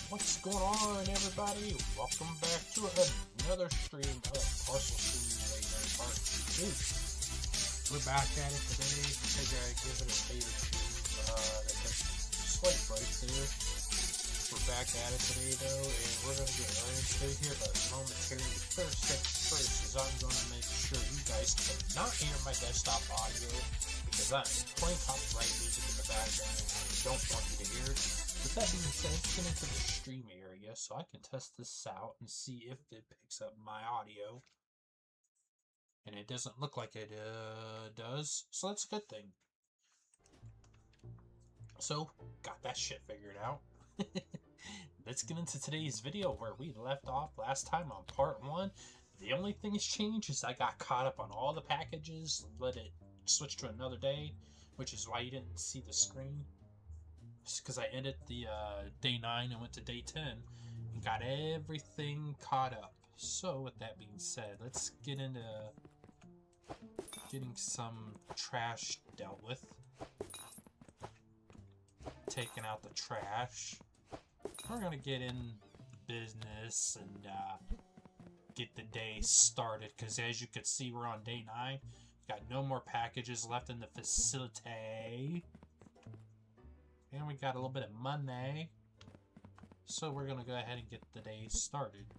What's going on, everybody? Welcome back to another stream of Parcel Stream Part 2. We're back at it today. Figure I'd give it a favor to take a slight break there. We're back at it today, though, and we're going to get right into it here, but momentarily. First things first is I'm going to make sure you guys cannot hear my desktop audio because I'm playing copyright music in the background and I don't want you to hear it. With that being said, let's get into the stream area so I can test this out and see if it picks up my audio. And it doesn't look like it does, so that's a good thing. So, got that shit figured out. Let's get into today's video where we left off last time on part 1. The only thing that's changed is I got caught up on all the packages, let it switch to another day, which is why you didn't see the screen. Because I ended the day 9 and went to day 10 and got everything caught up. So with that being said, let's get into getting some trash dealt with. Taking out the trash. We're gonna get in business and get the day started, because as you can see, we're on day 9. Got no more packages left in the facility. And we got a little bit of money. So we're gonna go ahead and get the day started.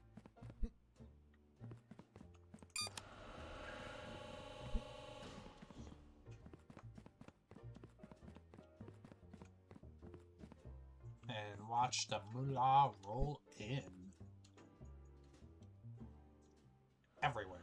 And watch the moolah roll in. Everywhere.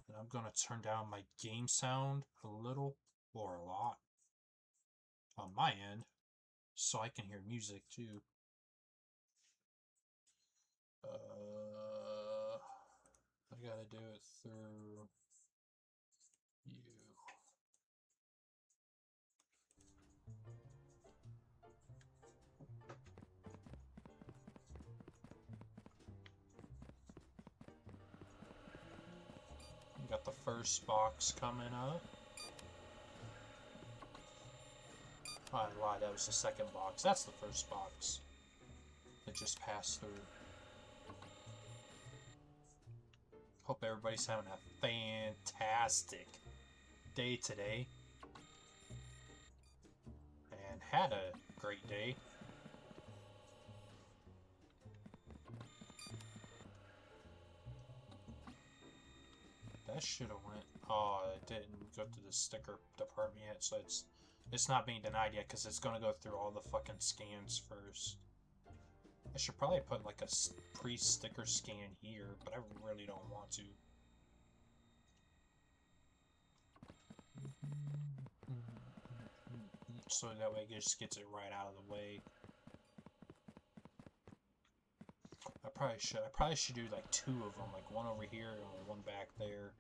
And I'm gonna turn down my game sound a little or a lot on my end so I can hear music too. I gotta do it through you. We got the first box coming up. Oh, I lied, that was the second box. That's the first box that just passed through. Hope everybody's having a fantastic day today. And had a great day. That should have went. Oh, it didn't go to the sticker department yet, so it's not being denied yet because it's gonna go through all the fucking scans first. I should probably put like a pre-sticker scan here, but I really don't want to. So that way it just gets it right out of the way. I probably should do like 2 of them, like one over here and one back there.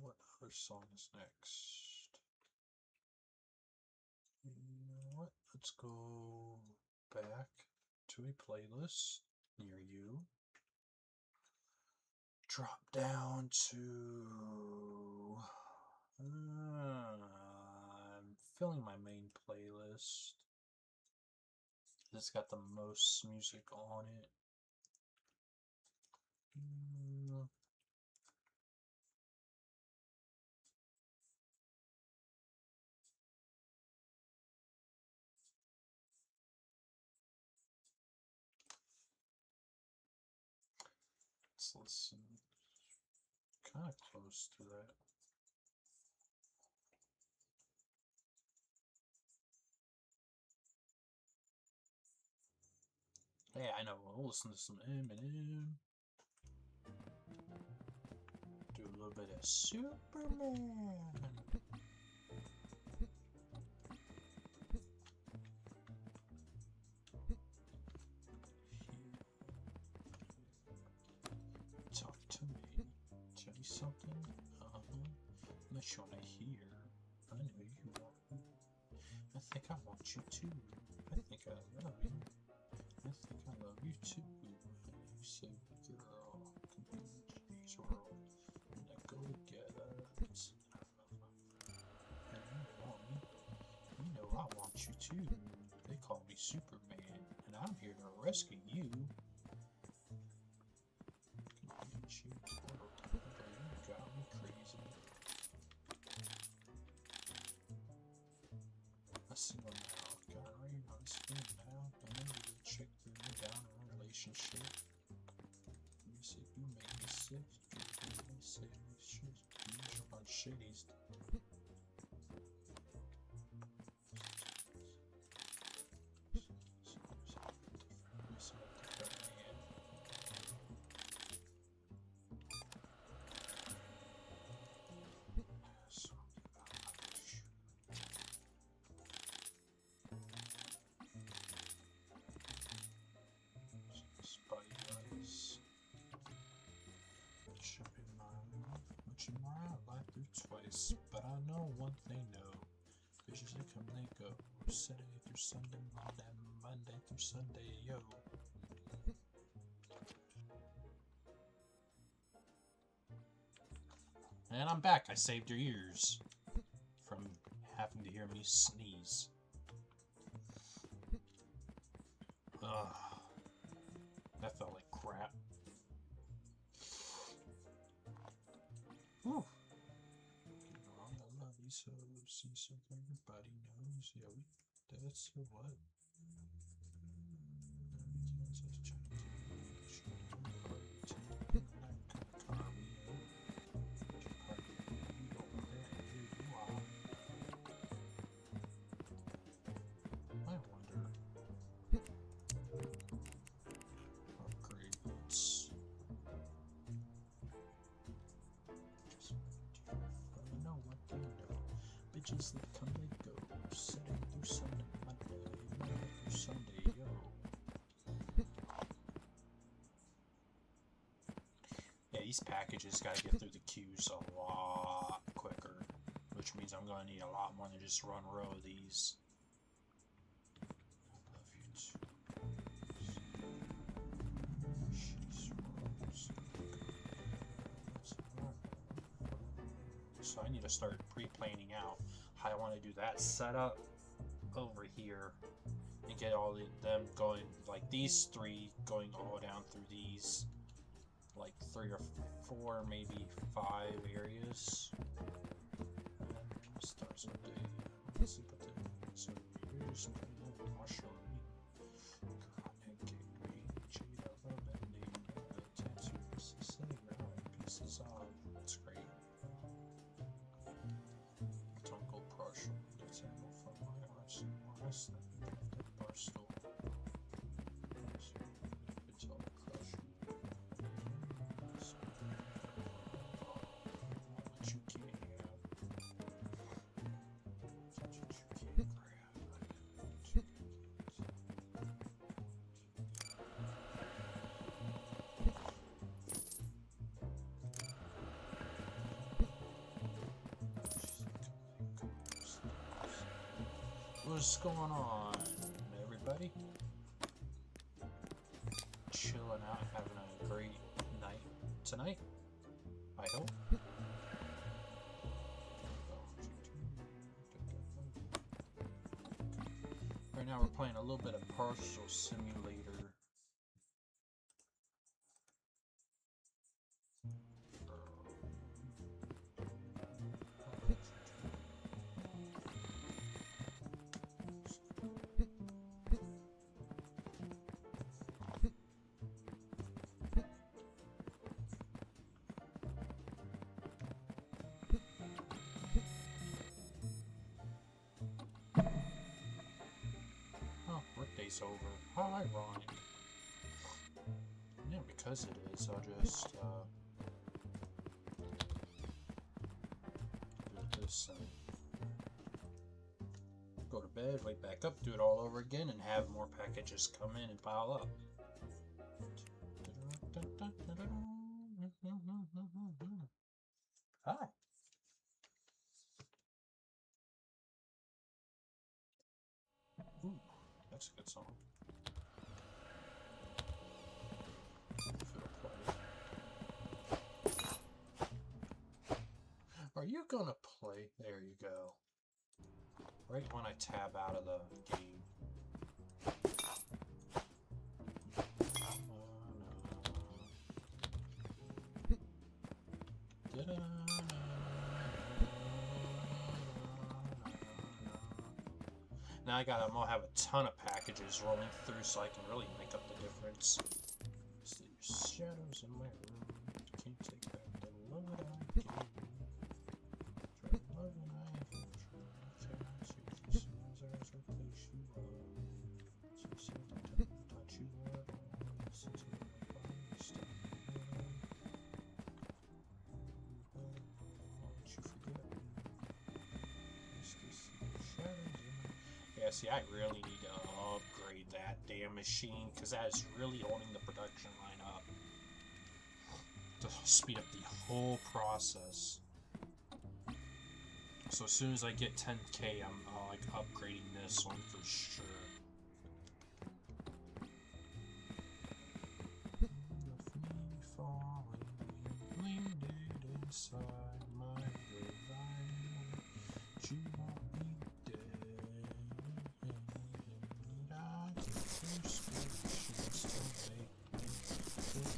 What other song is next? You know what? Let's go back to a playlist near you. Drop down to... I'm filling my main playlist. It's got the most music on it. Let's listen. Kind of close to that. Yeah, I know. We'll listen to some Eminem. Do a little bit of Superman. much you wanna hear. I know you want me. I think I want you too. I think I love you. I think I love you too. You say, girl, come to today's world. And I go together. It's and you want me. You know I want you too. They call me Superman, and I'm here to rescue you. You got me crazy. I single now, got rain on the screen now. Don't need to check through me down in a relationship. You say you make me sick, you make me sick. You're on shitties. Twice, but I know one thing, no. Bitches they come, they go. Saturday through Sunday, Monday through Sunday, yo. And I'm back. I saved your ears from having to hear me sneeze. Ugh. That felt like crap. Whew. So, see, so everybody knows, yeah, that's the what? I wonder. Upgrades. I know what they know. Bitches that come and go, Saturday through Sunday, Monday through Sunday, yo. Yeah, these packages gotta get through the queues a lot quicker, which means I'm gonna need a lot more than just one row of these. I love you too. So I need to start pre-planning out how I want to do that setup over here and get all of them going, like these three going all down through these, like 3 or 4, maybe 5 areas. Start someday. Let's see what so here's Marshall. Jéja, pieces off. That's great. Parcel. That's animal from my arts and Hustin. Parcel. It's all crush. What you can't have. What you can't grab. What's going on, everybody? Chilling out, having a great night tonight, I hope. Right now we're playing a little bit of Parcel Simulator. Workday's over. How ironic. Yeah, because it is, I'll just do this and go to bed, wake back up, do it all over again, and have more packages come in and pile up. Hi. That's a good song. If it'll play. Are you gonna play? There you go. Right when I tab out of the game. Now I'm gonna have a ton of packages rolling through so I can really make up the difference. So there's shadows in my room. Can't take back the love that I gave you. Try to love and I have no truth. As soon as I replace you all. So said to touch you are all. Since my body stuck. Won't you forget me? Used to see the shadows in my... Yeah, see, I really need to upgrade that damn machine, because that is really holding the production line up. To speed up the whole process. So as soon as I get 10K, I'm like upgrading this one for sure. With me falling, landed inside my revival. You won't be dead. And I get prescriptions to make me feel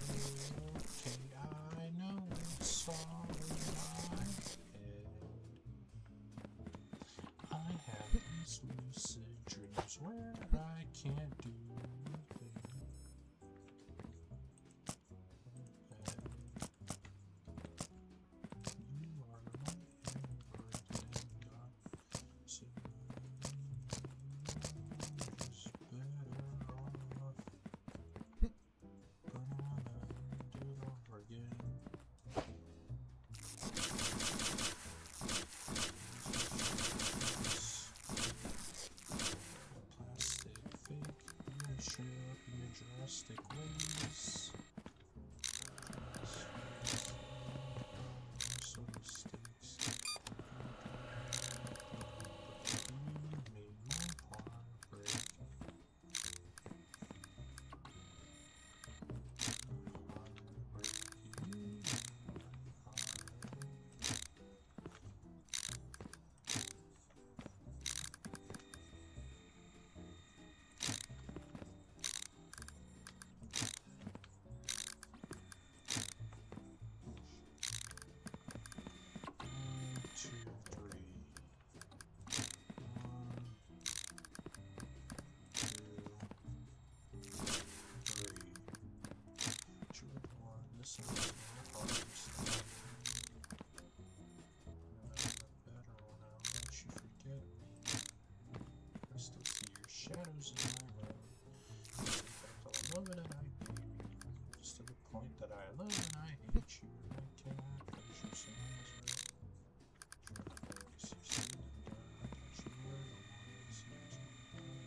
okay. I know it's all in my head. I have these lucid dreams where I can't do anything. You are my everything, God. So just better off. But I'll do it over again. Plastic fake, you show up in your drastic ways. Some mistakes. You made my heart break. You made my heart. 1, 2, 3. 1, 2, 3. True one, this is my heart. Better when I let you forget me. I still see your shadows in my room. Take back the love that I gave you. Just to the point that I love and I hate you. I cannot finish your sins right. Cause you see the dark, I thought you were the one that seems to step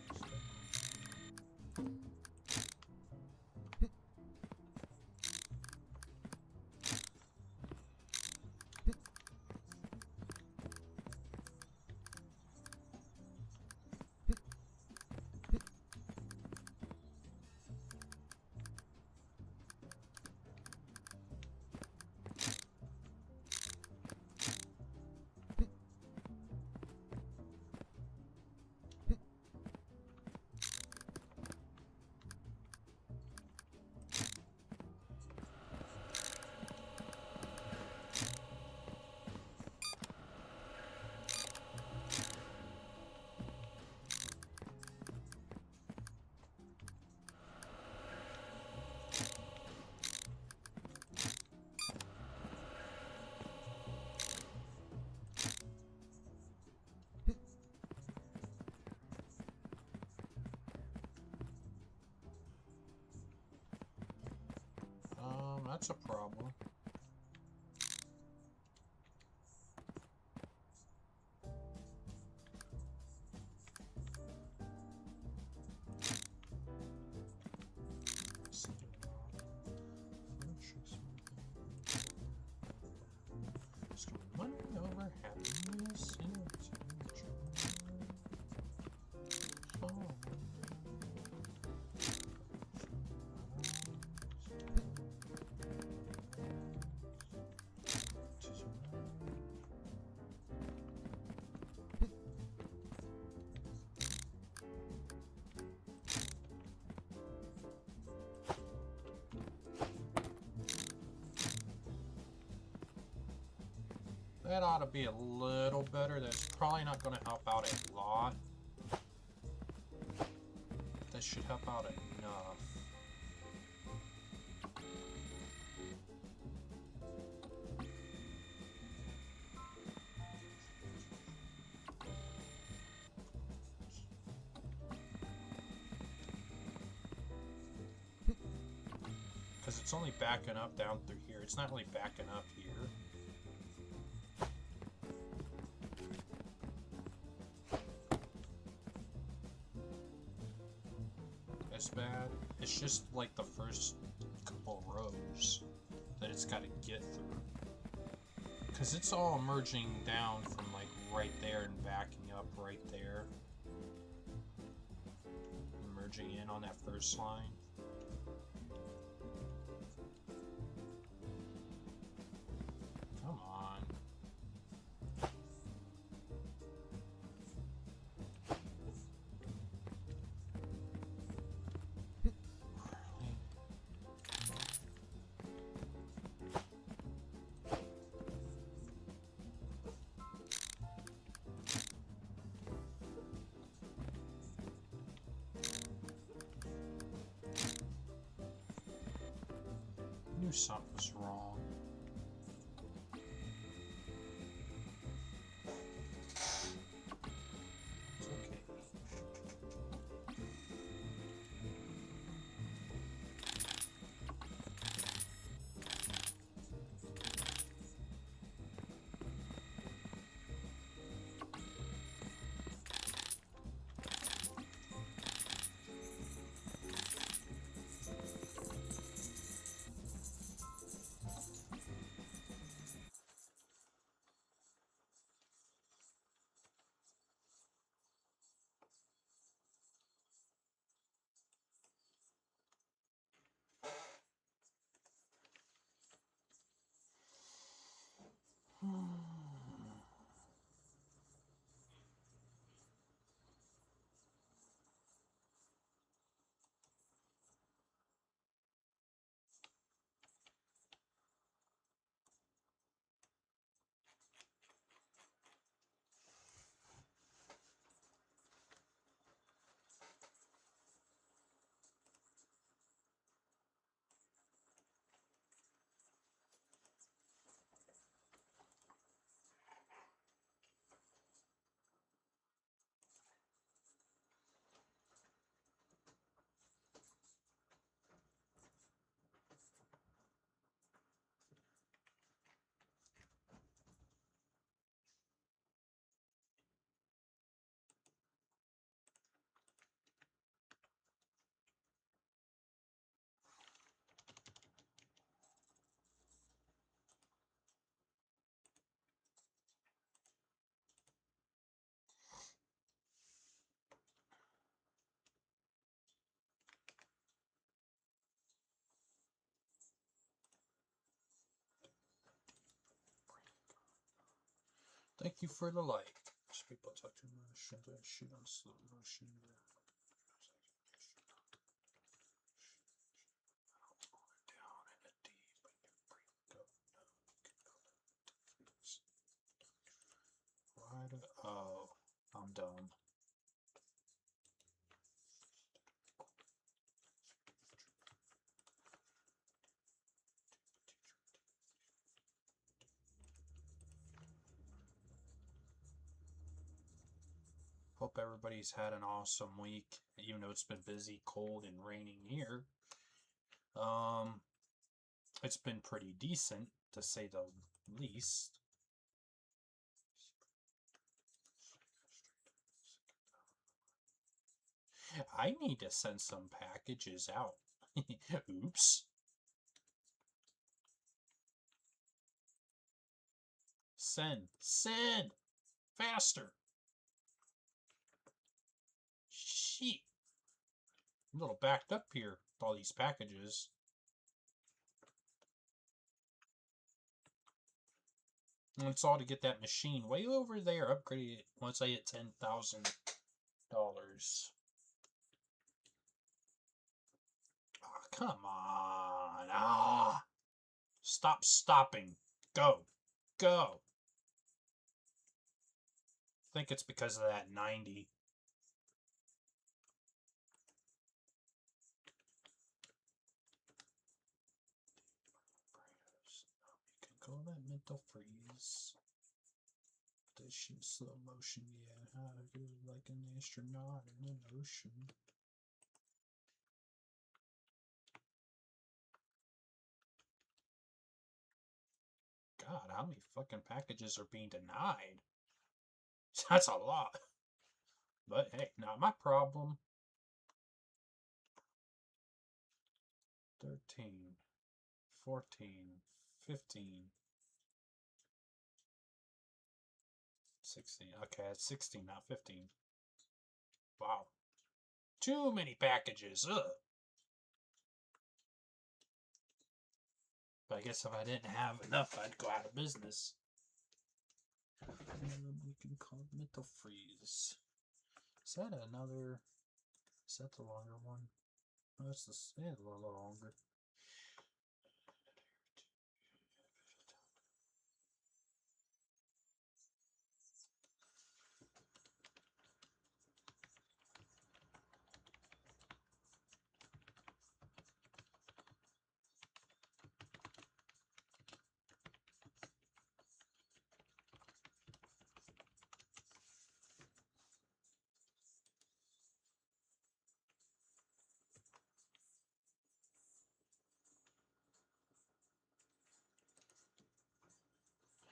that's a problem. Money over happiness in a temperature. Oh, That ought to be a little better. That's probably not going to help out a lot. That should help out enough. Because it's only backing up down through here. It's not really backing up here. As bad. It's just like the first couple rows that it's got to get through. Because it's all merging down from like right there and backing up right there. And merging in on that first line. Come on. I knew something was wrong. It's okay. Thank you for the like. Most people talk too much. Shoot on slow motion. Down in the deep and you breathe. Go. Why do? Oh, I'm dumb. Hope everybody's had an awesome week, even though it's been busy, cold, and raining here. It's been pretty decent, to say the least. I need to send some packages out. Oops. Send. Send! Faster! Shit. I'm a little backed up here with all these packages. And it's all to get that machine way over there, upgrade it once I hit $10,000. Oh, come on. Ah. Stop stopping. Go. Go. think it's because of that 90. You can call that mental freeze. This shit slow motion, yeah. How I feel like an astronaut in an ocean. God, how many fucking packages are being denied? That's a lot. But hey, not my problem. 13, 14, 15, 16. Okay, it's 16, not 15. Wow. Too many packages. Ugh. But I guess if I didn't have enough, I'd go out of business. We can call it mental freeze. Is that another? Is that the longer one? Oh, that's the, yeah, a little longer.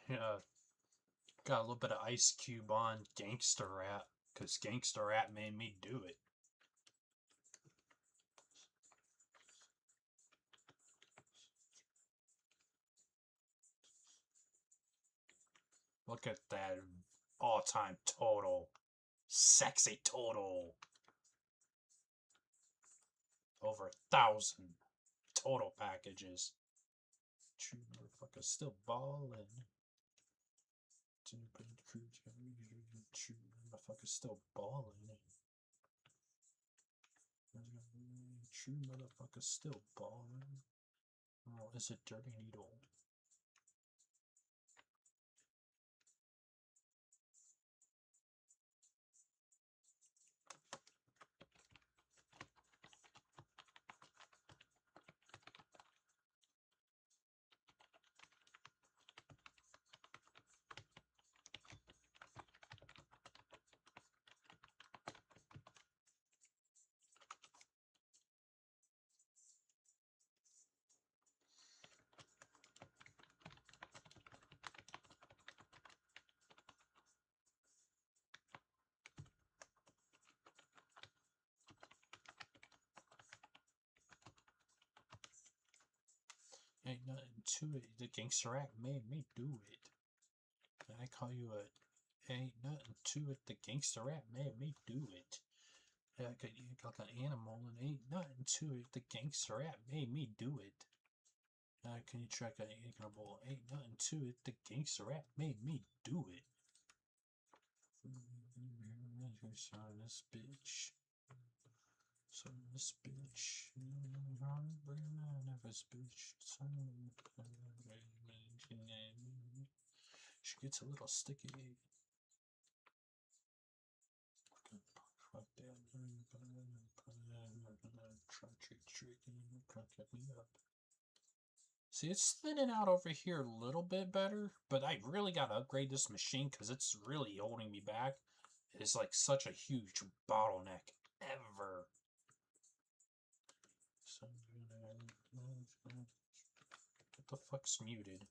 Yeah, got a little bit of Ice Cube on Gangster Rap, because Gangster Rap made me do it. Look at that all-time total. Sexy total. Over 1,000 total packages. True motherfucker still ballin'. True motherfucker still ballin'. True motherfucker still ballin'. Oh, it's a dirty needle. Ain't nothing to it. The Gangster Act made me do it. And I call you a. Ain't nothing to it. The Gangster Act made me do it. I could eat like an animal and ain't nothing to it. The Gangster Act made me do it. Can you track an animal? Ain't nothing to it. The Gangster Act made me do it. Son this bitch. Son this bitch. She gets a little sticky. Fuck that. See, it's thinning out over here a little bit better, but I really gotta upgrade this machine because it's really holding me back. It's like such a huge bottleneck ever. What the fuck's muted?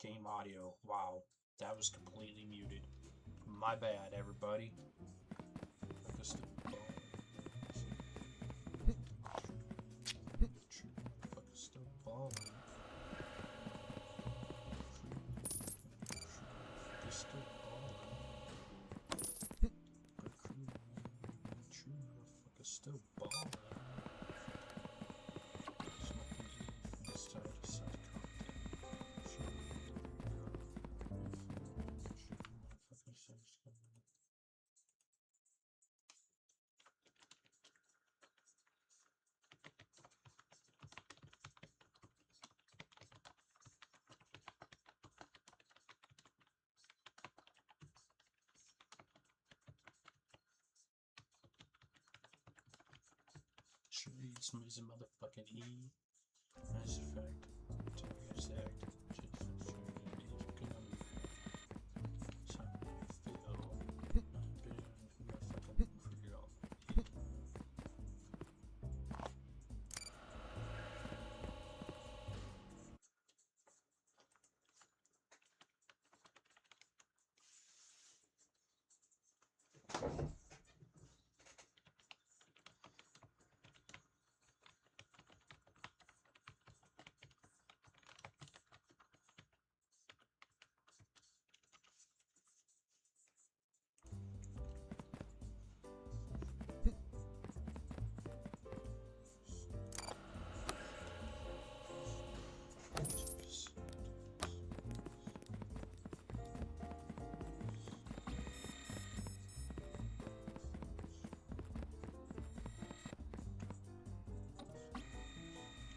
Game audio. Wow, that was completely muted. My bad, everybody. Still balling. Still balling. Trades is a motherfucking E. Nice effect. Target's act.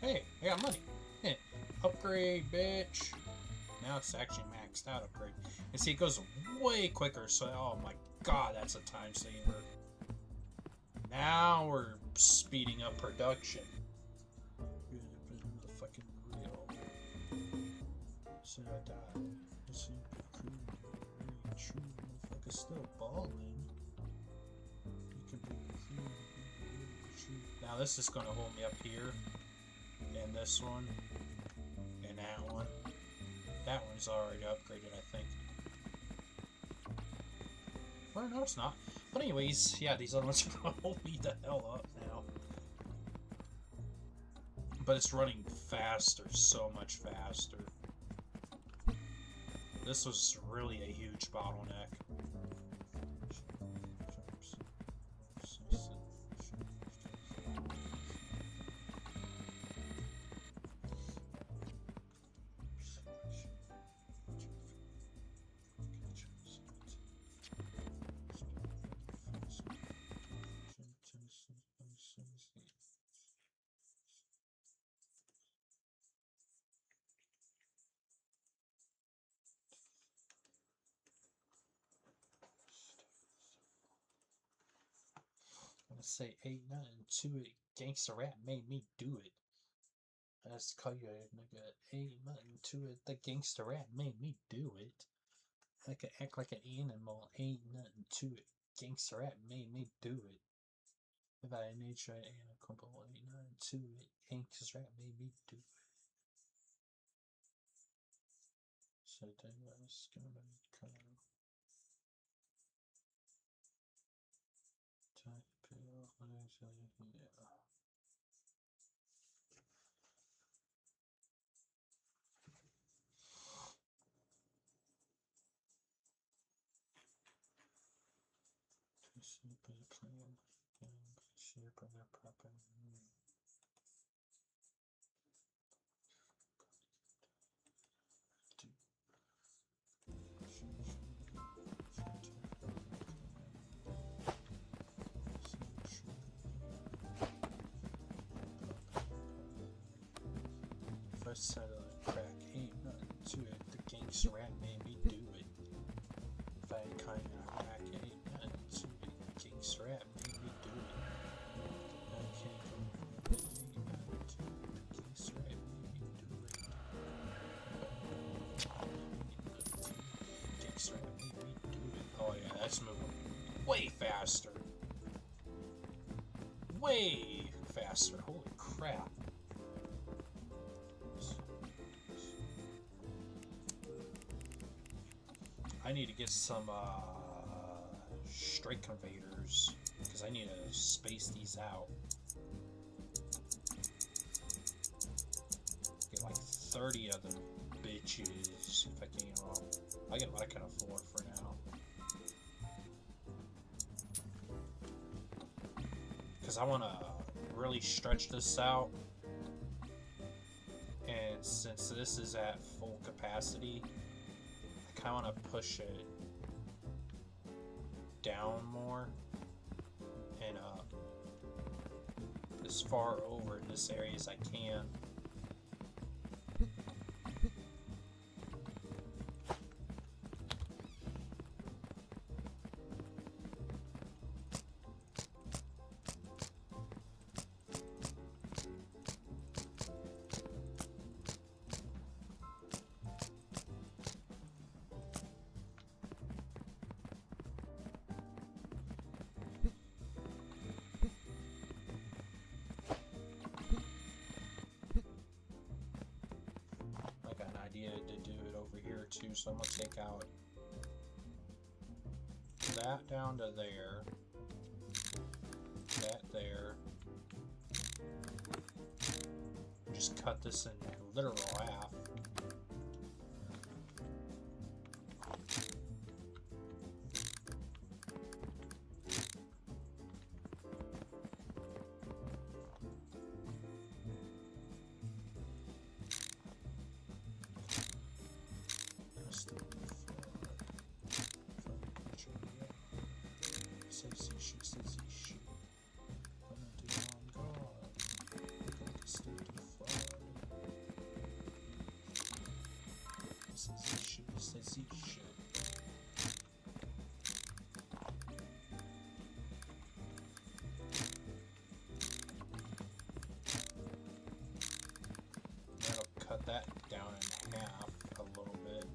Hey, I got money. Yeah. Upgrade, bitch. Now it's actually maxed out upgrade. And see, it goes way quicker, so oh my god, that's a time saver. Now we're speeding up production. The fucking real. So I died. This is really true. Motherfucker's still balling. You can be true. Now this is gonna hold me up here. And this one. And that one. That one's already upgraded, I think. Well, no, it's not. But anyways, yeah, these other ones are gonna hold me the hell up now. But it's running faster, so much faster. This was really a huge bottleneck. Say ain't nothing to it. Gangsta rap made me do it. I just call you a nigga. Ain't nothing to it. The gangsta rap made me do it. I could act like an animal. Ain't nothing to it. Gangsta rap made me do it. If I nature and a couple, ain't nothing to it. Gangsta rap made me do it. So then I was gonna kind of type it out. Yeah. Super plan. Shape of the proper. First set of crack ain't nothing to it. The gangsta rap made me do it. If I ain't kind of rack ain't nothing to it. The gangsta rap made me do it. I can't do it. Ain't nothing to it. The gangsta rap made me do it. Gangsta rap made me do it. Oh yeah, that's moving way faster. Way faster. Holy crap. I need to get some straight conveyors because I need to space these out. Get like 30 of them bitches if I can. Well, I get what I can afford for now. Because I want to really stretch this out. And since this is at full capacity, I kind of want to push it down more and as far over in this area as I can. So I'm gonna take out that down to there, that there. Just cut this in literal half. That'll cut that down in half a little bit.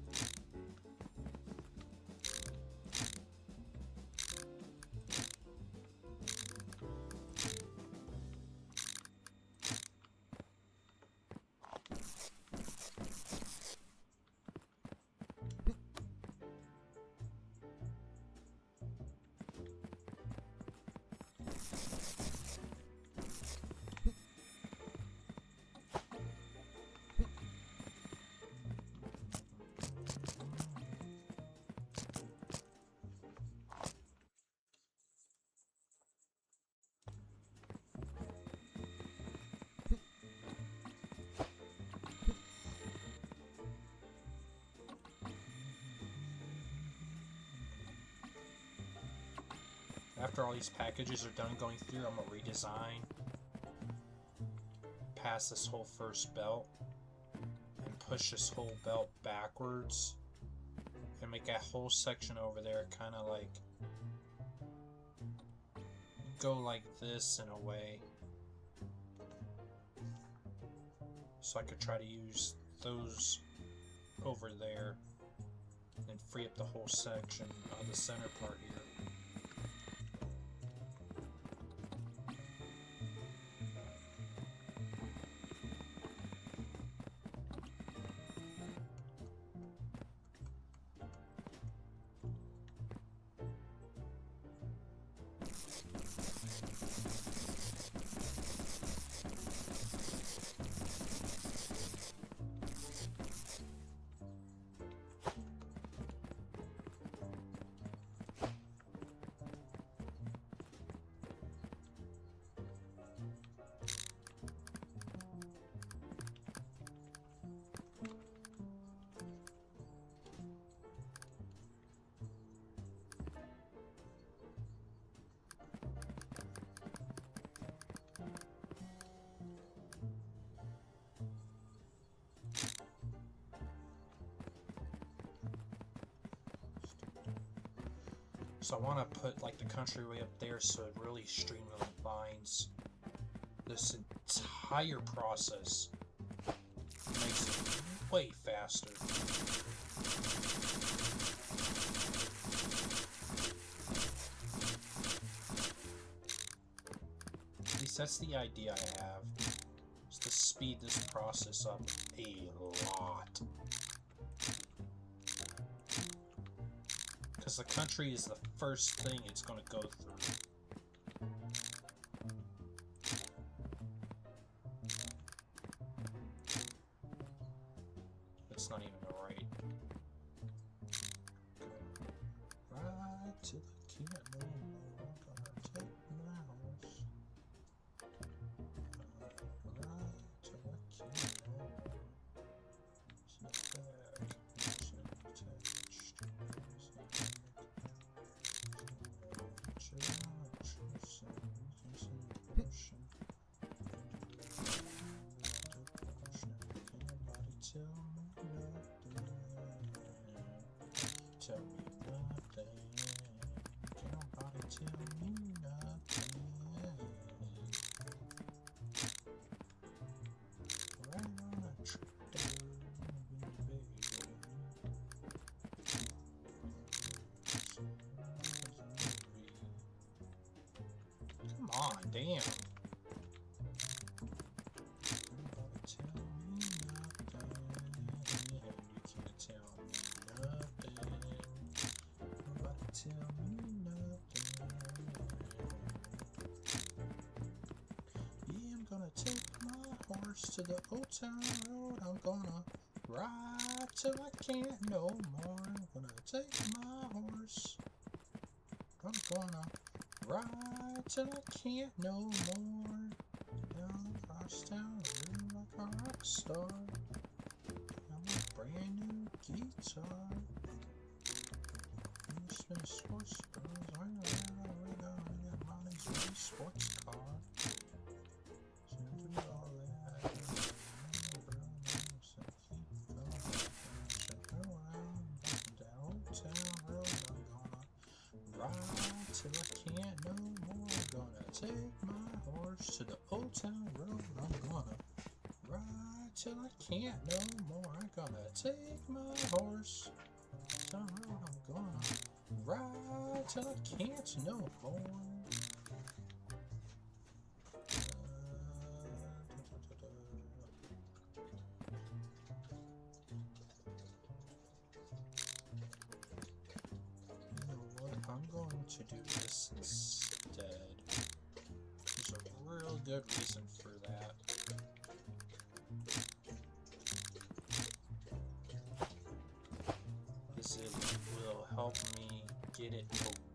After all these packages are done going through, I'm going to redesign past this whole first belt and push this whole belt backwards and make that whole section over there kind of like go like this in a way, so I could try to use those over there and free up the whole section on the center part here. So I want to put like the country way up there so it really streamlines this entire process. It makes it way faster. At least that's the idea I have, is to speed this process up a lot. Because the country is the first thing it's going to go through. It's not even right. Right to the keyboard. I'm gonna take my mouse. Right to the keyboard. Tell me nothing. Can't nobody tell me nothing. Right on a trip, baby. Come on, damn. Nobody tell me nothing. take my horse to the old town road. I'm gonna ride till I can't no more. I'm gonna take my horse. I'm gonna ride till I can't no more. Down across town, living like a rock star. I'm a brand new guitar. You spin sports cars, I know Monty's really sports car. Soon to do all that. Down town road, I'm gonna ride till I can't no more. I'm gonna take my horse to the old town road. I'm gonna ride till I can't no more. I'm gonna take my horse town road. I'm gonna ride till I can't no more. You know what? I'm going to do this instead. There's a real good reason for that. Is it will help me get it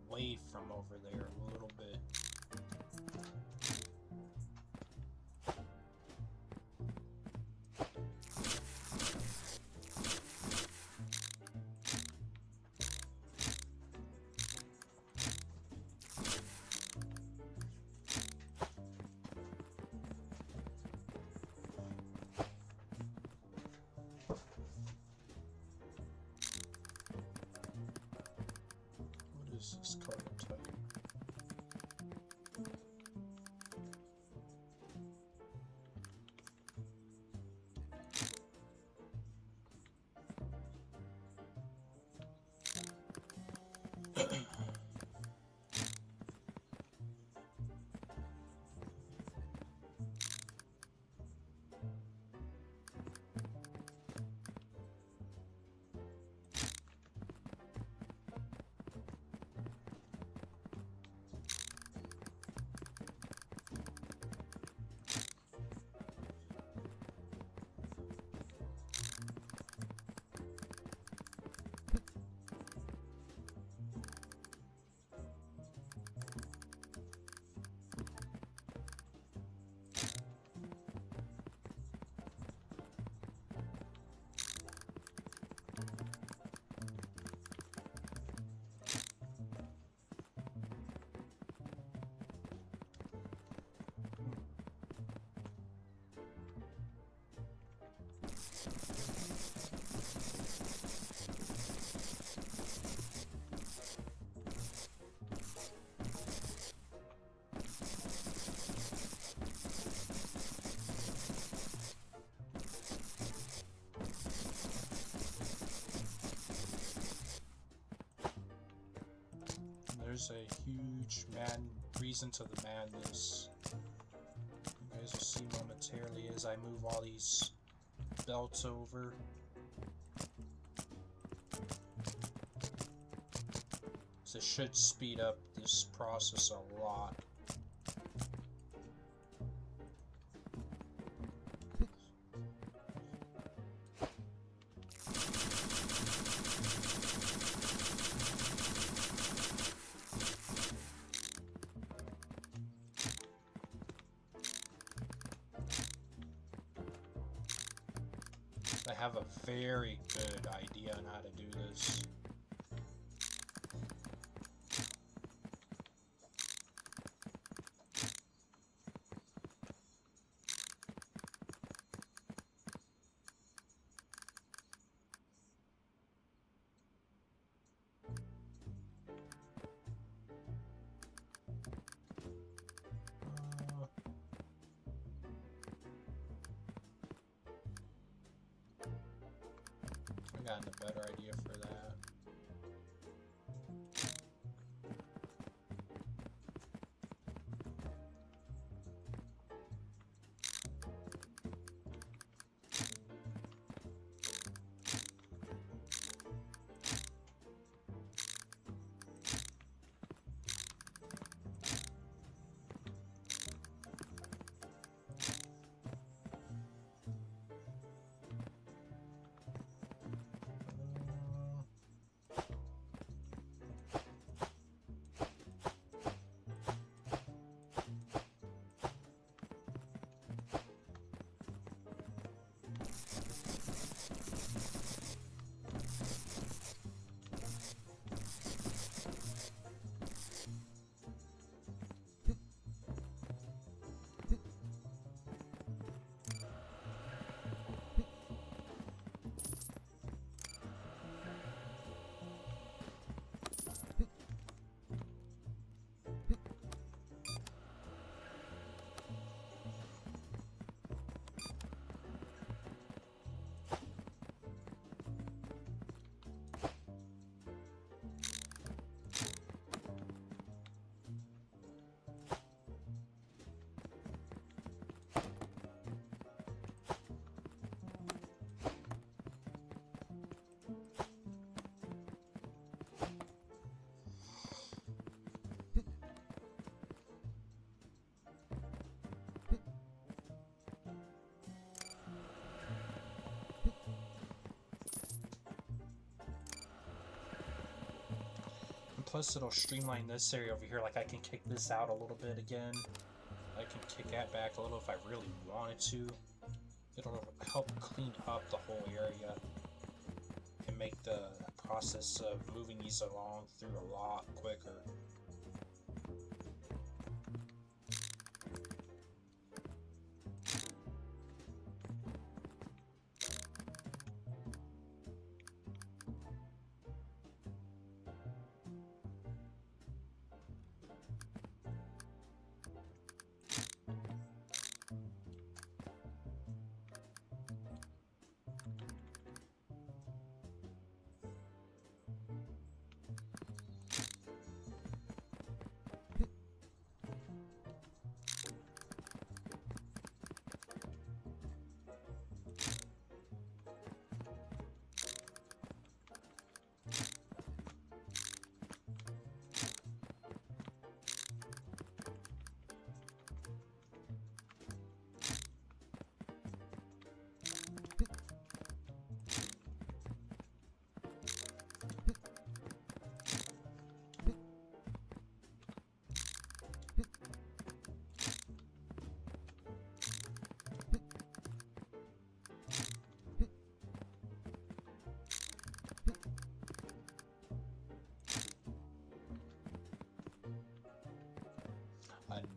away from over there a little bit. This card type. There's a huge reason to the madness. You guys will see momentarily as I move all these belts over. So it should speed up this process a lot. I have a very good idea on how to do this. I got a better idea for that. Plus, it'll streamline this area over here. Like, I can kick this out a little bit again. I can kick that back a little if I really wanted to. It'll help clean up the whole area and make the process of moving these along through a lot quicker.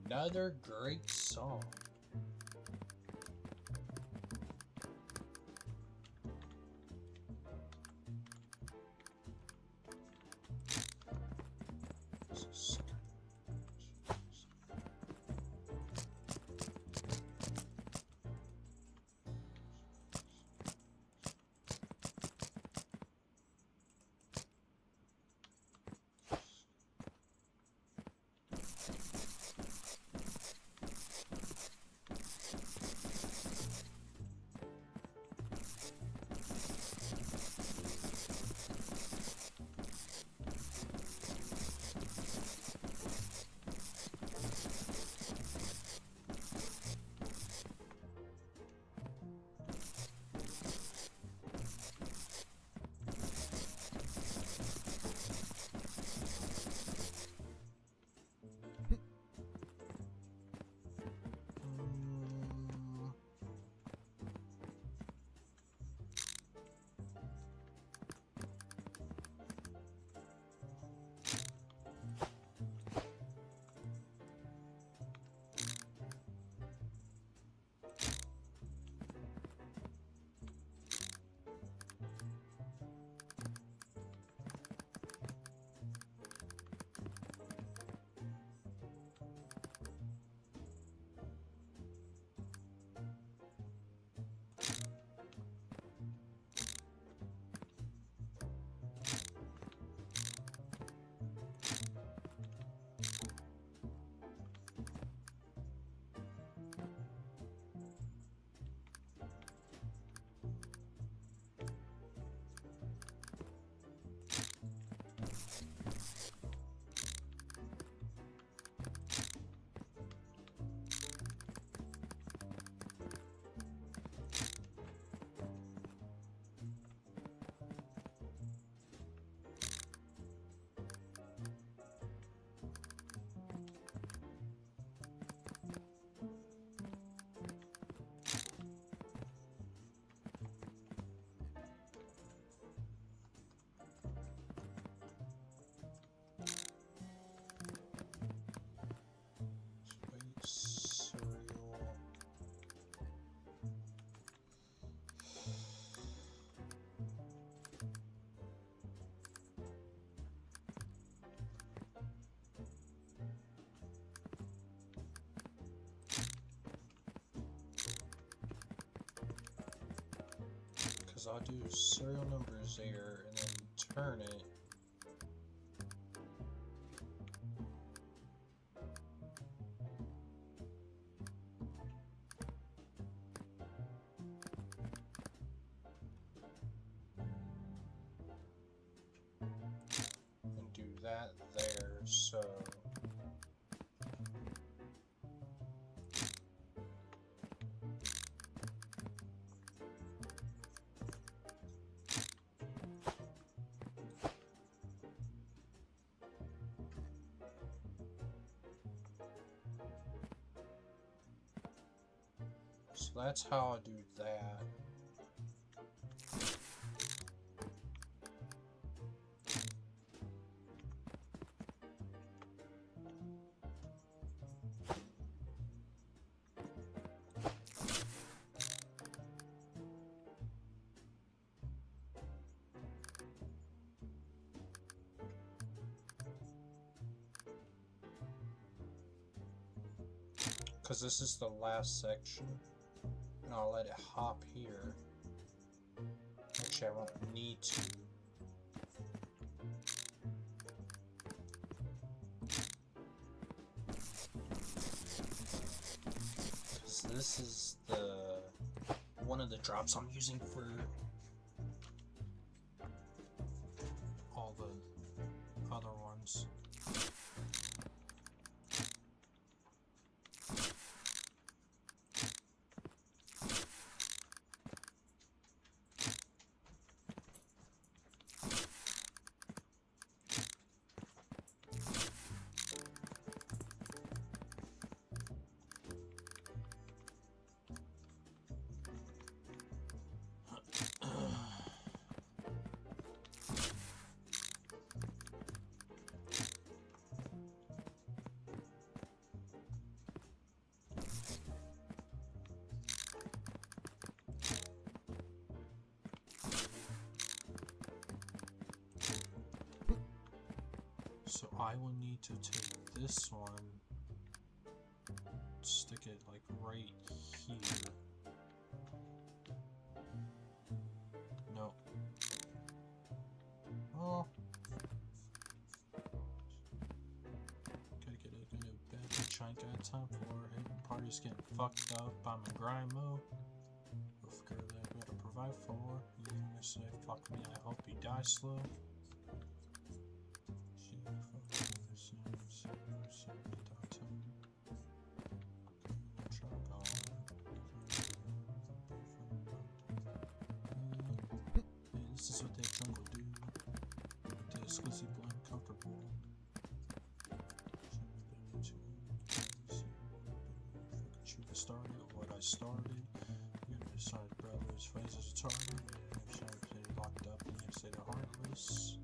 Another great song. I'll do serial numbers there and then turn it. And do that there, so So that's how I do that. Because this is the last section, and I'll let it hop here. Actually, I won't need to. Because this is the one of the drops I'm using for all the other ones. So I will need to take this one, stick it like right here. No. Oh. Gotta get a good bed which I ain't got time for. Hey, party's getting fucked up. I'm in grind mode. With girl that I gotta provide for. You gonna say fuck me, I hope you die slow. This is what that jungle do. The exclusive blend comfortable. Should have started what I started. You decided brothers face as a target. If they locked up and they say they're heartless.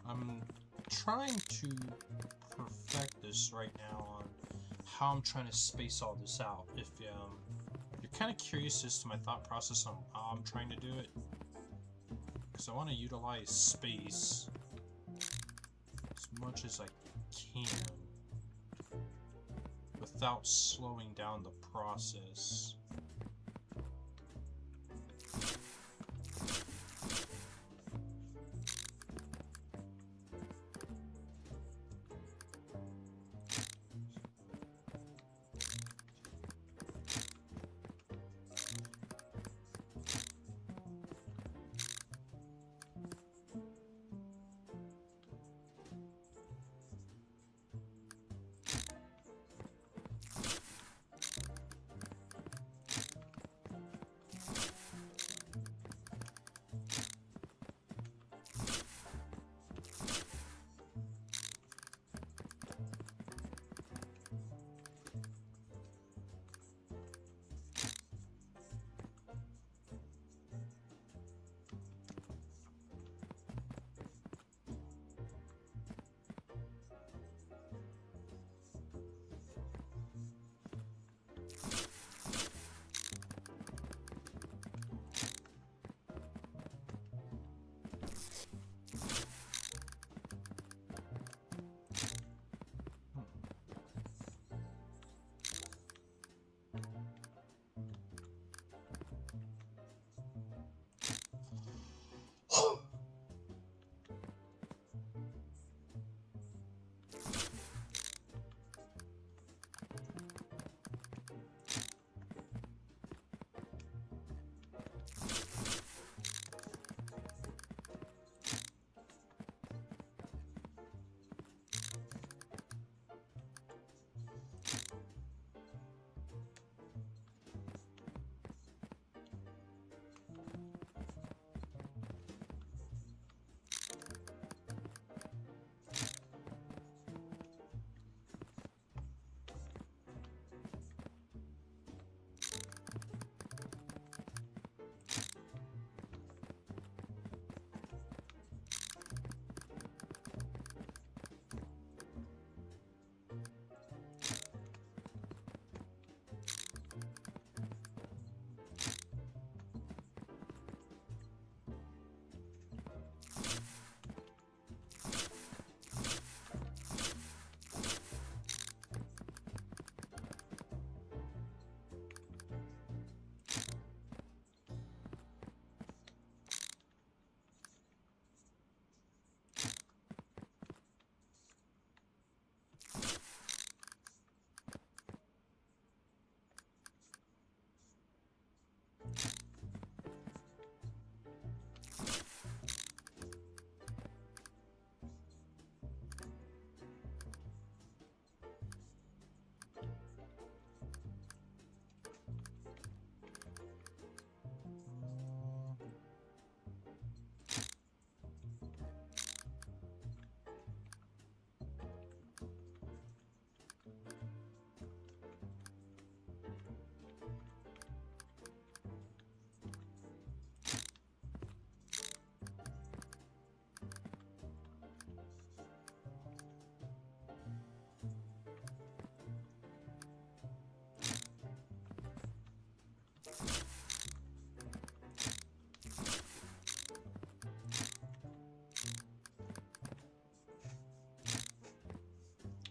I'm trying to perfect this right now on how I'm trying to space all this out. If you're kind of curious as to my thought process on how I'm trying to do it, because I want to utilize space as much as I can without slowing down the process.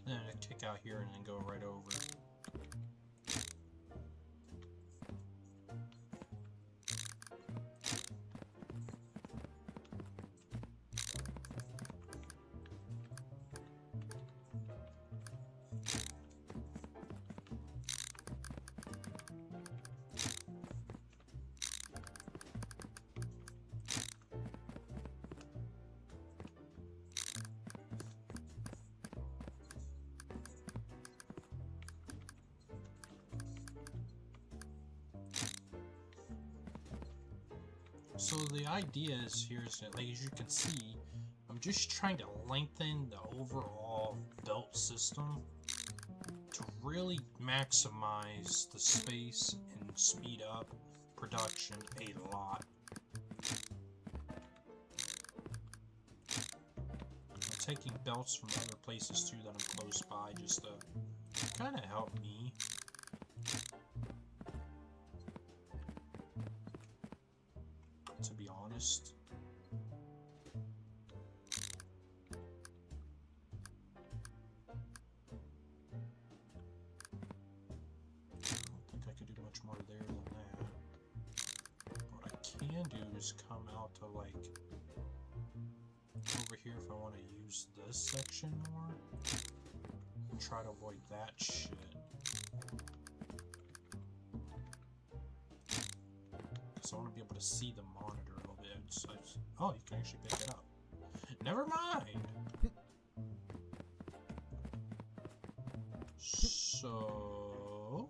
And then I kick out here and then go right over. So the idea is here is that, like, as you can see, I'm just trying to lengthen the overall belt system to really maximize the space and speed up production a lot. taking belts from other places too that I'm close by, just to kind of help me. To be honest. More there than that. What I can do is come out to like over here if I want to use this section more and try to avoid that shit. Because I want to be able to see the monitor a little bit. Oh, you can actually pick it up. Never mind. So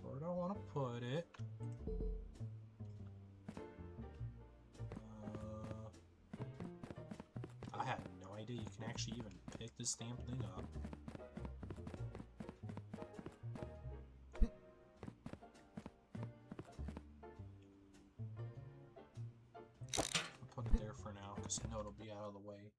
where do I want to put it? I have no idea. You can actually even pick this damn thing up. I'll put it there for now because I know it'll be out of the way.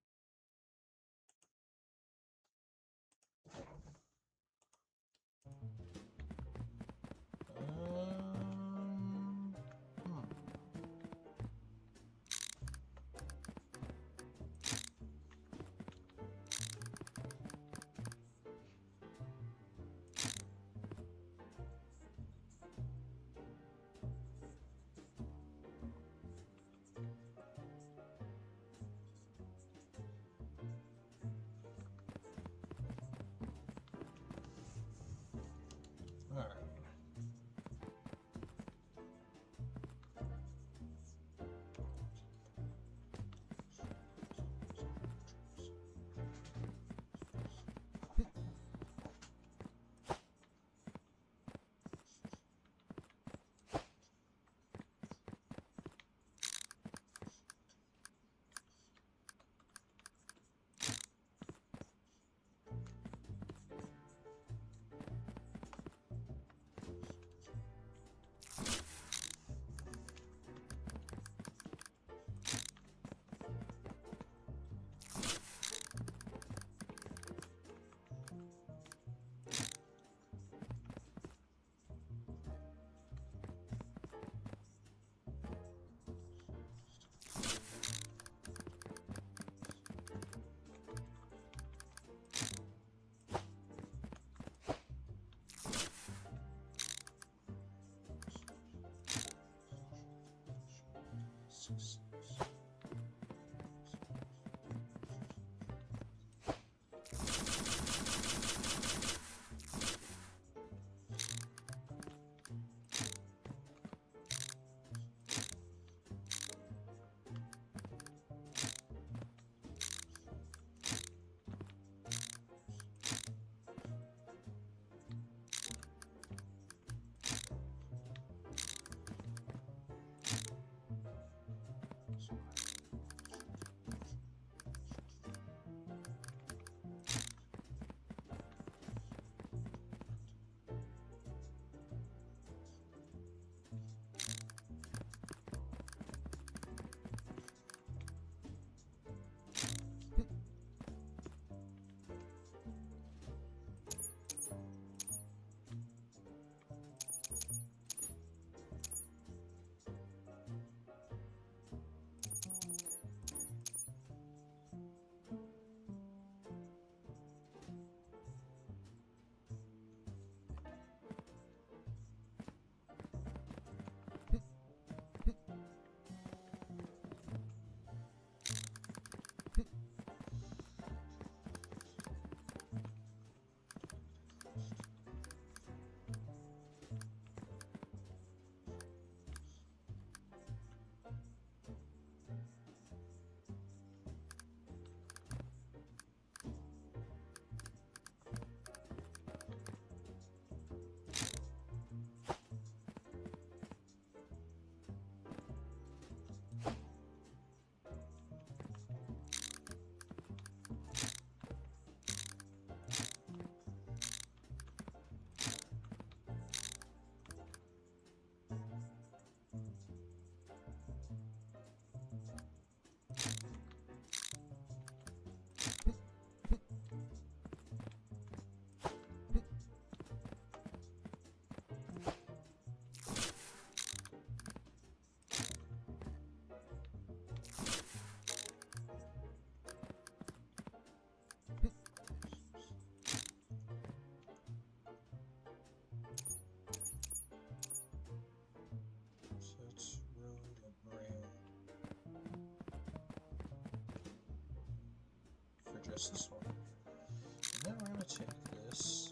just this one. And then we're going to take this.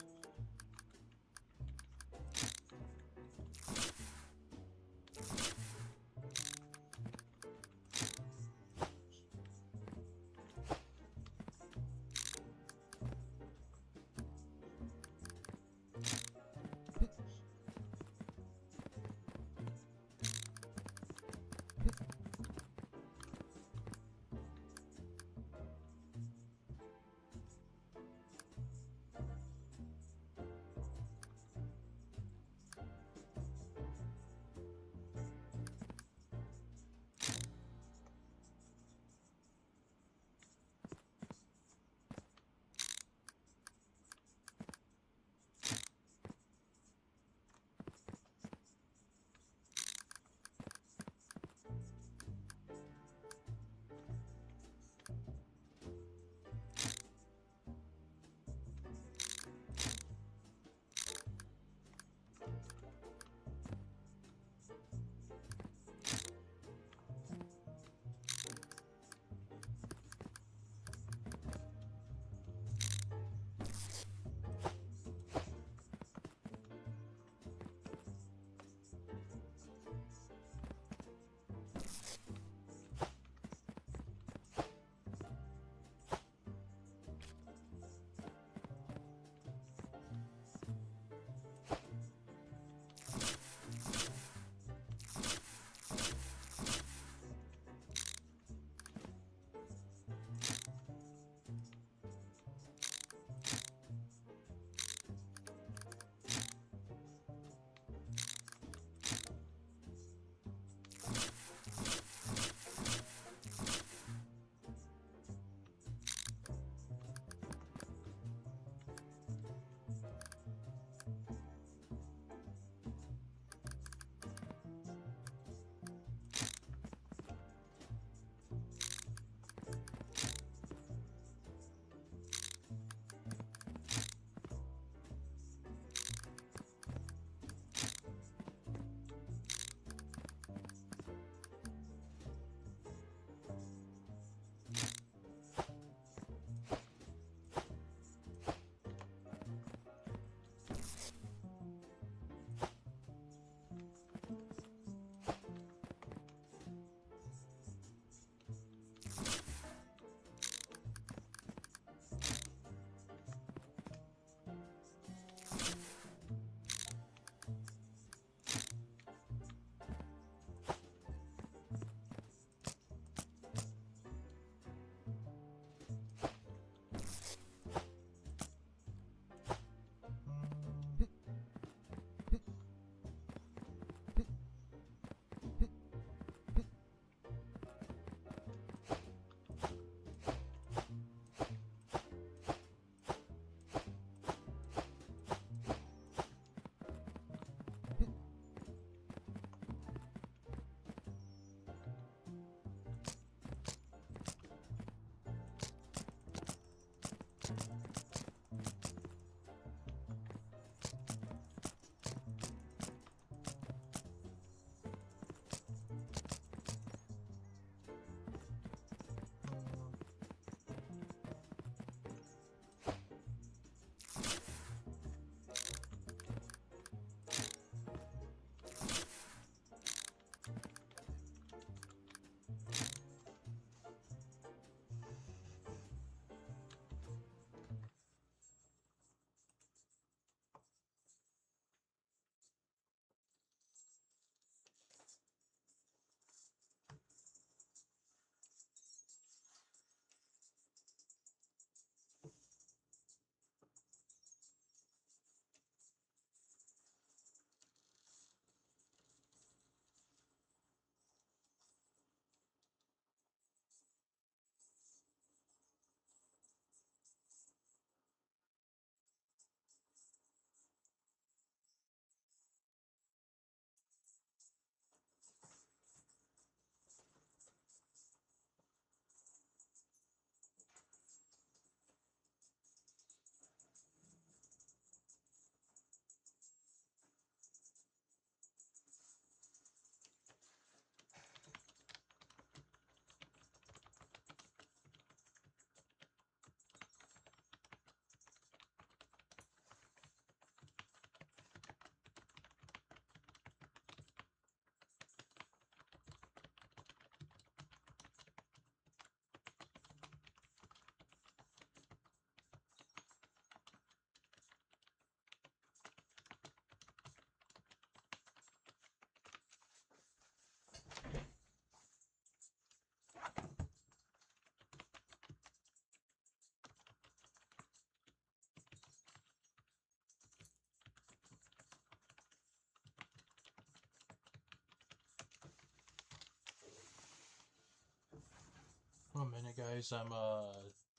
One minute, guys. I'm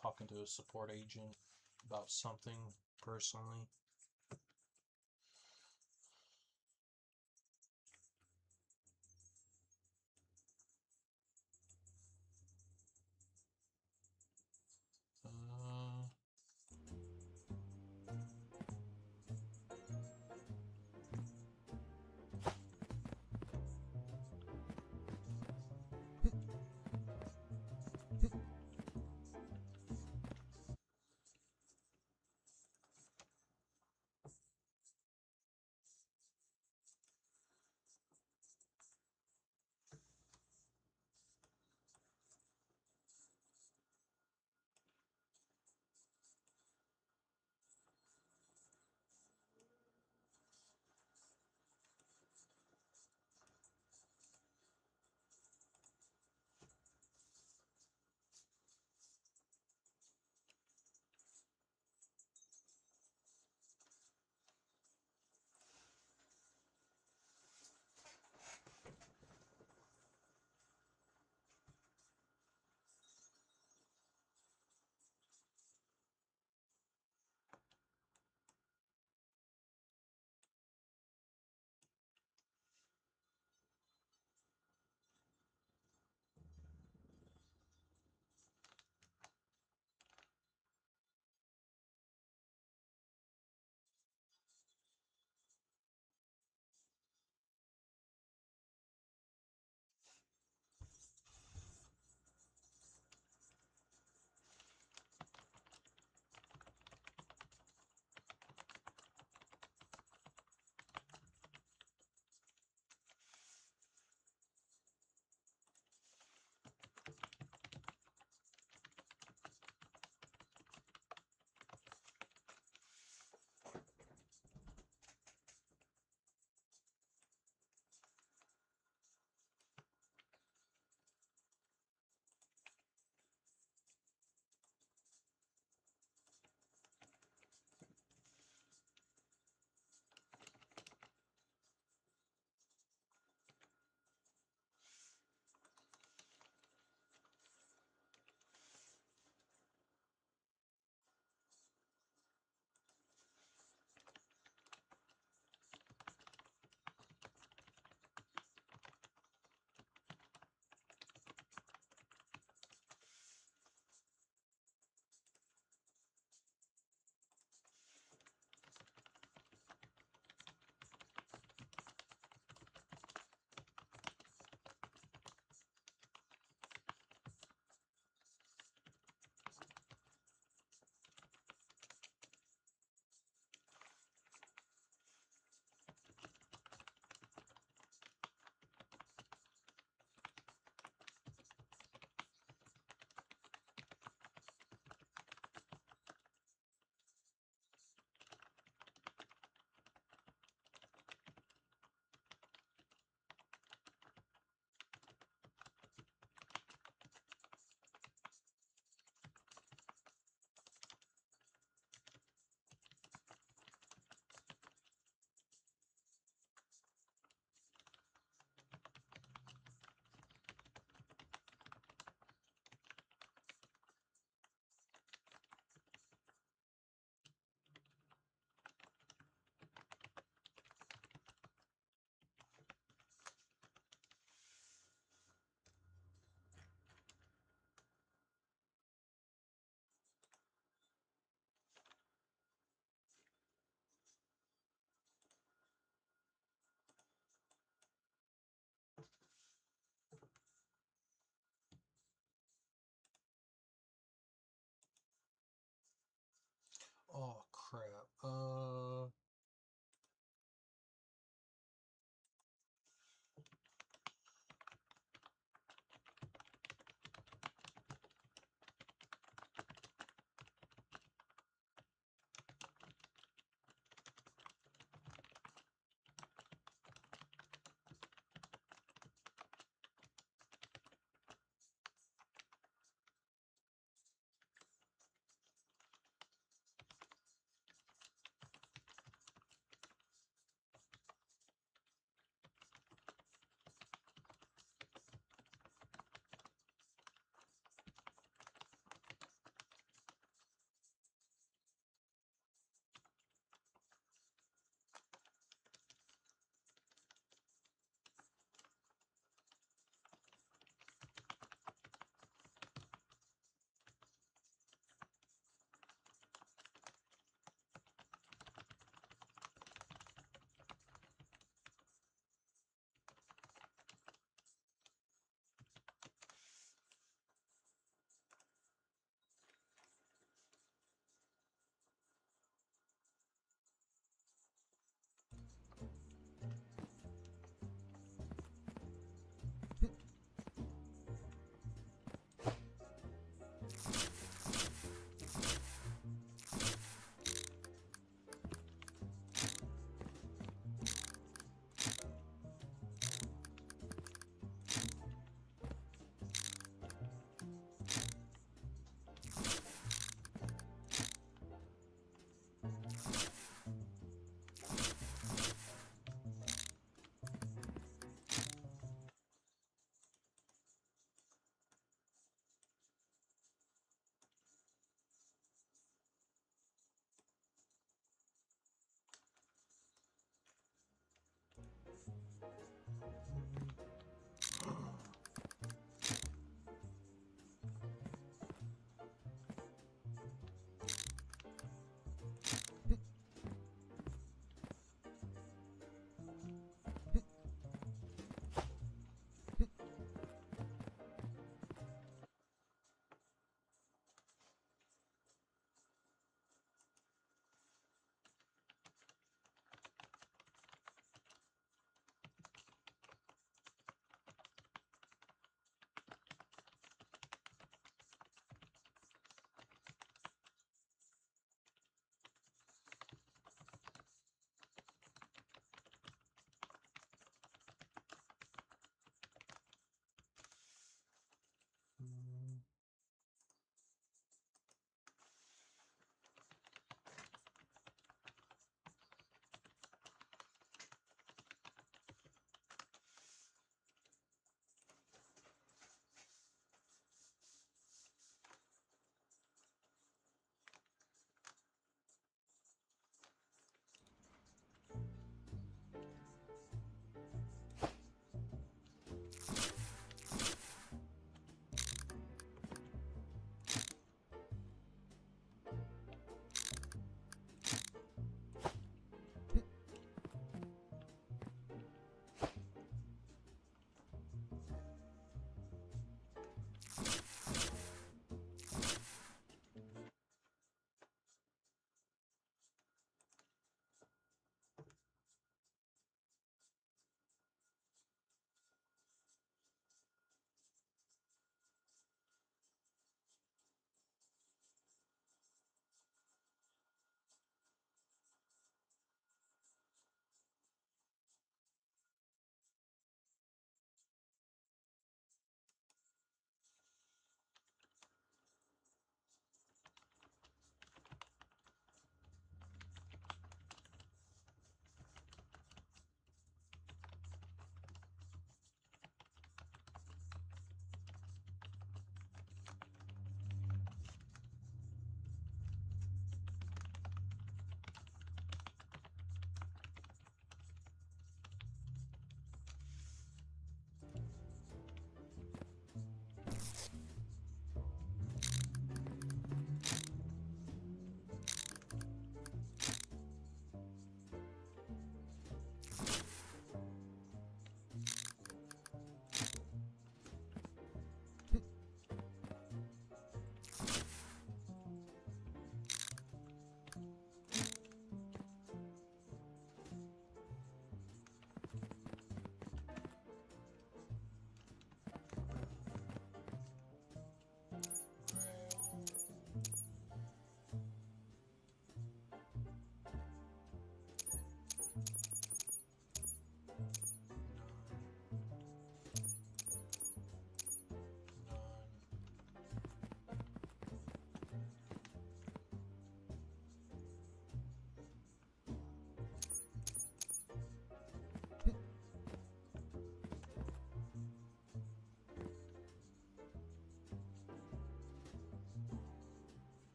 talking to a support agent about something personally. Uh,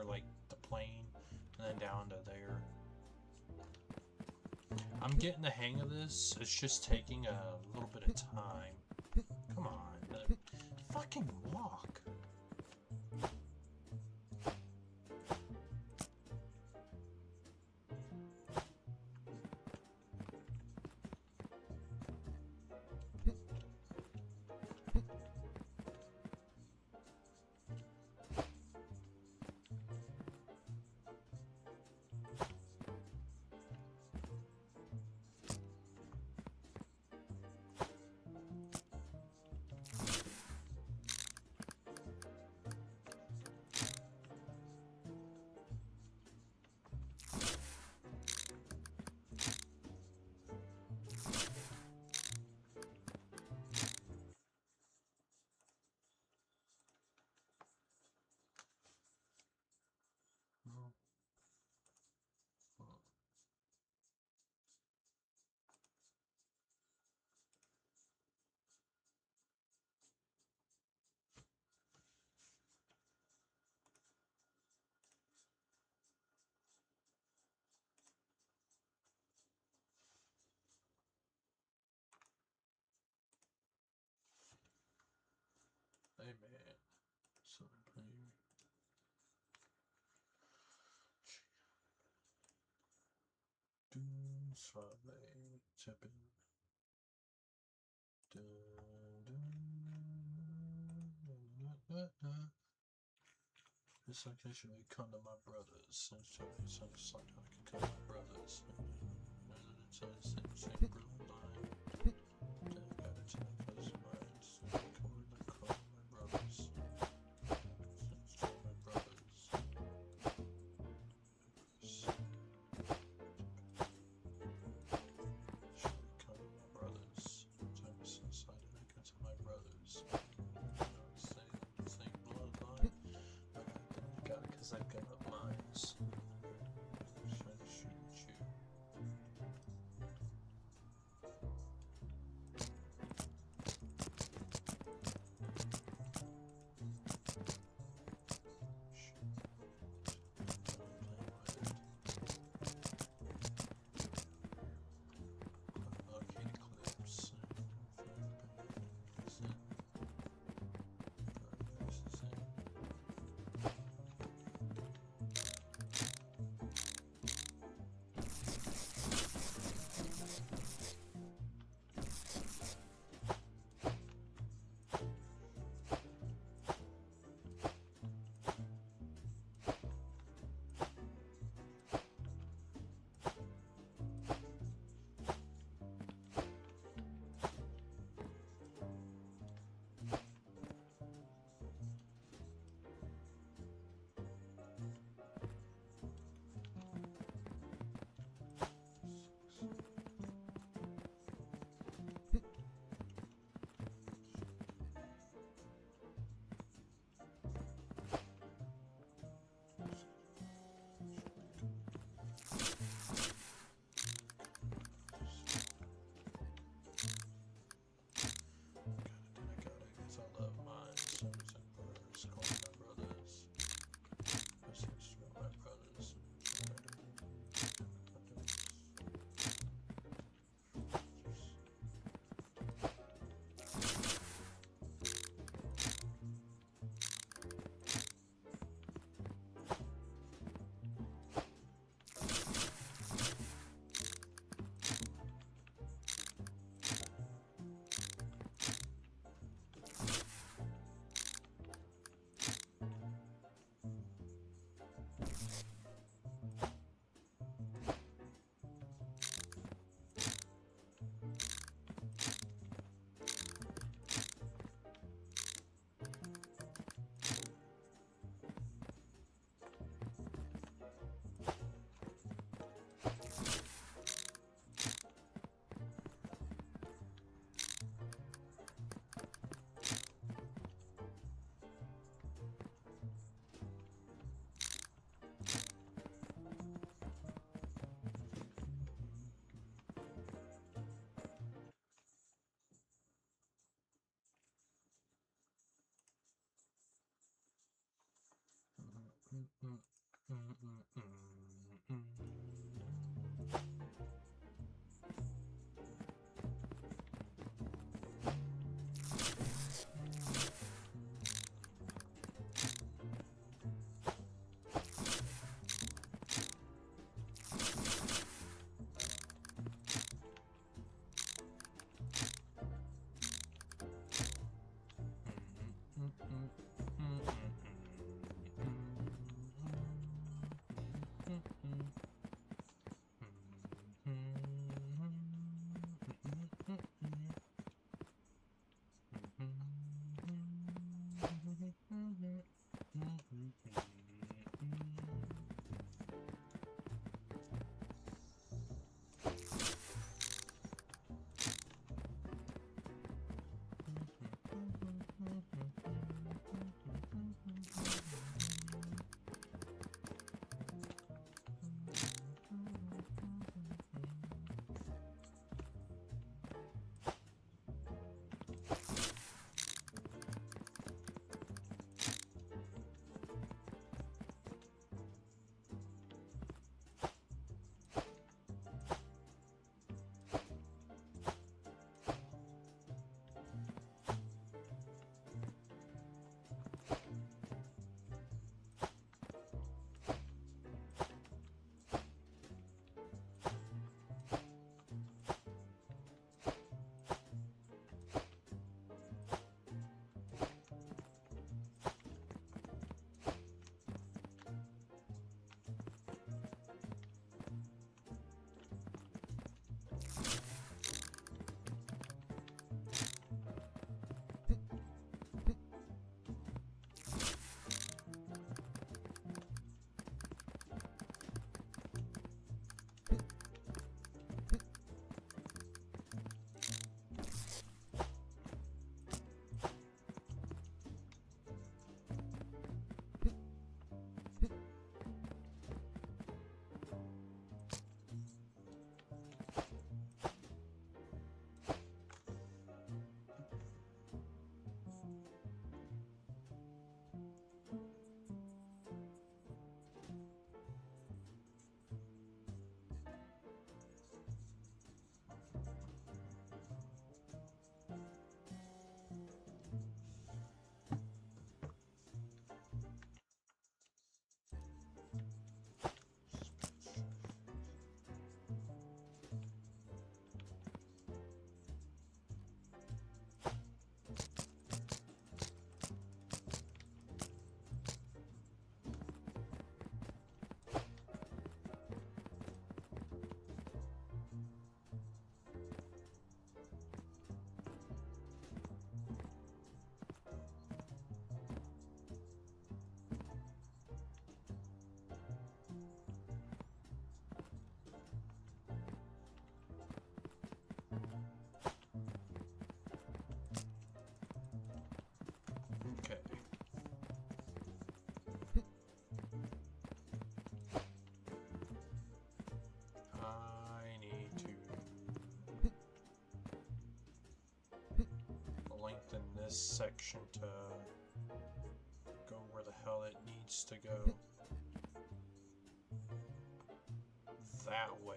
or like the plane, and then down to there. I'm getting the hang of this. It's just taking a little bit of time. Come on, fucking walk. Hey man, something. Doom Swale Tippin. It's like I should come to my brothers. It's like I can come to my brothers. It's a same blue line. I got it to my cousin minds. Come to my brothers. It's my brothers. Come to my brothers. Time is inside and I come to my brothers. Same bloodline. I got it because I've got mines. I'm trying to shoot you. Okay. I need to lengthen this section to go where the hell it needs to go. That way.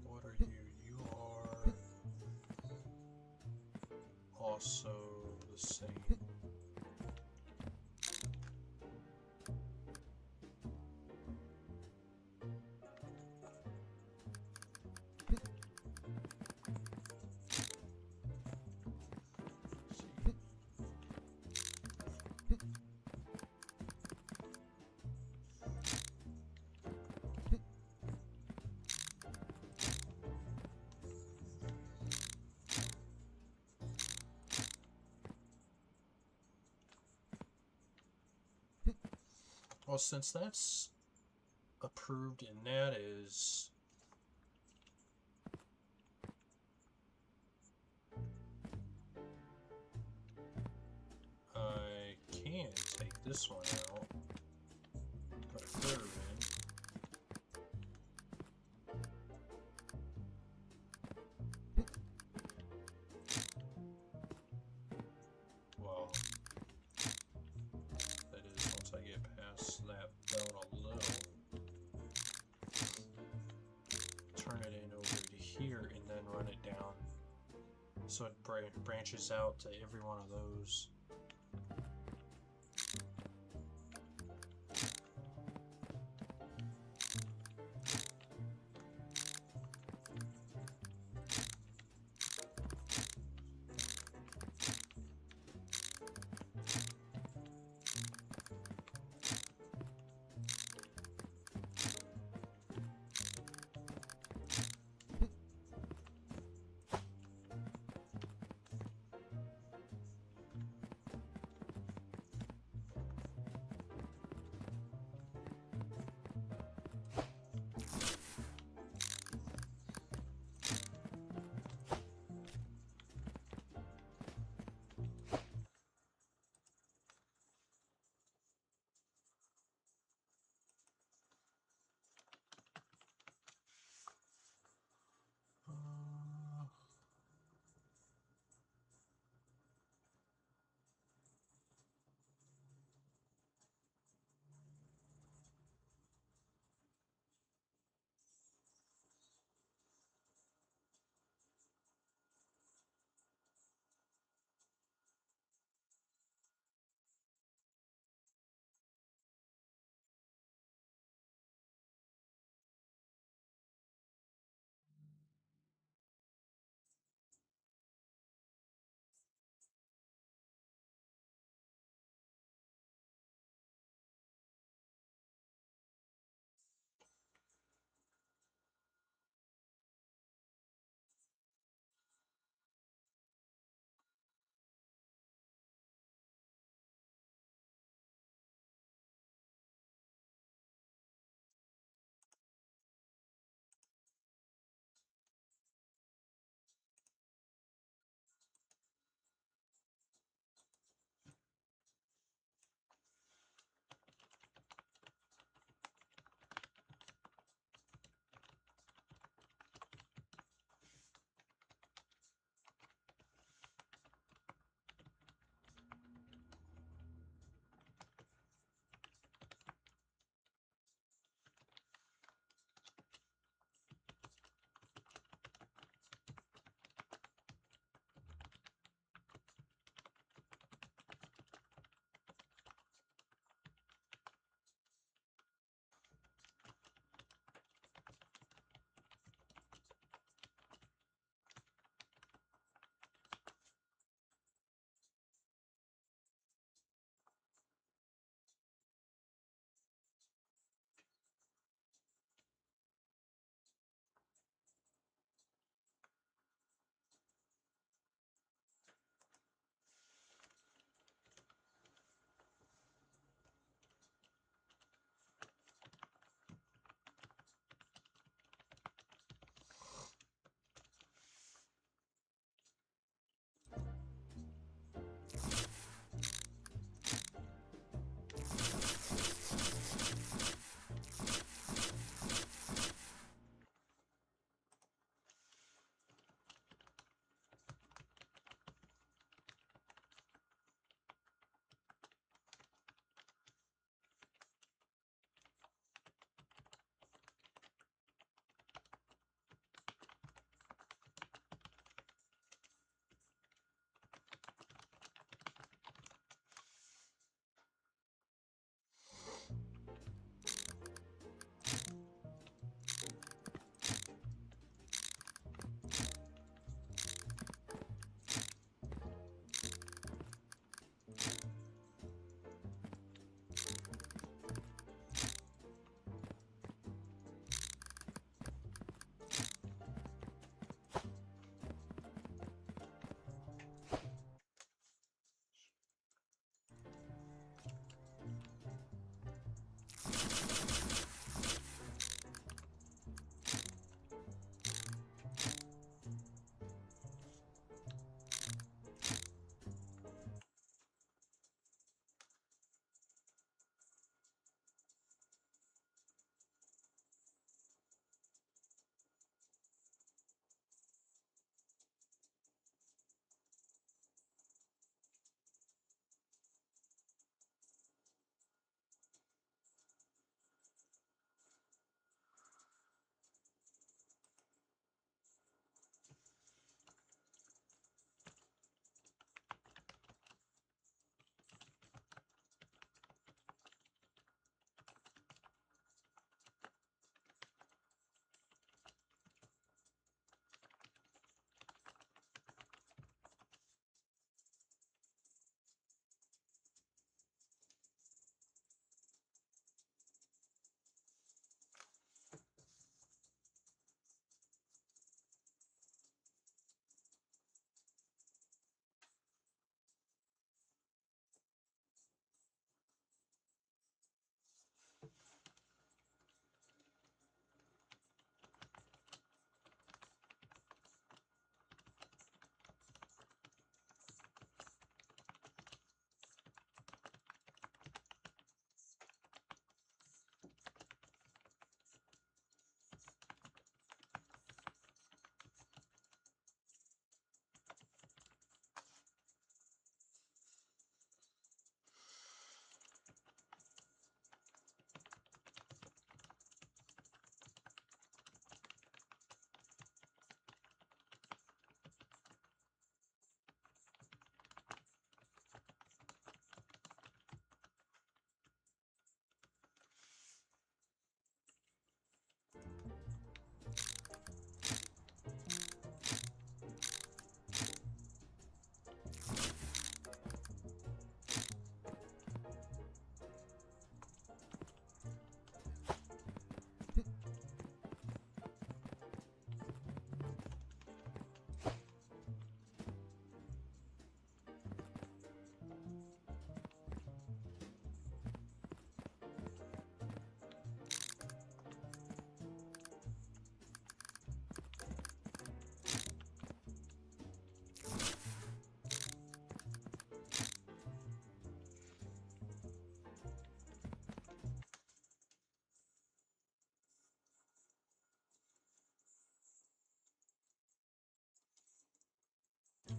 What are you? You are also the same. Well, since that's approved and that is I can take this one out. so it branches out to every one of those.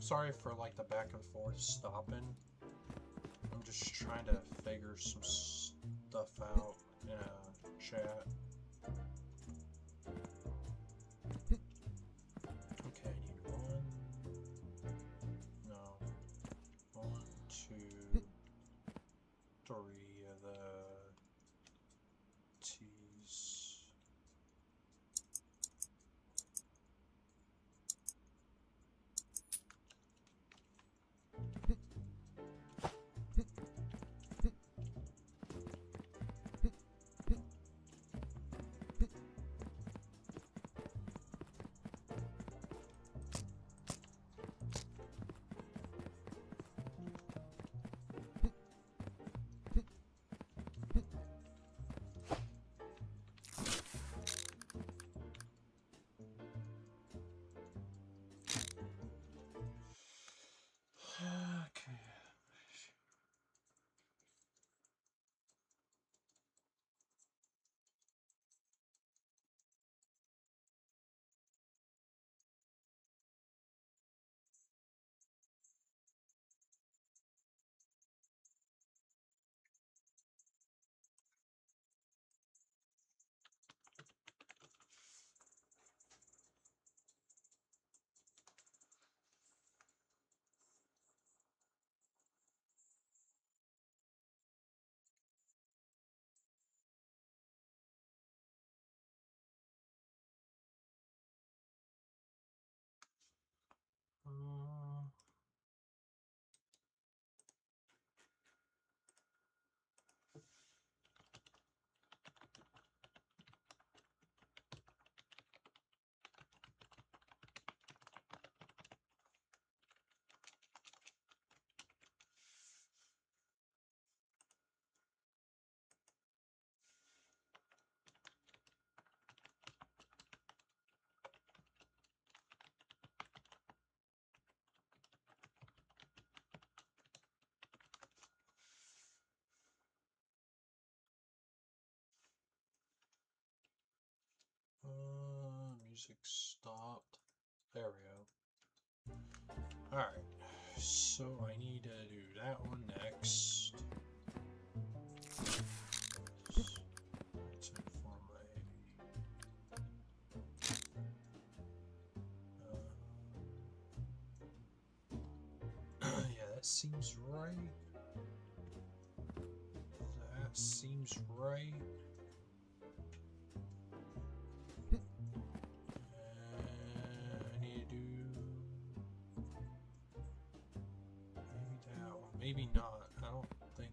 sorry for like the back and forth stopping. I'm just trying to figure some stuff out in a chat. Okay, I need 1. No. 1, 2, 3 of the T's. Okay. Music stopped. There we go. Alright, so I need to do that one next. For my, yeah, that seems right. That seems right. Maybe not. I don't think.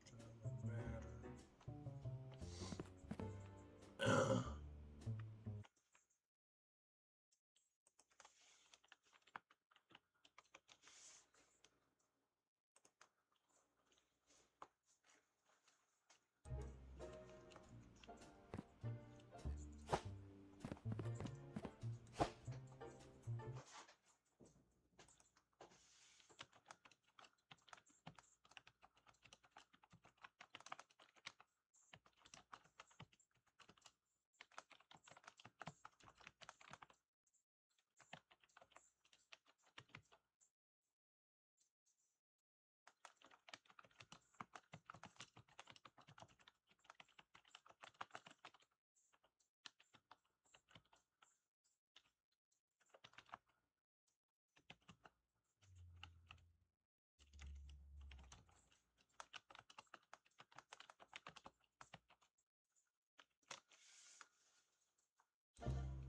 Doesn't matter.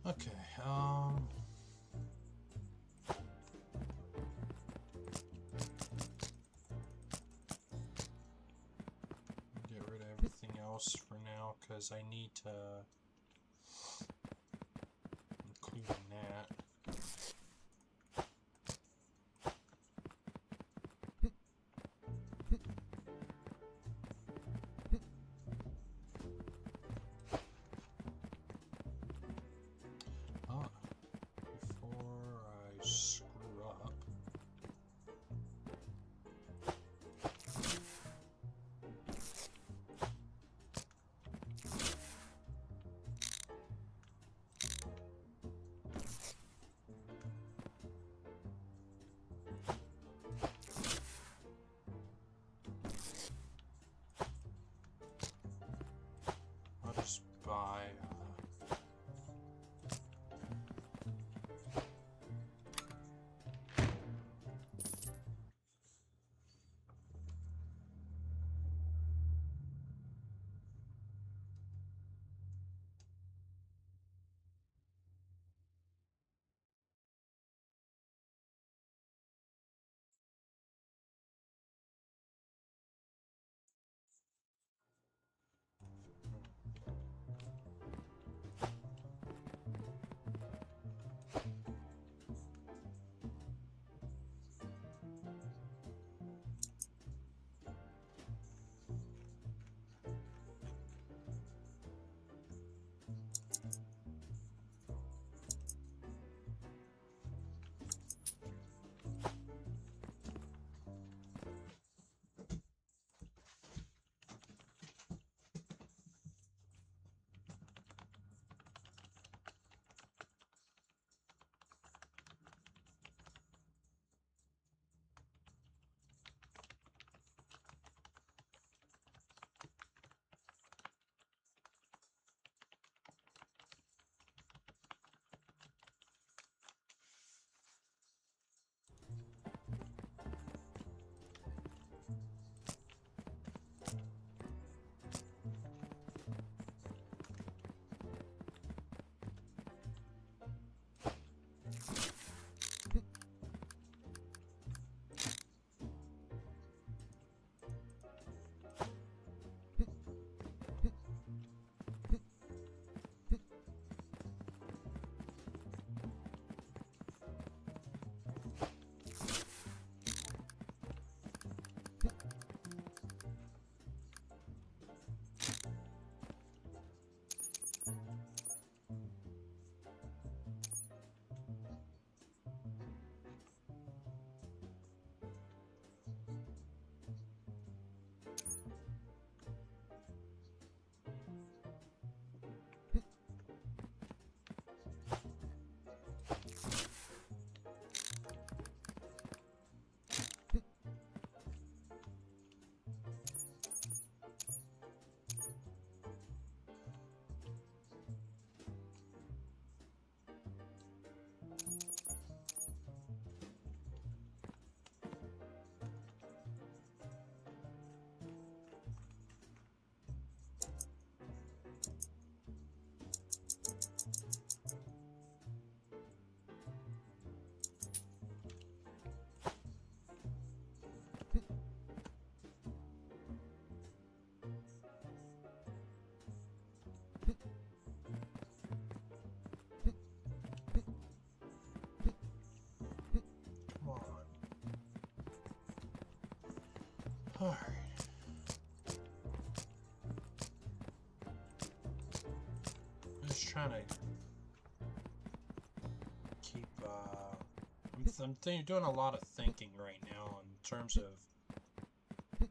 Okay, get rid of everything else for now, because I need to include that. just trying to keep, I'm doing a lot of thinking right now in terms of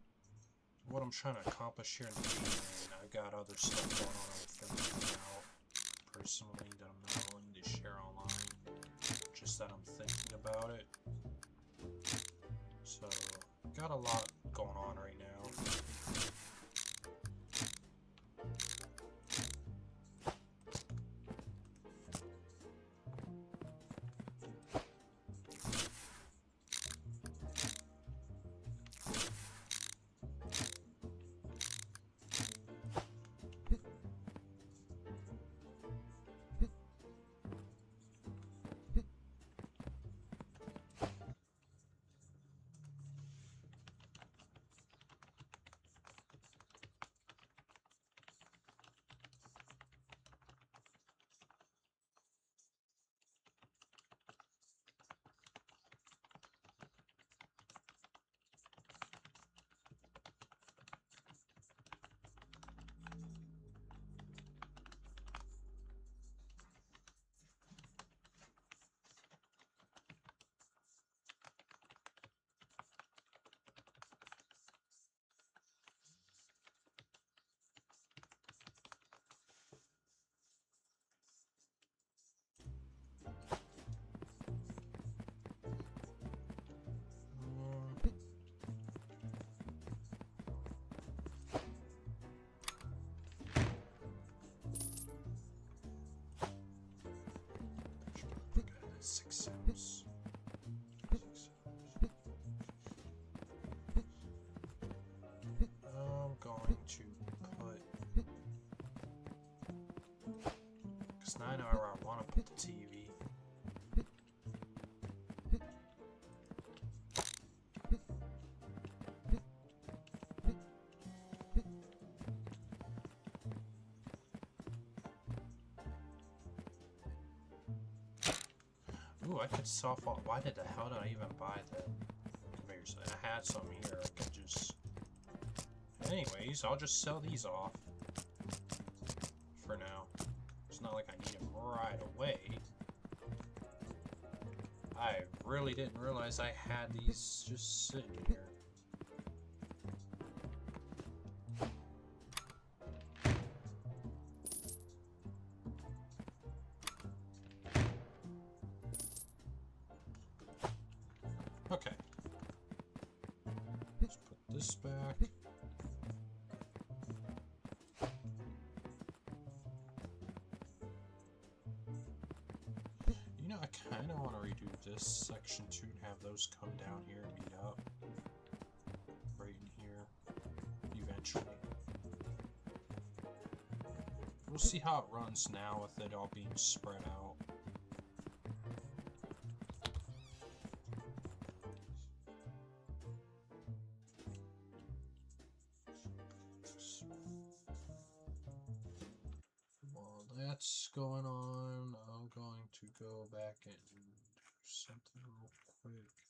what I'm trying to accomplish here in the game, and I've got other stuff going on I'm figuring out personally that I'm not willing to share online, just that I'm thinking about it. So, got a lot going on right now. I'm going to put, because now I know where I want to put the TV. Ooh, I could soft wall. Why did the hell did I even buy that conveyor set? I had some here. I could just. Anyways, I'll just sell these off for now. It's not like I need them right away. I really didn't realize I had these just sitting here. Okay. Let's put this back. You know, I kind of want to redo this section too and have those come down here and meet up. Right in here. Eventually. We'll see how it runs now with it all being spread out. That's going on. I'm going to go back and do something real quick.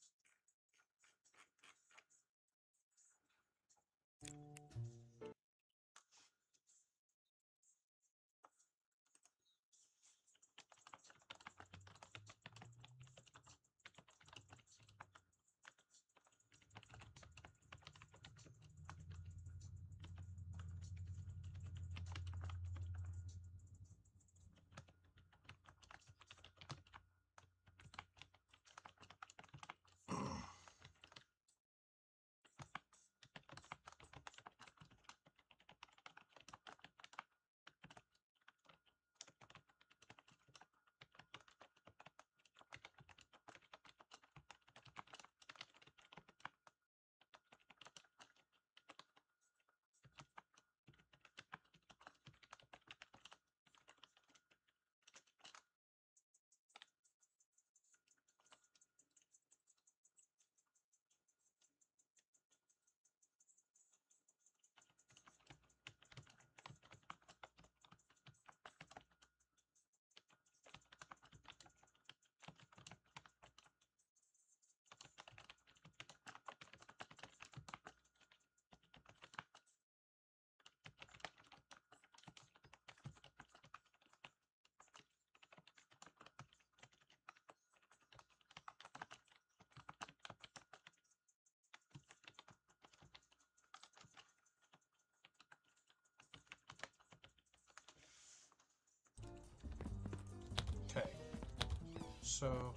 So,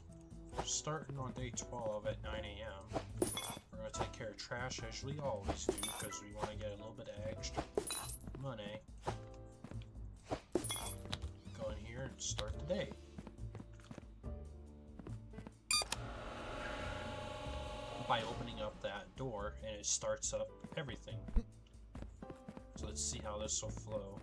starting on day 12 at 9 a.m., we're going to take care of trash as we always do, because we want to get a little bit of extra money. Go in here and start the day. By opening up that door, and it starts up everything. So let's see how this will flow.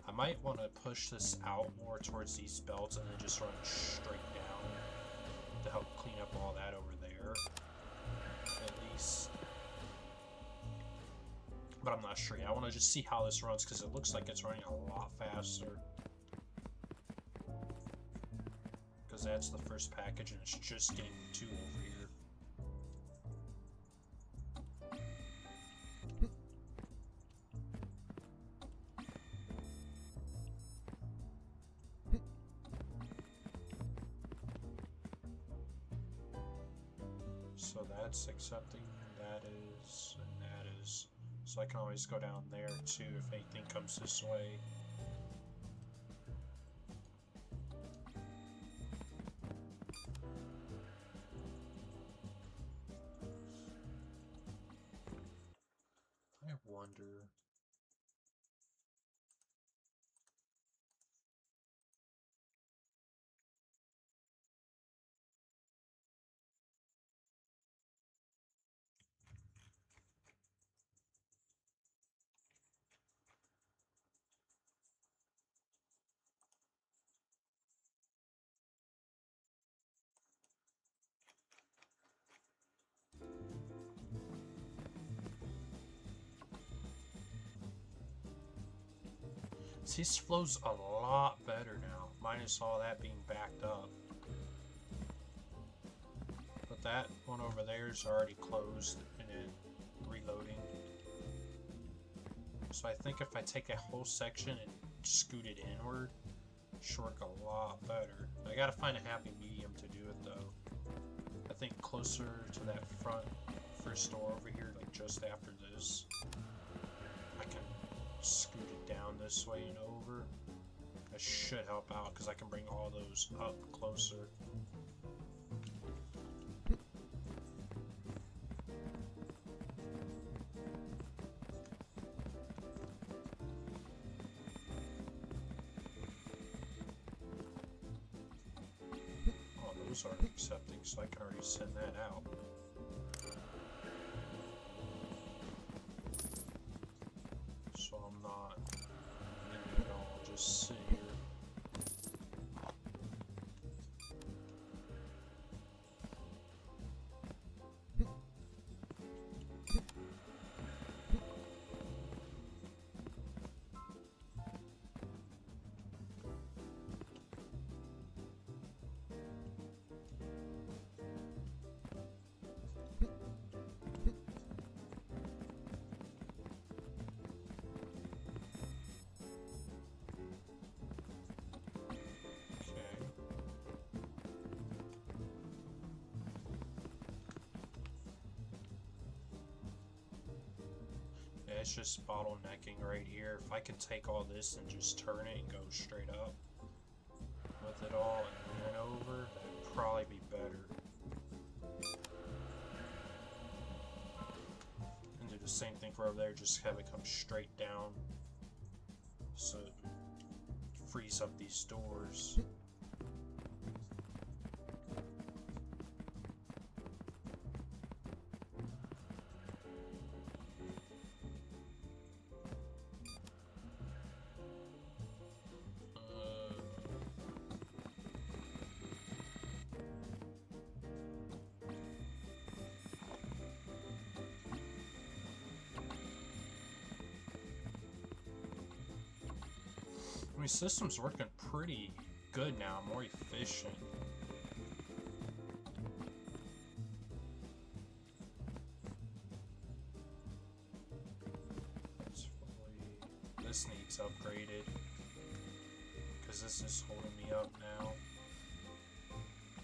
I might want to push this out more towards these belts and then just run straight down to help clean up all that over there, at least. But I'm not sure. I want to just see how this runs because it looks like it's running a lot faster. Because that's the first package and it's just getting 2 over here. So that's accepting, that is, and that is. So I can always go down there too if anything comes this way. I wonder. This flows a lot better now, minus all that being backed up. But that one over there is already closed and then reloading. So I think if I take a whole section and scoot it inward, it should work a lot better. I gotta find a happy medium to do it though. I think closer to that first door over here, like just after this, I can scoot it down this way and over. That should help out because I can bring all those up closer. Oh, those aren't accepting, so I can already send that out. So I'm not maybe at all, just sit here. It's just bottlenecking right here. If I could take all this and just turn it and go straight up with it all and then over, that'd probably be better. And do the same thing for over there, just have it come straight down so it frees up these doors. I mean, system's working pretty good now, more efficient. This needs upgraded because this is holding me up now.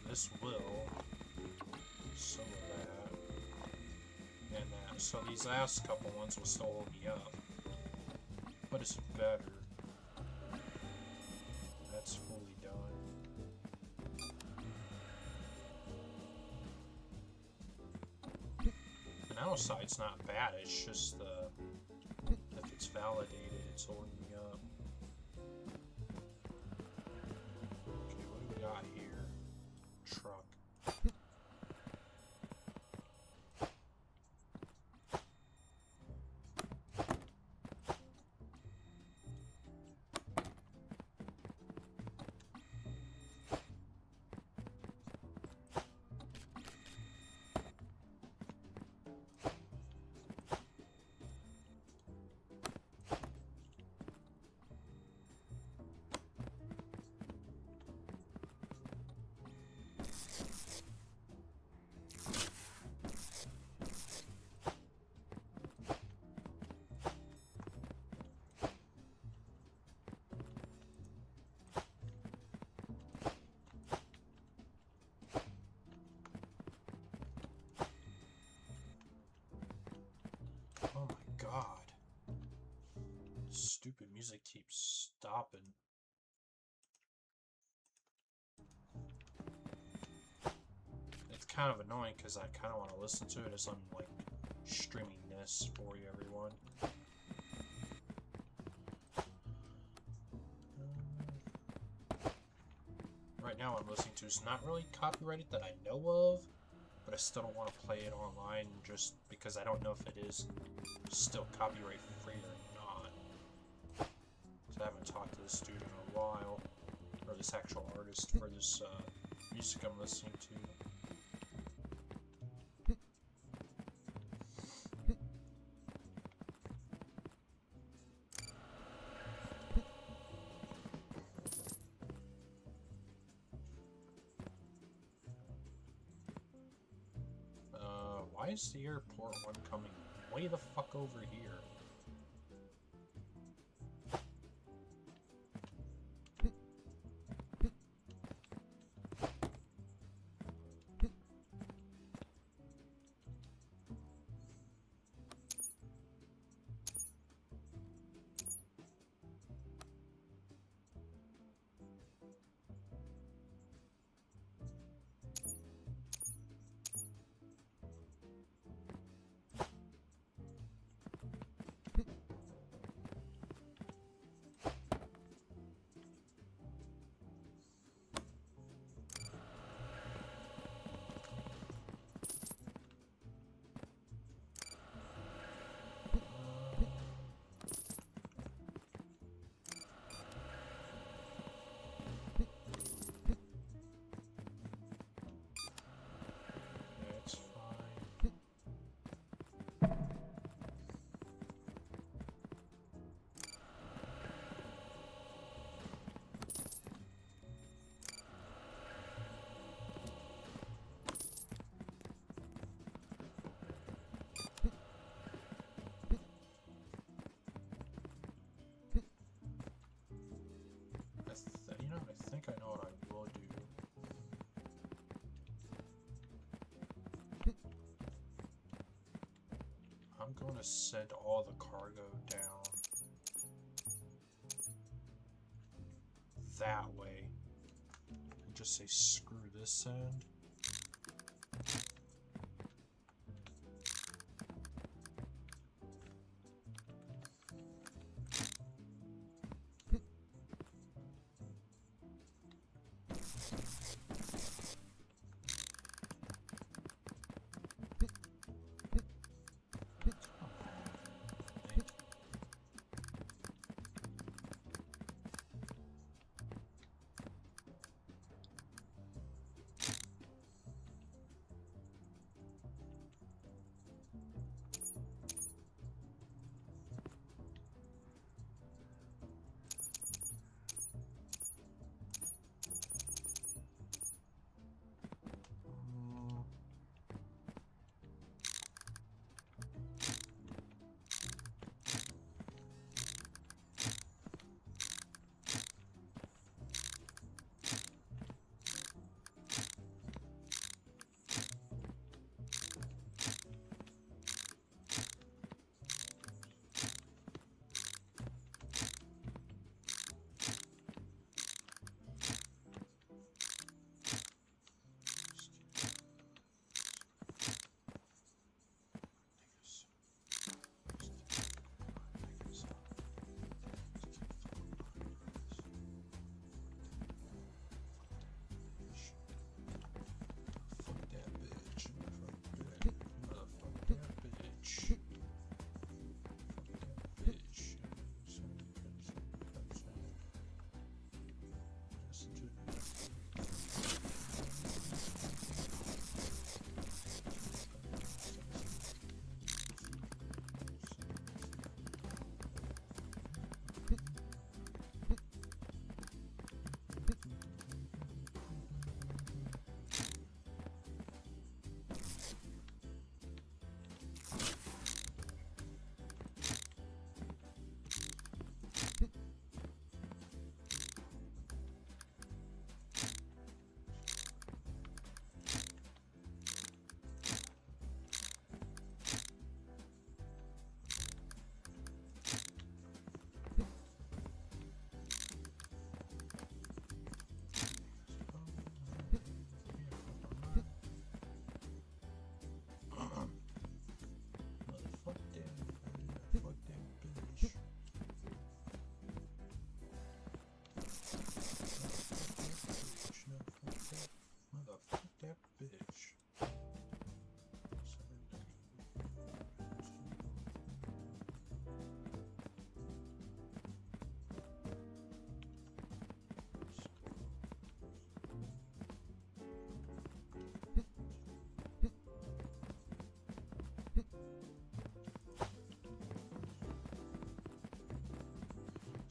This will. some of that. And that. So these last couple ones will still hold me up. But it's better. That's fully done. The outside's not bad, it's just the... if it's validated, it's holding me up. Okay, what do we got here? Truck. Oh my god. Stupid music keeps stopping. It's kind of annoying because I kind of want to listen to it as I'm like streaming this for you, everyone. Right now I'm listening to is not really copyrighted that I know of, but I still don't want to play it online just because I don't know if it is still copyright free or not. So I haven't talked to this dude in a while, or this actual artist for this music I'm listening to. Why is the airport one coming way the fuck over here? I think I know what I will do. I'm going to send all the cargo down that way and just say screw this end.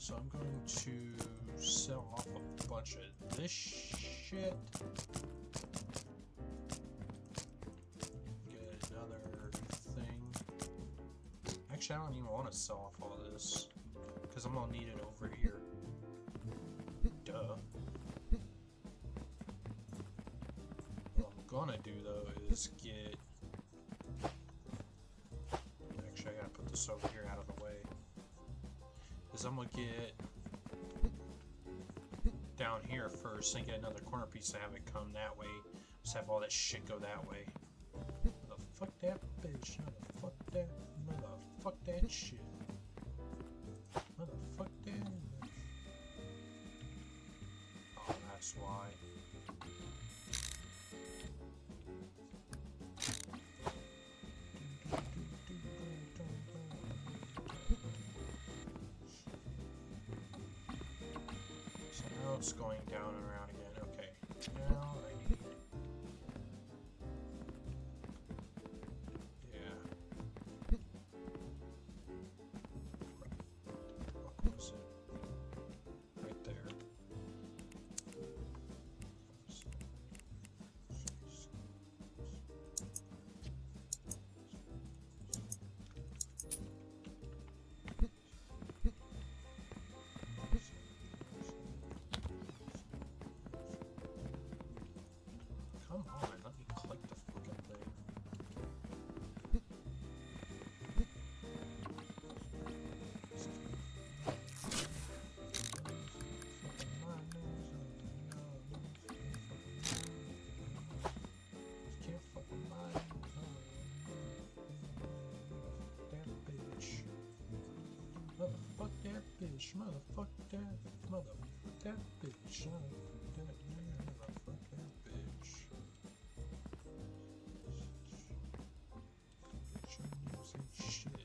So I'm going to sell off a bunch of this shit. Get another thing. Actually, I don't even want to sell off all this, because I'm gonna need it over here. Duh. What I'm gonna do though is get... Actually, I gotta put this over here out of the way. Is I'm gonna get down here first and get another corner piece to have it come that way. Just have all that shit go that way. Motherfuck that bitch. Motherfuck that. Motherfuck that shit. Motherfuck that. Oh, that's why. Now it's going down and around again. Okay. Now I need... Yeah. What was it? Right there. Come on, let me click the fucking thing. Can't fucking mind. That bitch. Motherfuck that bitch. Motherfuck that. Motherfuck that bitch. Motherfuck that bitch. Shit.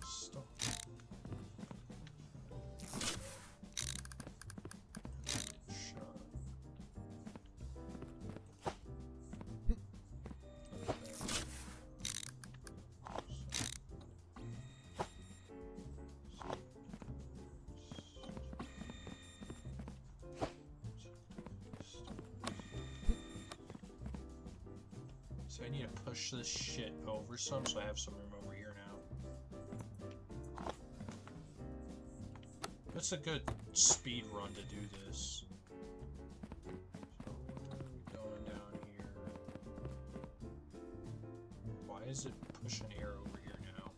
Stop. Shot. So I need to push this shit over some, so I have some room over here now. It's a good speed run to do this. So where are we going down here? Why is it pushing air over here now?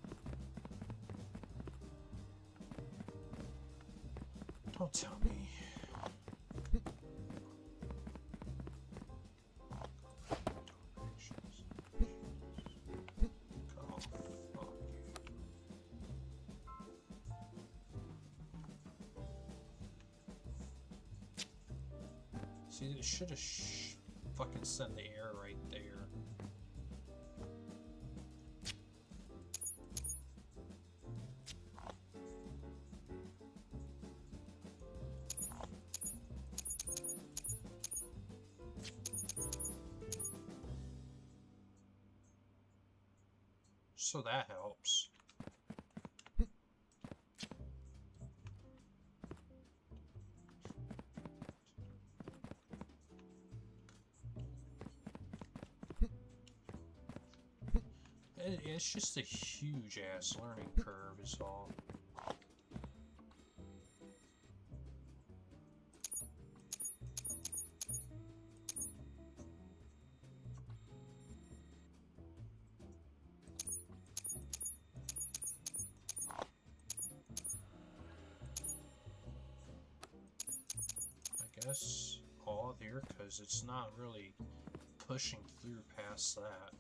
Don't tell me. See, it should have fucking sent the air right there. So that helps. It's just a huge ass learning curve is all. I guess all here, because it's not really pushing through past that.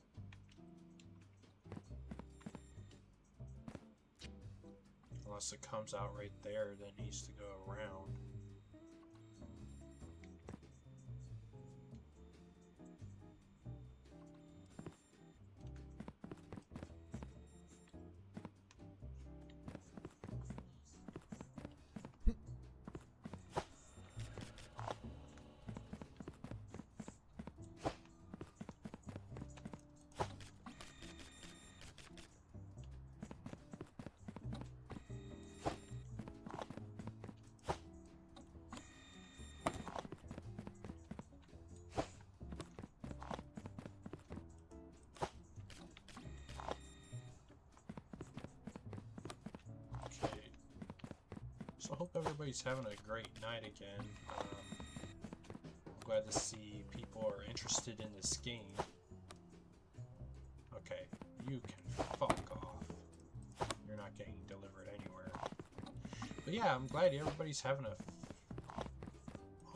Unless it comes out right there, then it needs to go around. So I hope everybody's having a great night again. I'm glad to see people are interested in this game. Okay, you can fuck off. You're not getting delivered anywhere. But yeah, I'm glad everybody's having a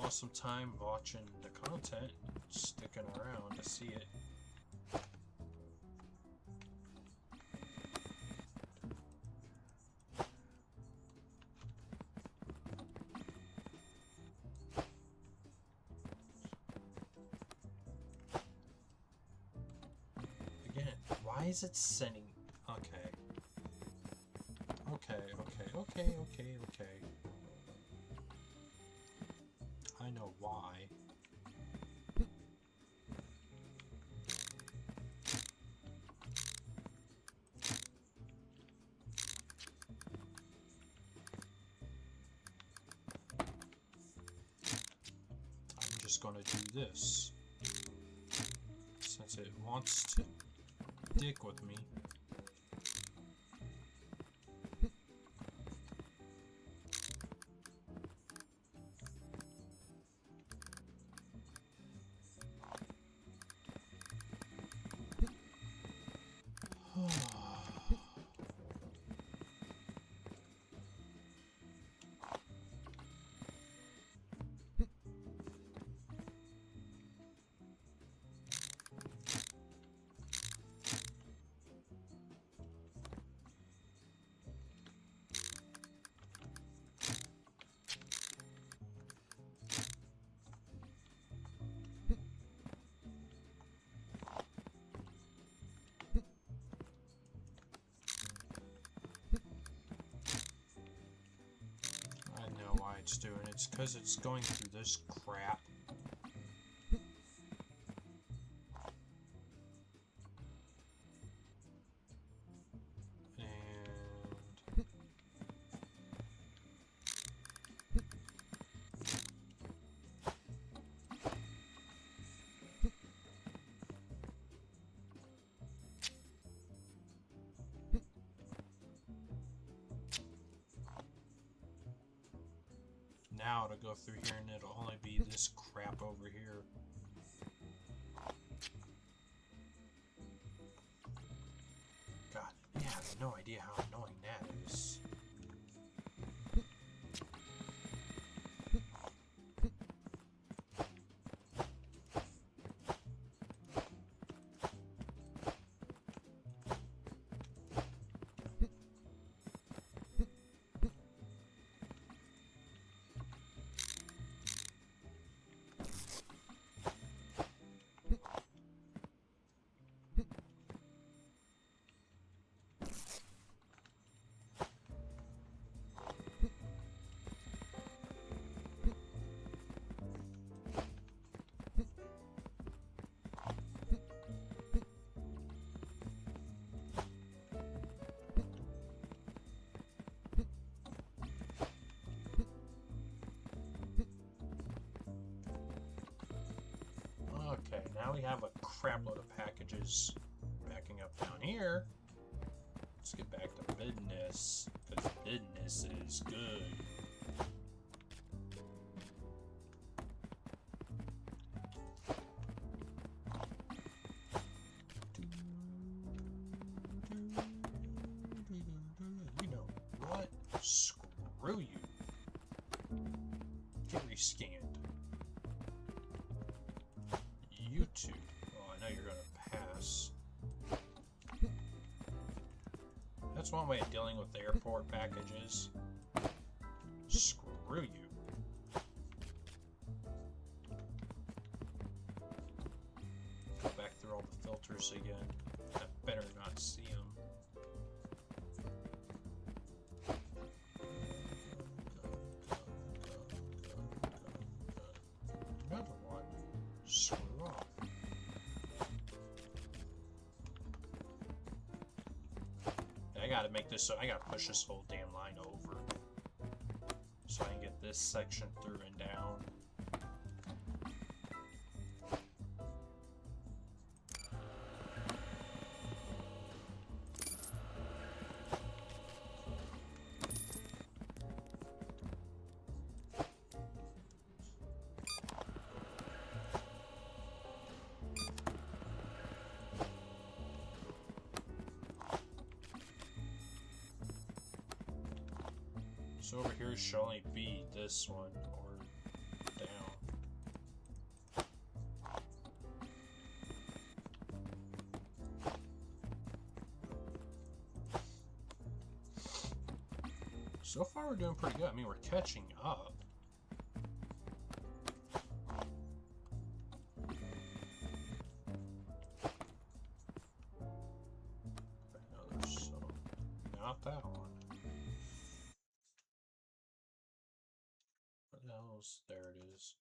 awesome time watching the content, sticking around to see it. Again, why is it sending... Okay. Okay. I know why. I'm just gonna do this. Since it wants to dick with me. Why it's doing it. It's because it's going through this crap. And now to go through here and it'll only be this crap over here. God, yeah, I have no idea how annoying that is. Okay, now we have a crap load of packages backing up down here. Let's get back to business, because business is good. You know what? Screw you. Get rescanned. You two. Oh, I know you're gonna pass. That's one way of dealing with airport packages. Screw you. Go back through all the filters again. I better not see them. Another one. Screw off. I gotta make this so I gotta push this whole damn line over so I can get this section through and down. So over here should only be this one or down. So far we're doing pretty good. I mean, we're catching up. Another song. Not that one. What the hell's... There it is.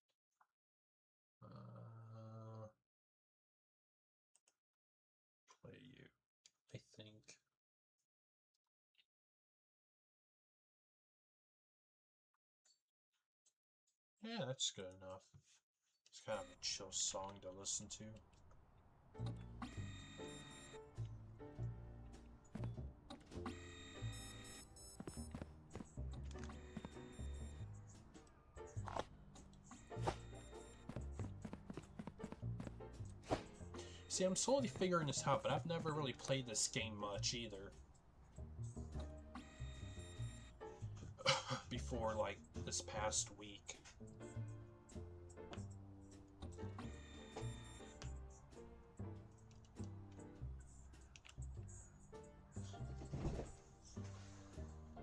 Play you, I think. Yeah, that's good enough. It's kind of a chill song to listen to. See, I'm slowly figuring this out, but I've never really played this game much either. Before, like, this past week.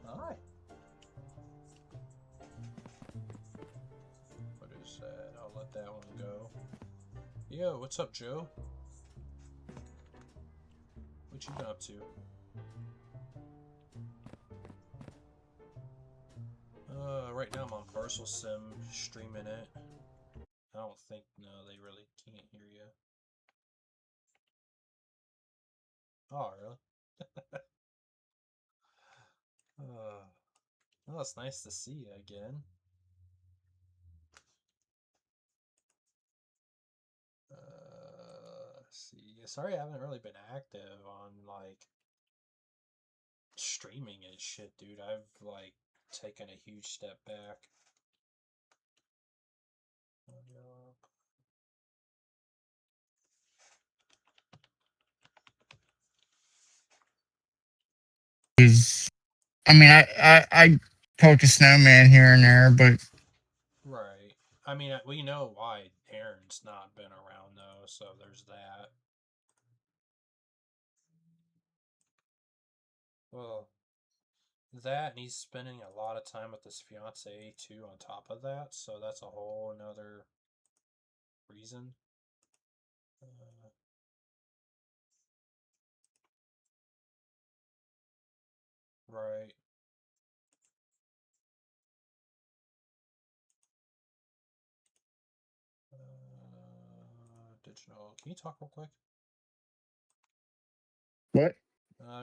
Alright. What is that? I'll let that one go. Yo, what's up, Joe? What you been up to? Right now I'm on Parcel Sim, streaming it. I don't think, no, they really can't hear you. Oh, really? Well, it's nice to see you again. Let's see. Sorry I haven't really been active on, like, streaming and shit, dude. I've, like, taken a huge step back. I mean, I poke a snowman here and there, but Right. I mean, we know why Aaron's not been around, though, so there's that. Well, that, and he's spending a lot of time with his fiance too on top of that, so that's a whole another reason. Right. Digital. Can you talk real quick? what?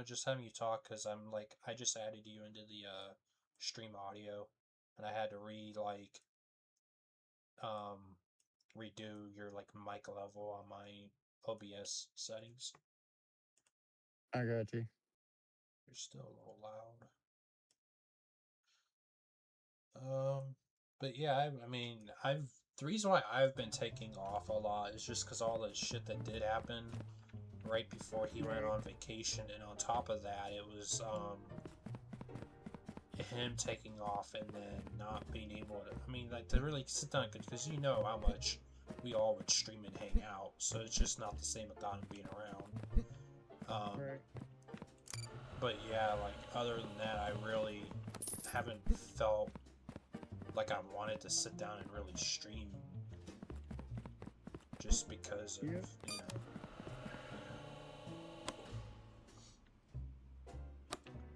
Just having you talk because I'm like, I just added you into the stream audio, and I had to redo your like mic level on my OBS settings. I got you. You're still a little loud. But yeah, I mean, the reason why I've been taking off a lot is just because all the shit that did happen right before he went on vacation, and on top of that, it was him taking off and then not being able to, I mean, like, to really sit down, because you know how much we all would stream and hang out, so it's just not the same without him being around. But yeah, like, other than that, I really haven't felt like I wanted to sit down and really stream, just because of, you know.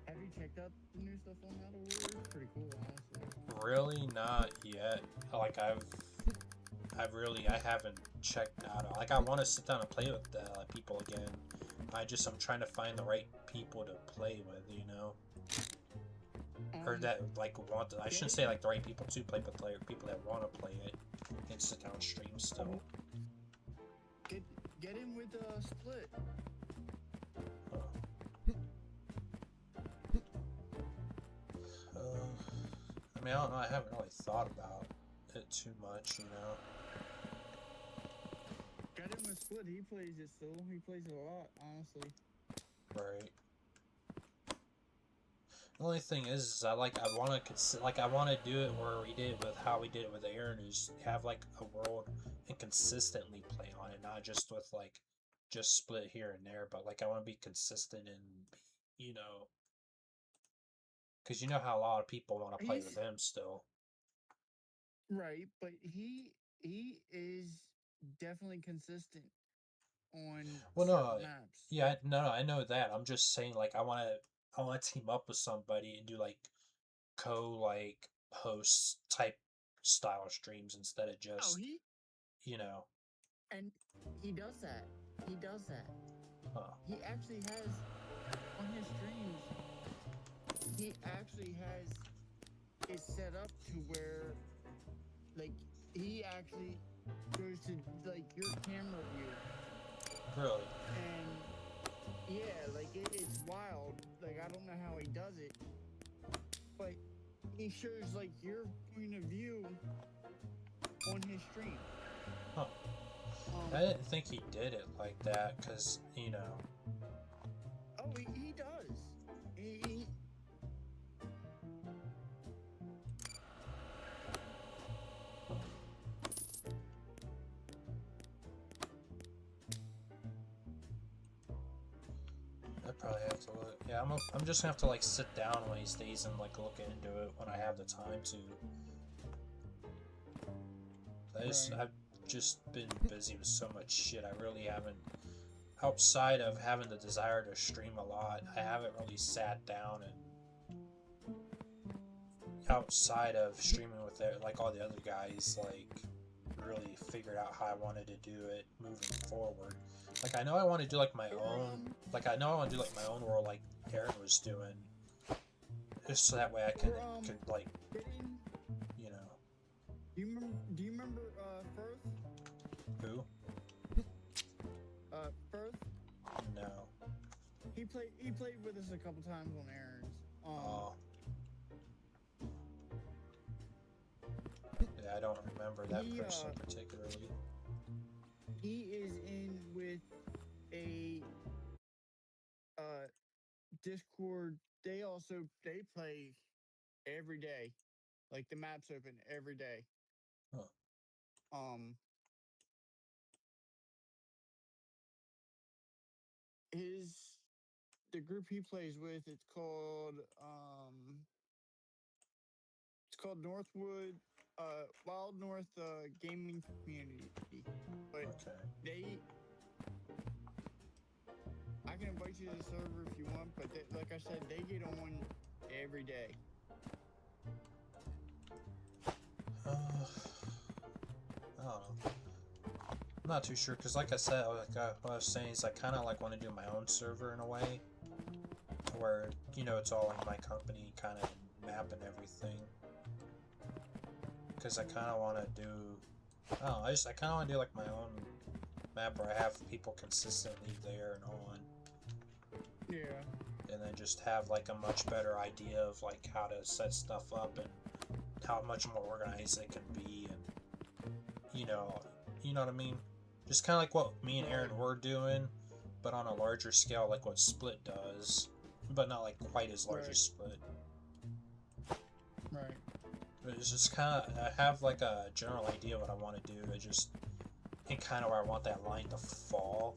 Have you checked out the new stuff on Outer Worlds? It's pretty cool, honestly. Really not yet. Like, I haven't checked out. Like, I want to sit down and play with people again. I'm trying to find the right people to play with, you know? Or that, like, want to, I shouldn't say, like, the right people to play, but people that want to play it and sit down and stream still. Get in with Split. I mean, I don't know, I haven't really thought about it too much, you know? Got him with Split, he plays it still. He plays it a lot, honestly. Right. The only thing is I want to I want to do it where we did it with how we did it with Aaron, is have like a world and consistently play on it, not just with like just split here and there, but like I want to be consistent and you know, because you know how a lot of people want to play with him still. Right, but he is definitely consistent on Well, no, certain maps. yeah, no, I know that. I'm just saying like I want to team up with somebody and do like like host type style streams instead of Oh, just you know. and he does that. He does that. Huh. He actually has on his streams. He actually has it set up to where, like, he actually goes to like your camera view. Really? And yeah, like it's wild. Like I don't know how he does it, but he shows like your point of view on his stream. Huh. I didn't think he did it like that, because, you know. Oh, he does. He I probably have to look. Yeah, I'm just gonna have to like sit down one of these days and like look into it when I have the time to. I've just been busy with so much shit. I really haven't, outside of having the desire to stream a lot, I haven't really sat down and outside of streaming with like all the other guys, like really figured out how I wanted to do it moving forward. Like I know I want to do like my own, like I know I want to do like my own world, like Aaron was doing, just so that way I could like, you know. Do you remember Firth? Who? Firth? No. He played with us a couple times on Aaron's. Oh. Yeah, I don't remember that person particularly. He is in with a Discord. They play every day. Like the map's open every day. Huh. The group he plays with, it's called Northwood Wild North Gaming Community. But okay. I can invite you to the server if you want, but like I said, they get on every day. I don't know. I'm not too sure, because like I said, what I was saying is I kind of like want to do my own server in a way, where, you know, it's all in my company kind of map and everything. Because I kind of want to do, I don't know, I kind of want to do like my own map where I have people consistently there and on. Yeah. And then just have like a much better idea of like how to set stuff up and how much more organized it can be, and you know what I mean? Just kind of like what me and Aaron were doing, but on a larger scale, like what Split does, but not like quite as large as Split. Right. It's just kind of, I have like a general idea of what I want to do. And kind of where I want that line to fall.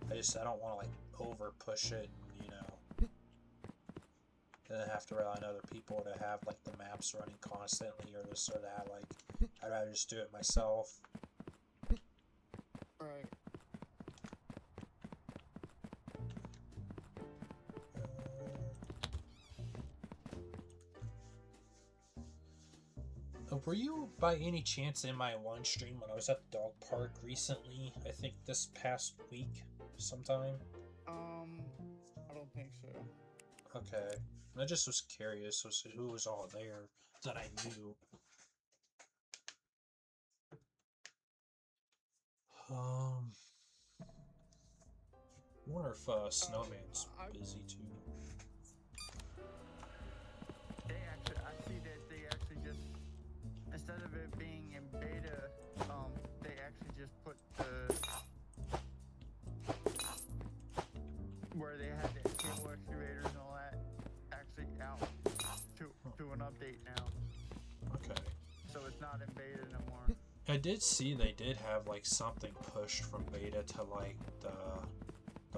I don't want to like over push it, you know. And then have to rely on other people to have like the maps running constantly or this or that. Like, I'd rather just do it myself. Right. Were you by any chance in my one stream when I was at the dog park recently? I think this past week sometime? I don't think so. Okay. I just was curious as to who was all there that I knew. I wonder if Snowman's busy too. I see that they actually just, instead of it being in beta, they actually just put where they had the cable excavators and all that actually out. I did see they did have like something pushed from beta to like the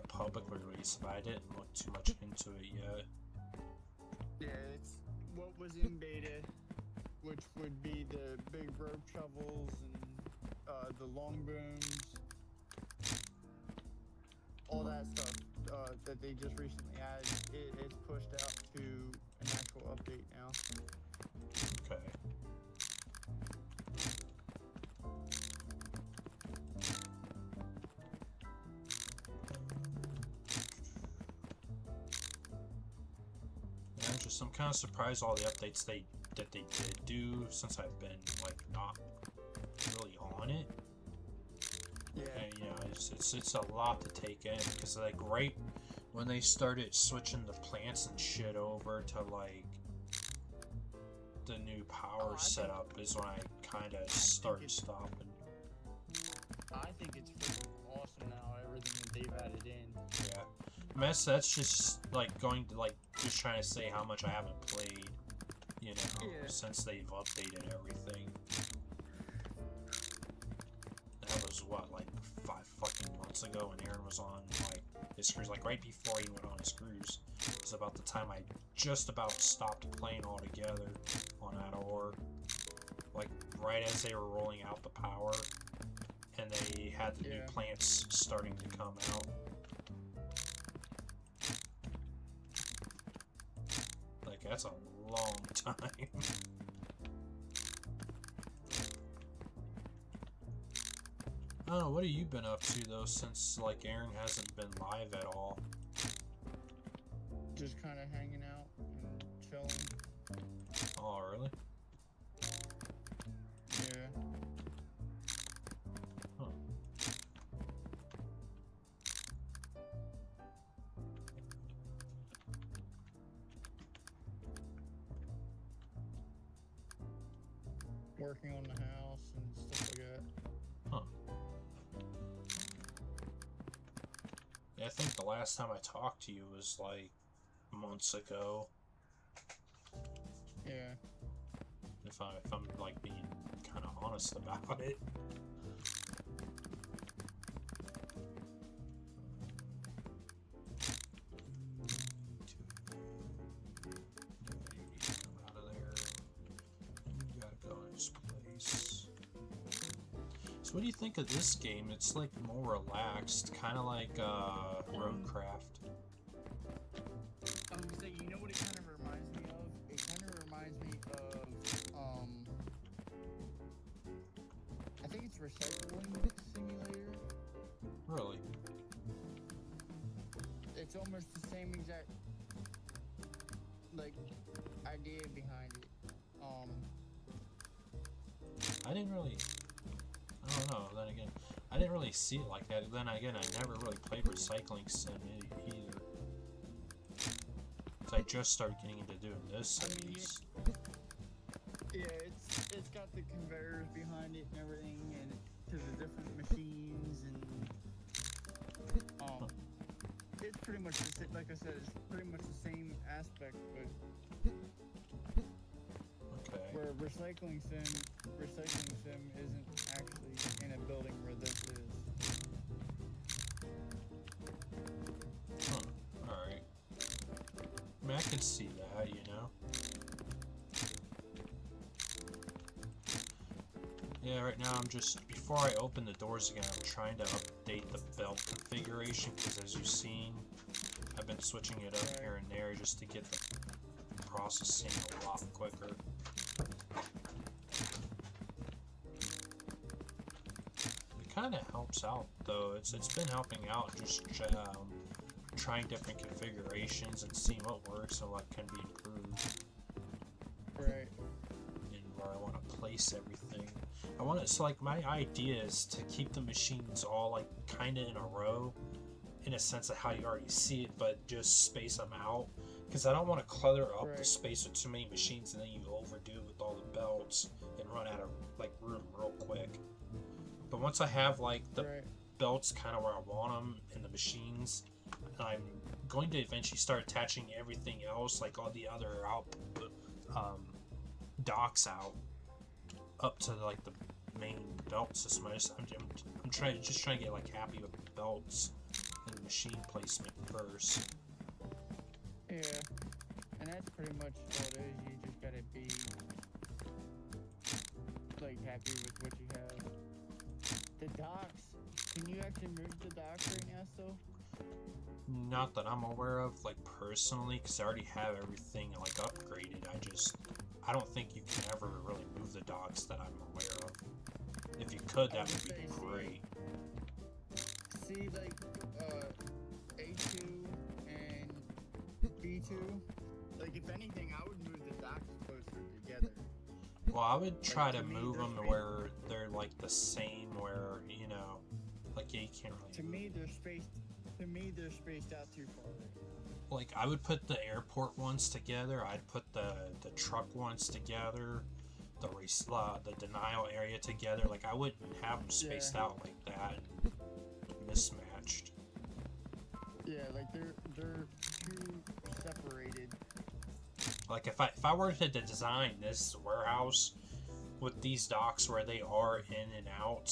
public release, but I didn't look too much into it yet. Yeah, it's what was in beta, which would be the big rope shovels and the long booms, all that stuff that they just recently added. It's pushed out to an actual update now. Okay. I'm kind of surprised all the updates that they did do since I've been like not really on it. Yeah. And, you know, it's a lot to take in because like right when they started switching the plants and shit over to like the new power setup is when I kind of started stopping. I think it's freaking awesome now, everything that they've added in. Yeah. That's just like going to like just trying to say how much I haven't played, you know, since they've updated everything. That was what, like 5 fucking months ago when Aaron was on like his cruise, like right before he went on his cruise. It was about the time I just about stopped playing altogether on Ador. Like right as they were rolling out the power and they had the new plants starting to come out. That's a long time. I don't know, what have you been up to though since like Aaron hasn't been live at all? Just kind of hanging out and chilling. Oh, really? Yeah. Huh. Working on the house and stuff like that. Huh. Yeah, I think the last time I talked to you was like months ago. Yeah. If I'm like being kind of honest about it. So what do you think of this game? It's like more relaxed, kind of like Roadcraft. I was gonna say, you know what it kind of reminds me of? It kind of reminds me of, I think it's Recycling Simulator. Really? It's almost the same exact, like, idea behind it. I didn't really... I don't know, then again, I didn't really see it like that. Then again, I never really played Recycling Sim either. So I just started getting into doing this series. Yeah, it's got the conveyors behind it and everything, and to the different machines, and it's pretty much the same, like I said, it's pretty much the same aspect, but okay. where Recycling Sim isn't actually in a building where this is. Huh. Alright. I mean, I can see that, you know? Yeah, right now I'm just, before I open the doors again, I'm trying to update the belt configuration, because as you've seen, I've been switching it up here and there just to get the processing a lot quicker. It kind of helps out, though. It's been helping out, just trying different configurations and seeing what works and what can be improved. Right. And where I want to place everything. I want it, so like my idea is to keep the machines all like kind of in a row, in a sense of how you already see it, but just space them out, because I don't want to clutter up the space with too many machines and then you overdo it with all the belts and run out of like room real quick. But once I have like the belts kind of where I want them in the machines, I'm going to eventually start attaching everything else, like all the other docks out up to like the main belt system. I'm trying to get like happy with the belts and the machine placement first. Yeah, and that's pretty much all it is. You just gotta be like happy with what you have. The docks. Can you actually move the docks right now still? Not that I'm aware of, like personally, because I already have everything like upgraded. I don't think you can ever really move the docks that I'm aware of. If you could, that would be great. See, like, A2 and B2, like, if anything, I would move the docks closer together. Well, I would try like, to move them to where they're, like, the same, where, you know, like, yeah, you can't really To me, they're spaced out too far. Like, I would put the airport ones together, I'd put the truck ones together, the denial area together. Like, I wouldn't have them spaced out like that, mismatched. Yeah, like they're too separated. Like, if I were to design this warehouse with these docks where they are in and out,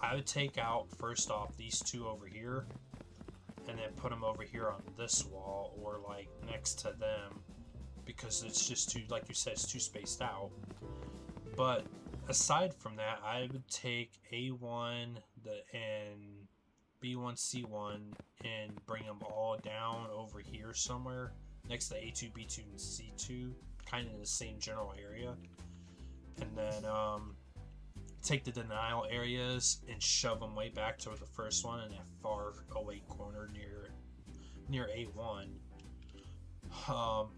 I would take out, first off, these two over here, and then put them over here on this wall, or like next to them, because it's just too, like you said, it's too spaced out. But aside from that, I would take A1 and B1, C1 and bring them all down over here somewhere next to A2, B2, and C2, kind of in the same general area. And then take the denial areas and shove them way back to the first one in that far away corner near A1.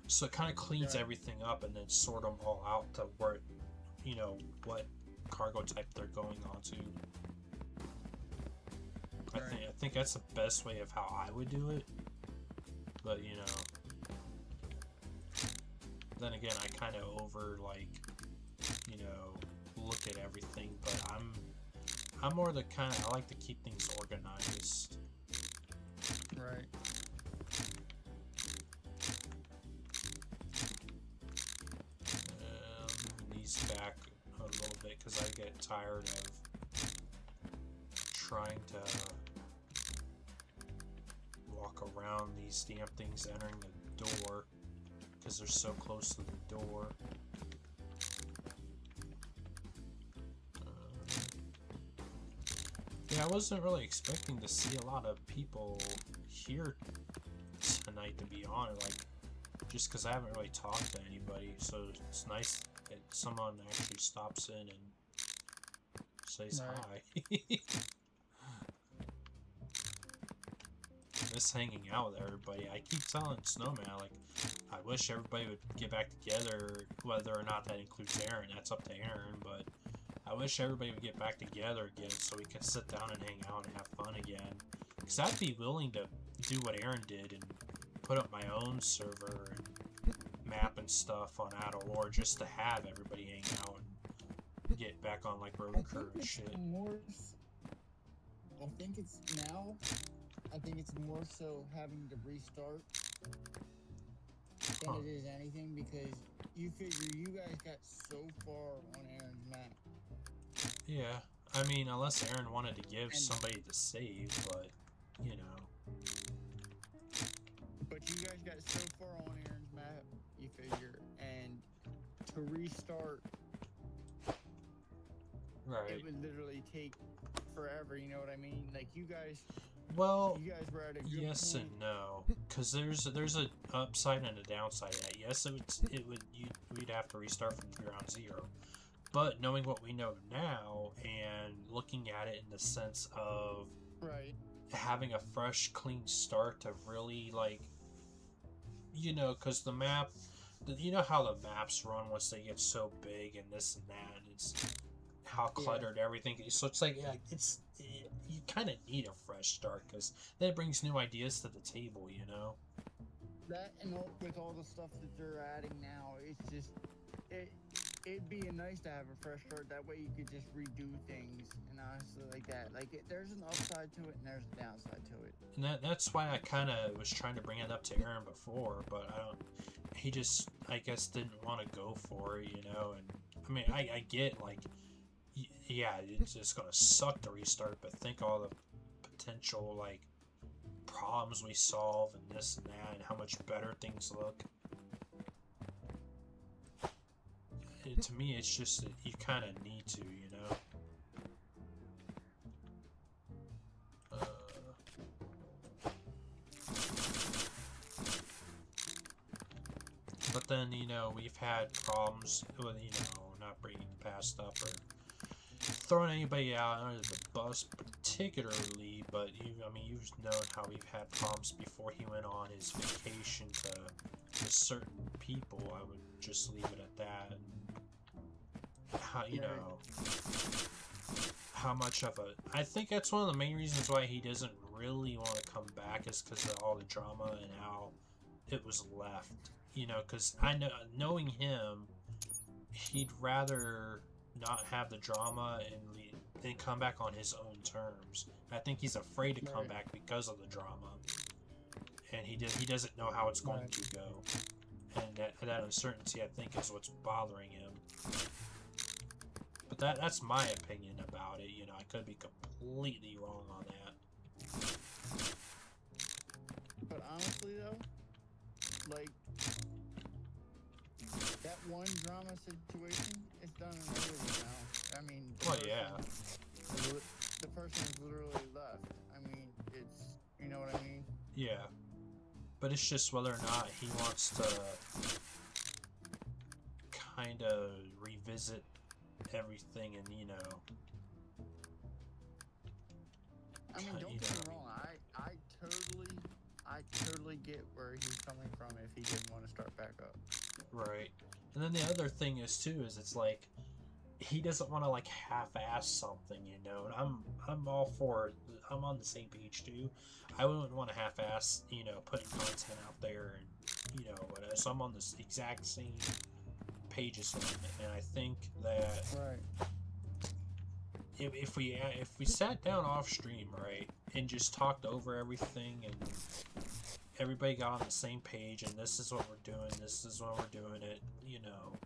So it kind of cleans everything up and then sort them all out to where, you know, what cargo type they're going on to. I think that's the best way of how I would do it. But, you know, then again, I kind of you know, look at everything, but I'm more the kind of, I like to keep things organized. Right. These back a little bit because I get tired of trying to walk around these damn things entering the door because they're so close to the door. Yeah, I wasn't really expecting to see a lot of people here tonight, to be honest, like, just because I haven't really talked to anybody, so it's nice that someone actually stops in and says hi. Miss hanging out with everybody. I keep telling Snowman, like, I wish everybody would get back together, whether or not that includes Aaron, that's up to Aaron, but I wish everybody would get back together again so we can sit down and hang out and have fun again. Because I'd be willing to do what Aaron did and put up my own server and map and stuff on Adalore just to have everybody hang out and get back on like road crew and shit. I think it's more so having to restart than it is anything, because you figure you guys got so far on Aaron's map. Yeah, I mean, unless Aaron wanted to give somebody to save, but, you know. But you guys got so far on Aaron's map, you figure, and to restart, right, it would literally take forever, you know what I mean? Like, you guys well, were at a good yes point. and no, because there's a upside and a downside to that. Yes, we'd have to restart from ground zero. But knowing what we know now and looking at it in the sense of having a fresh, clean start to really, like, you know, because the map, you know how the maps run once they get so big and this and that, and it's how cluttered everything is. So it's like, you kind of need a fresh start because that brings new ideas to the table, you know? That, and with all the stuff that they're adding now, it's just, it'd be nice to have a fresh start. That way you could just redo things, and honestly, like that. Like, there's an upside to it, and there's a downside to it. And that's why I kind of was trying to bring it up to Aaron before, but he just, I guess, didn't want to go for it, you know? And, I mean, I get, like, yeah, it's just gonna suck to restart, but think all the potential, like, problems we solve and this and that, and how much better things look. To me, it's just that you kind of need to, you know? But then, you know, we've had problems with, you know, not bringing the past up or throwing anybody out under the bus particularly, but I mean, you've known how we've had problems before he went on his vacation to certain people. I would just leave it at that. How, you know, how much of a... I think that's one of the main reasons why he doesn't really want to come back is because of all the drama and how it was left. You know, because I know, knowing him, he'd rather not have the drama and come back on his own terms. I think he's afraid to come back because of the drama, and he doesn't know how it's going to go, and that uncertainty, I think, is what's bothering him. But that's my opinion about it. You know, I could be completely wrong on that. But honestly, though, like, that one drama situation is done and over with now. I mean, the person is literally left. I mean, it's, you know what I mean? Yeah. But it's just whether or not he wants to kind of revisit everything and, you know... I mean, don't get me wrong, I totally get where he's coming from if he didn't want to start back up. Right. And then the other thing is, too, is it's like, he doesn't want to, like, half-ass something, you know, and I'm all for it. I'm on the same page, too. I wouldn't want to half-ass, you know, putting content out there and, you know, whatever. So I'm on the exact same page as him, and I think that... Right. If we sat down off stream, right, and just talked over everything, and everybody got on the same page, and this is what we're doing, this is when we're doing it, you know,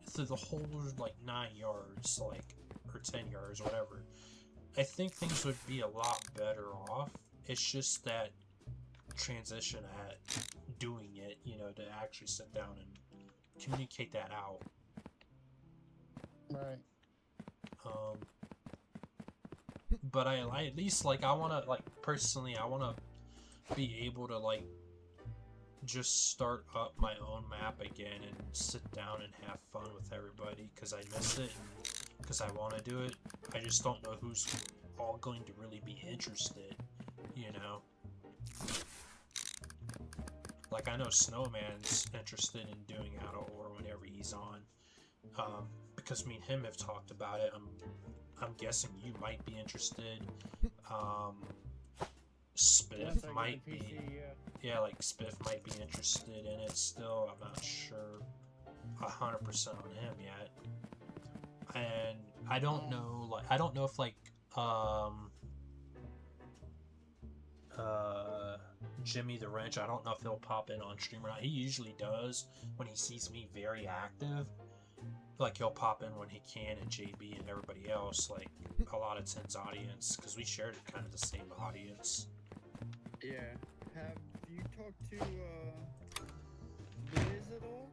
through the whole, like, 9 yards, like, or 10 yards, whatever, I think things would be a lot better off. It's just that transition at doing it, you know, to actually sit down and communicate that out. Right. But I at least, like, I want to, like, personally, I want to be able to, like, just start up my own map again and sit down and have fun with everybody, because I miss it, and because I want to do it. I just don't know who's all going to really be interested, you know? Like, I know Snowman's interested in doing Out of War whenever he's on, because me and him have talked about it. I'm guessing you might be interested. Spiff might be. PC, yeah, like Spiff might be interested in it still. I'm not sure 100% on him yet. And I don't know, like, I don't know if, like, Jimmy the Wrench, I don't know if he'll pop in on stream or not. He usually does when he sees me very active. Like, he'll pop in when he can, and JB and everybody else, like, a lot of 10's audience, because we shared kind of the same audience. Yeah. Have you talked to, Liz at all?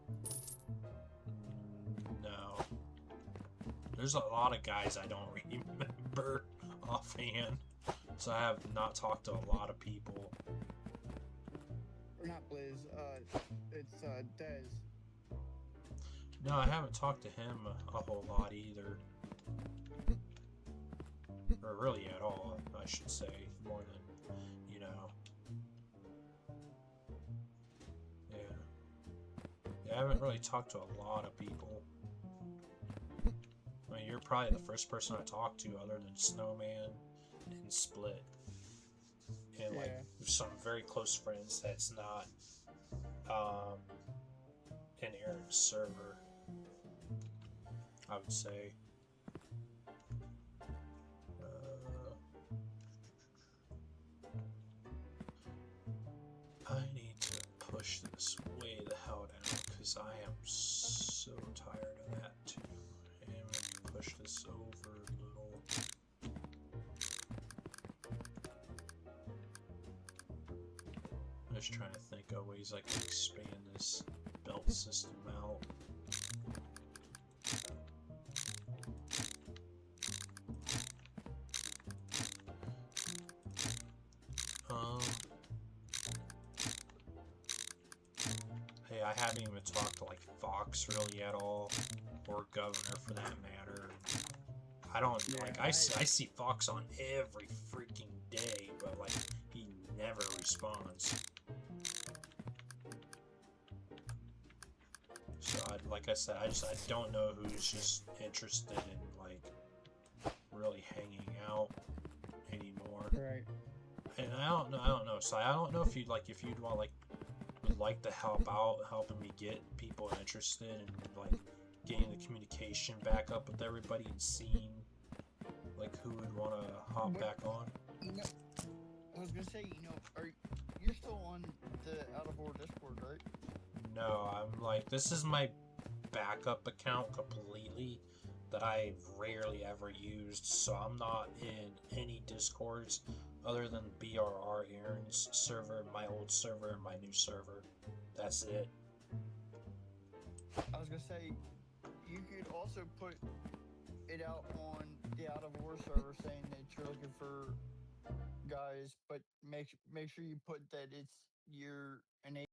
No. There's a lot of guys I don't remember offhand, so I have not talked to a lot of people. Or not Liz, it's, Dez. No, I haven't talked to him a whole lot either. Or really at all, I should say. More than, you know. Yeah. Yeah, I haven't really talked to a lot of people. I mean, you're probably the first person I talked to other than Snowman and Split. And, like, some very close friends that's not, in Aaron's server, I would say. I need to push this way the hell down, because I am so tired of that too. And we push this over a little just trying to think of ways I can expand this belt system out. Hey, I haven't even talked to like Fox really at all, or Governor for that matter. I don't like. I see Fox on every freaking day, but like he never responds. So like I said, I don't know who's just interested in like really hanging out anymore. Right. And I don't know. So I don't know if you'd want would like to help out, helping me get people interested in like getting the communication back up with everybody and seeing like who would want to hop back on. You know, I was gonna say, you're still on the Out of War Discord, right? No, I'm like, this is my backup account completely that I've rarely ever used, so I'm not in any Discords other than BRR Aaron's server, my old server, and my new server. That's it. I was gonna say, you could also put it out on the Out of War server saying that you're looking for guys, but make sure you put that you're an A.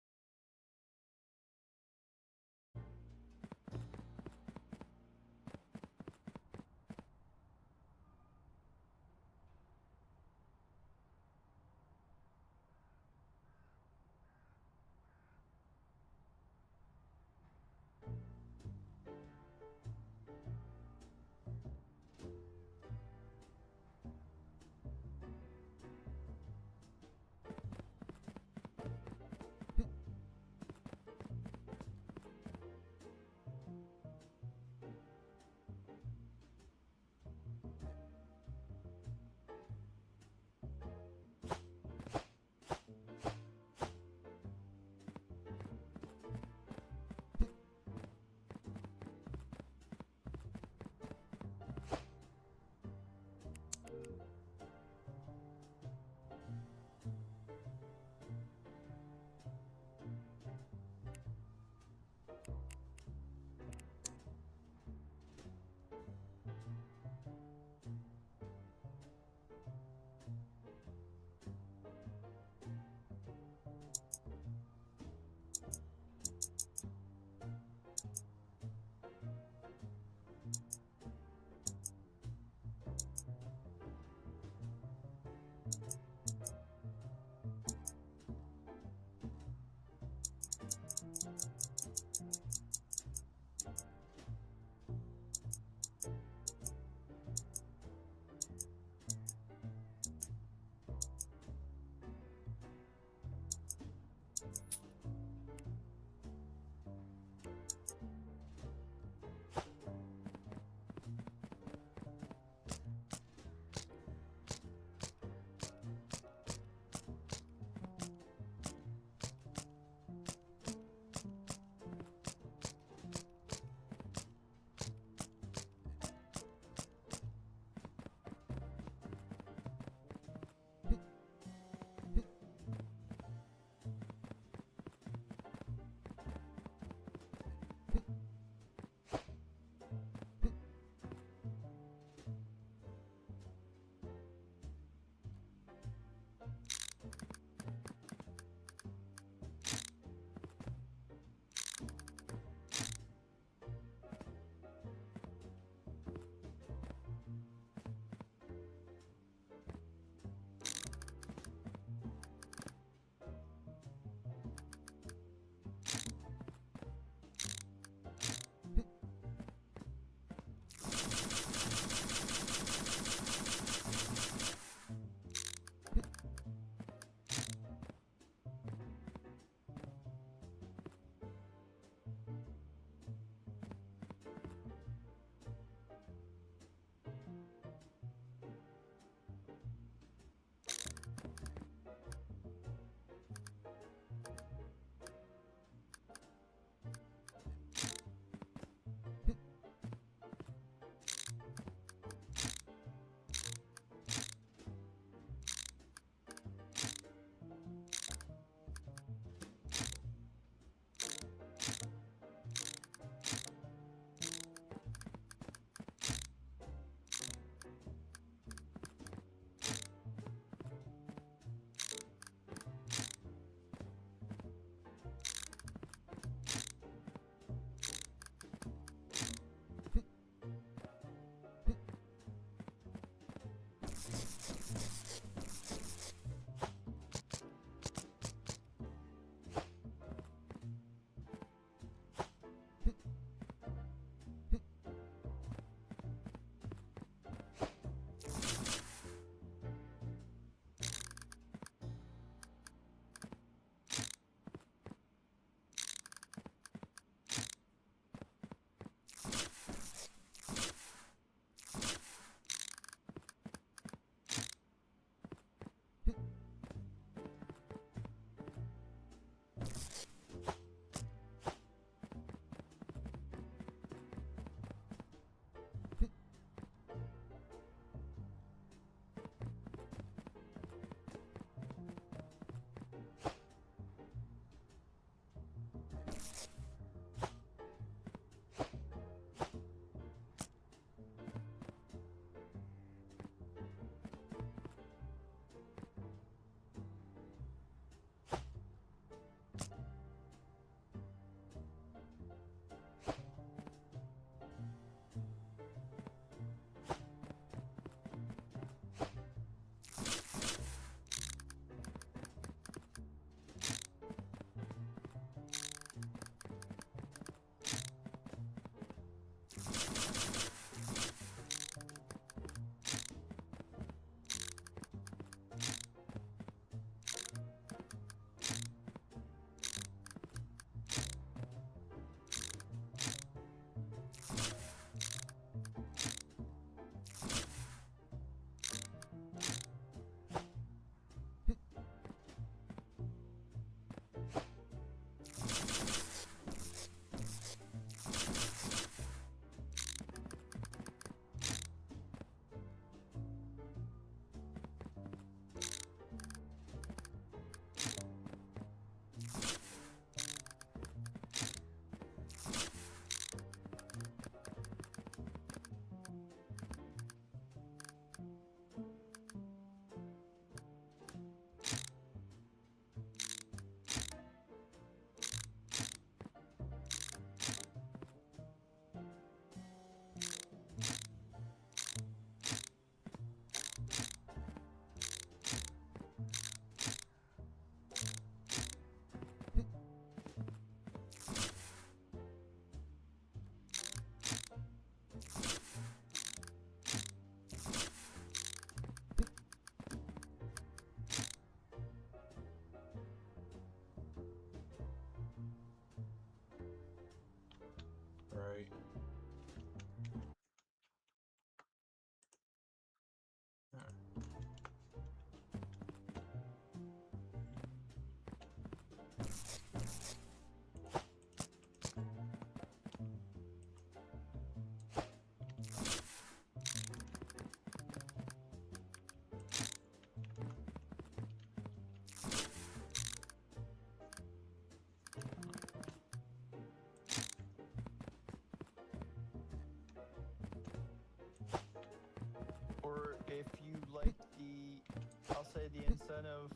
say the incentive.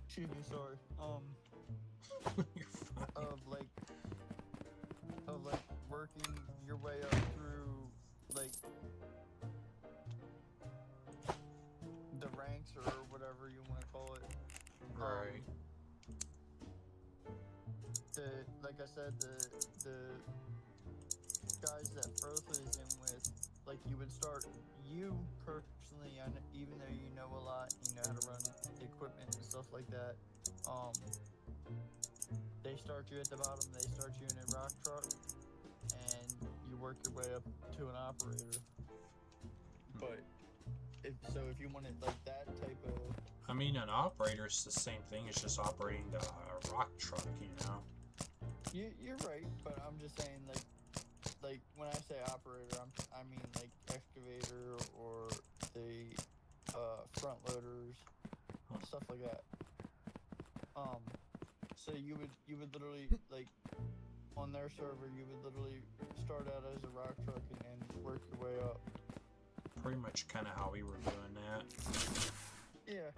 Excuse me, sorry. You're fine. Of like working your way up through like the ranks or whatever you want to call it. Right. Like I said, the guys that Frotha is in with, like you would start, you personally, even though you know a lot, you know how to run equipment and stuff like that, they start you at the bottom, they start you in a rock truck, and you work your way up to an operator. But if you wanted like that type of... I mean, an operator's the same thing, it's just operating a rock truck, you know? You're right, but I'm just saying, like when I say operator, I mean like excavator or the front loaders, stuff like that. So you would literally, like on their server, you would literally start out as a rock truck and work your way up. Pretty much kind of how we were doing that. Yeah.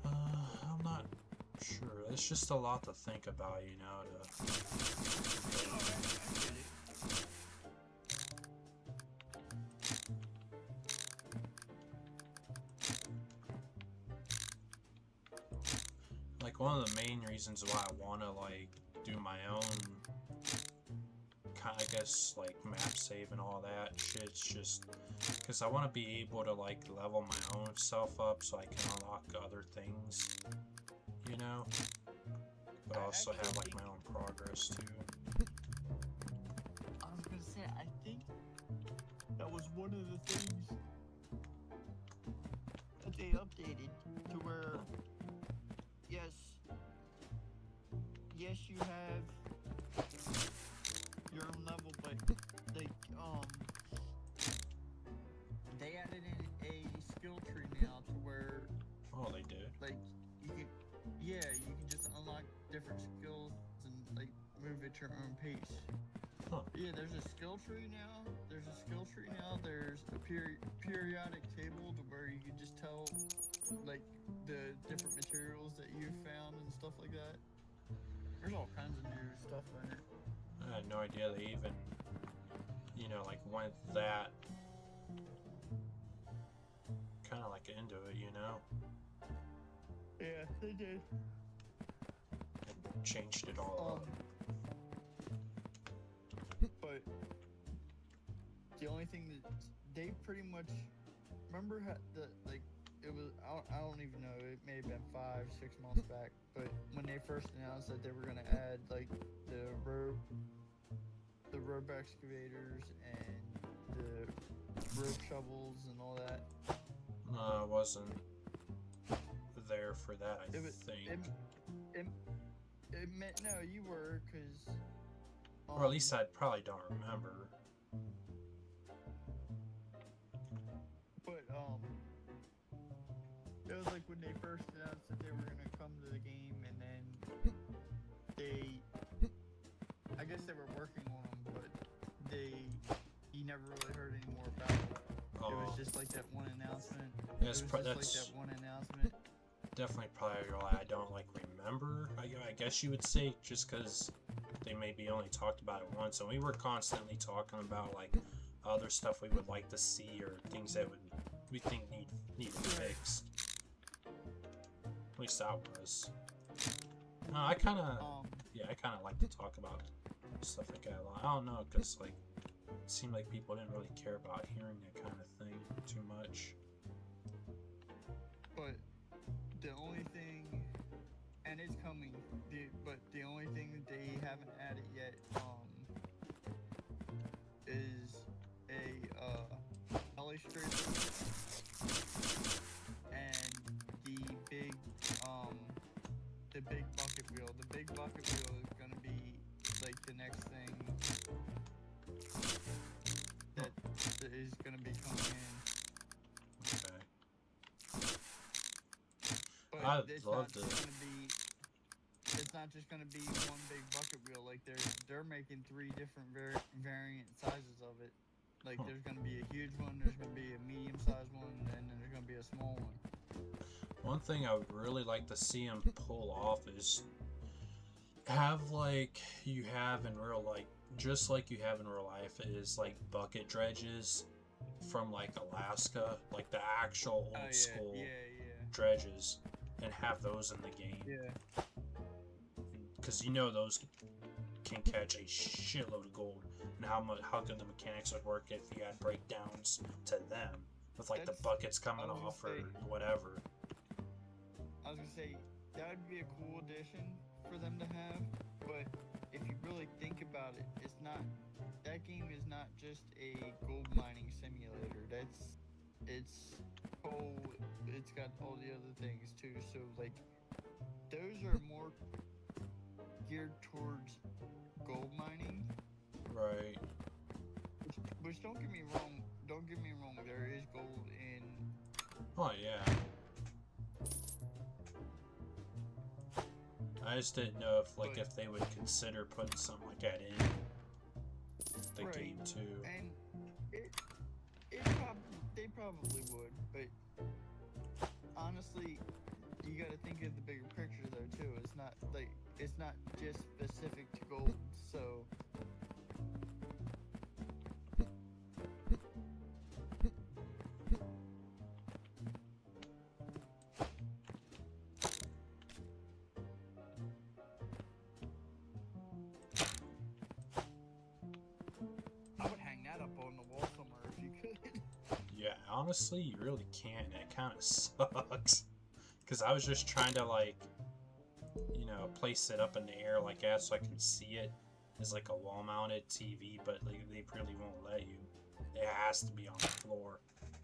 I'm not sure. It's just a lot to think about, you know, like one of the main reasons why I want to like do my own kind of, I guess, like map save and all that shit's just because I want to be able to like level my own self up so I can unlock other things, you know, but also have like my own progress too. I was gonna say, I think that was one of the things that they updated to where yes you have your own level, but like they added in a skill tree now to where They did. like you can just unlock different skills and like move at your own pace. Yeah, there's a skill tree now. There's a periodic table to where you can just tell like the different materials that you found and stuff like that. There's all kinds of new stuff in it. I had no idea they even, you know, like went that kind of like into it, you know? Yeah, they did. And changed it all up. But the only thing that they pretty much remember how it was, I don't even know, it may have been 5-6 months back, but when they first announced that they were going to add like the rope excavators and the rope shovels and all that. No, I wasn't there for that, I think. It meant, no, you were, because... or at least I probably don't remember. But, it was like when they first announced that they were going to come to the game, and then I guess they were working on them, but you never really heard any more about it. It was just like that one announcement. That's definitely probably why I don't like remember, I guess you would say, just because they maybe only talked about it once, and we were constantly talking about like other stuff we would like to see or things that we think needed fixed. At least that was. No, I kind of like to talk about stuff like that a lot. I don't know, because like it seemed like people didn't really care about hearing that kind of thing too much. But the only thing, and it's coming, but the only thing that they haven't added yet is a illustrator and the big bucket wheel. The big bucket wheel is gonna be like the next thing is gonna be coming in. Okay. But I'd it's love not to. just gonna be. It's not just gonna be one big bucket wheel. Like they're making 3 different variant sizes of it. Like Huh. there's gonna be a huge one, there's gonna be a medium-sized one, and then there's gonna be a small one. One thing I would really like to see them pull off is have like you have in real life, just like you have in real life, is like bucket dredges from like Alaska, like the actual old school dredges, and have those in the game. Yeah. Because you know those can catch a shitload of gold, and how good the mechanics would work if you had breakdowns to them with like the buckets coming off or whatever. I was gonna say that would be a cool addition for them to have, but if you really think about it, it's not. That game is not just a gold mining simulator. It's got all the other things too. So like, those are more geared towards gold mining. Right. Which don't get me wrong. Don't get me wrong. There is gold in. Oh yeah. I just didn't know if they would consider putting something like that in the game too. And they probably would, but honestly, you got to think of the bigger picture though too. It's not just specific to gold. So. Yeah, honestly, you really can't, and it kind of sucks. Because I was just trying to, like, you know, place it up in the air like that so I can see it as, like, a wall-mounted TV, but like, they really won't let you. It has to be on the floor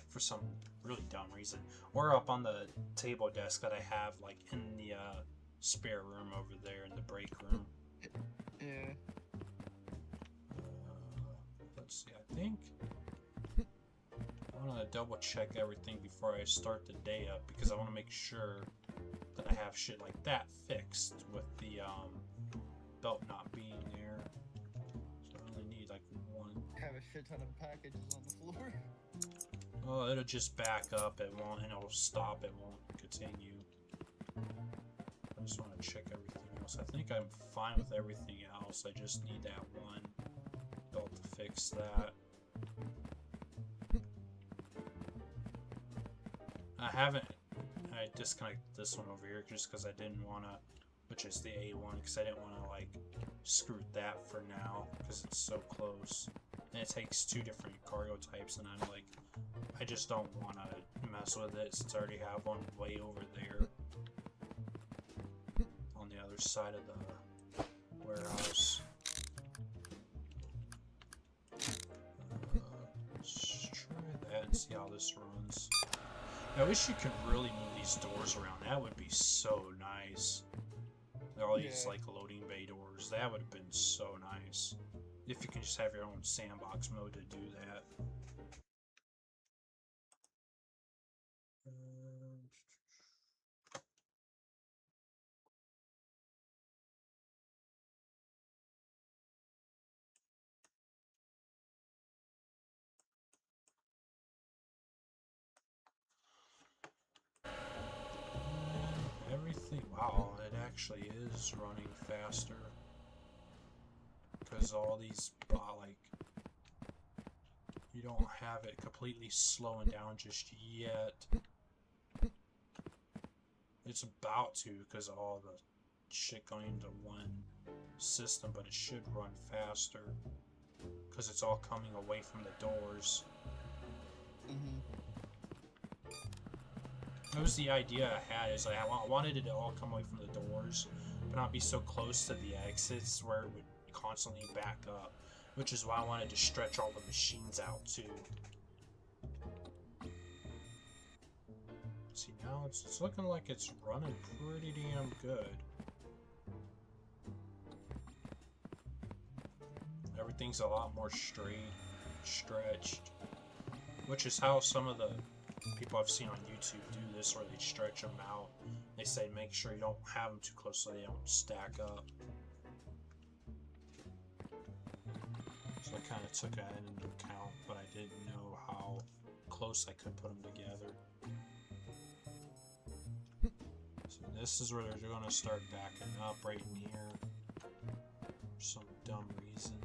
for some really dumb reason. Or up on the table desk that I have, like, in the spare room over there in the break room. Yeah. Let's see, I think I want to double check everything before I start the day up, because I want to make sure that I have shit like that fixed with the belt not being there. So I only need like one. Have a shit ton of packages on the floor. Oh, it'll just back up, it won't, and it'll stop, it won't continue. I just want to check everything else. I think I'm fine with everything else. I just need that one belt to fix that. I disconnected this one over here just because I didn't want to, which is the A1, because I didn't want to like screw that for now because it's so close. And it takes 2 different cargo types, and I'm like, I just don't want to mess with it since I already have one way over there on the other side of the warehouse. Let's try that and see how this runs. I wish you could really move these doors around. That would be so nice. All these like loading bay doors. That would have been so nice. If you can just have your own sandbox mode to do that. Everything, wow, it actually is running faster. Because all these, like, you don't have it completely slowing down just yet. It's about to, because of all the shit going into one system, but it should run faster. Because it's all coming away from the doors. That was the idea I had, is like, I wanted it to all come away from the doors, but not be so close to the exits where it would constantly back up, which is why I wanted to stretch all the machines out too. See, now it's looking like it's running pretty damn good. Everything's a lot more straight, stretched. Which is how some of the people I've seen on YouTube do this, where they stretch them out. They say make sure you don't have them too close so they don't stack up. So I kind of took that into account, but I didn't know how close I could put them together. So this is where they're going to start backing up right in here for some dumb reason.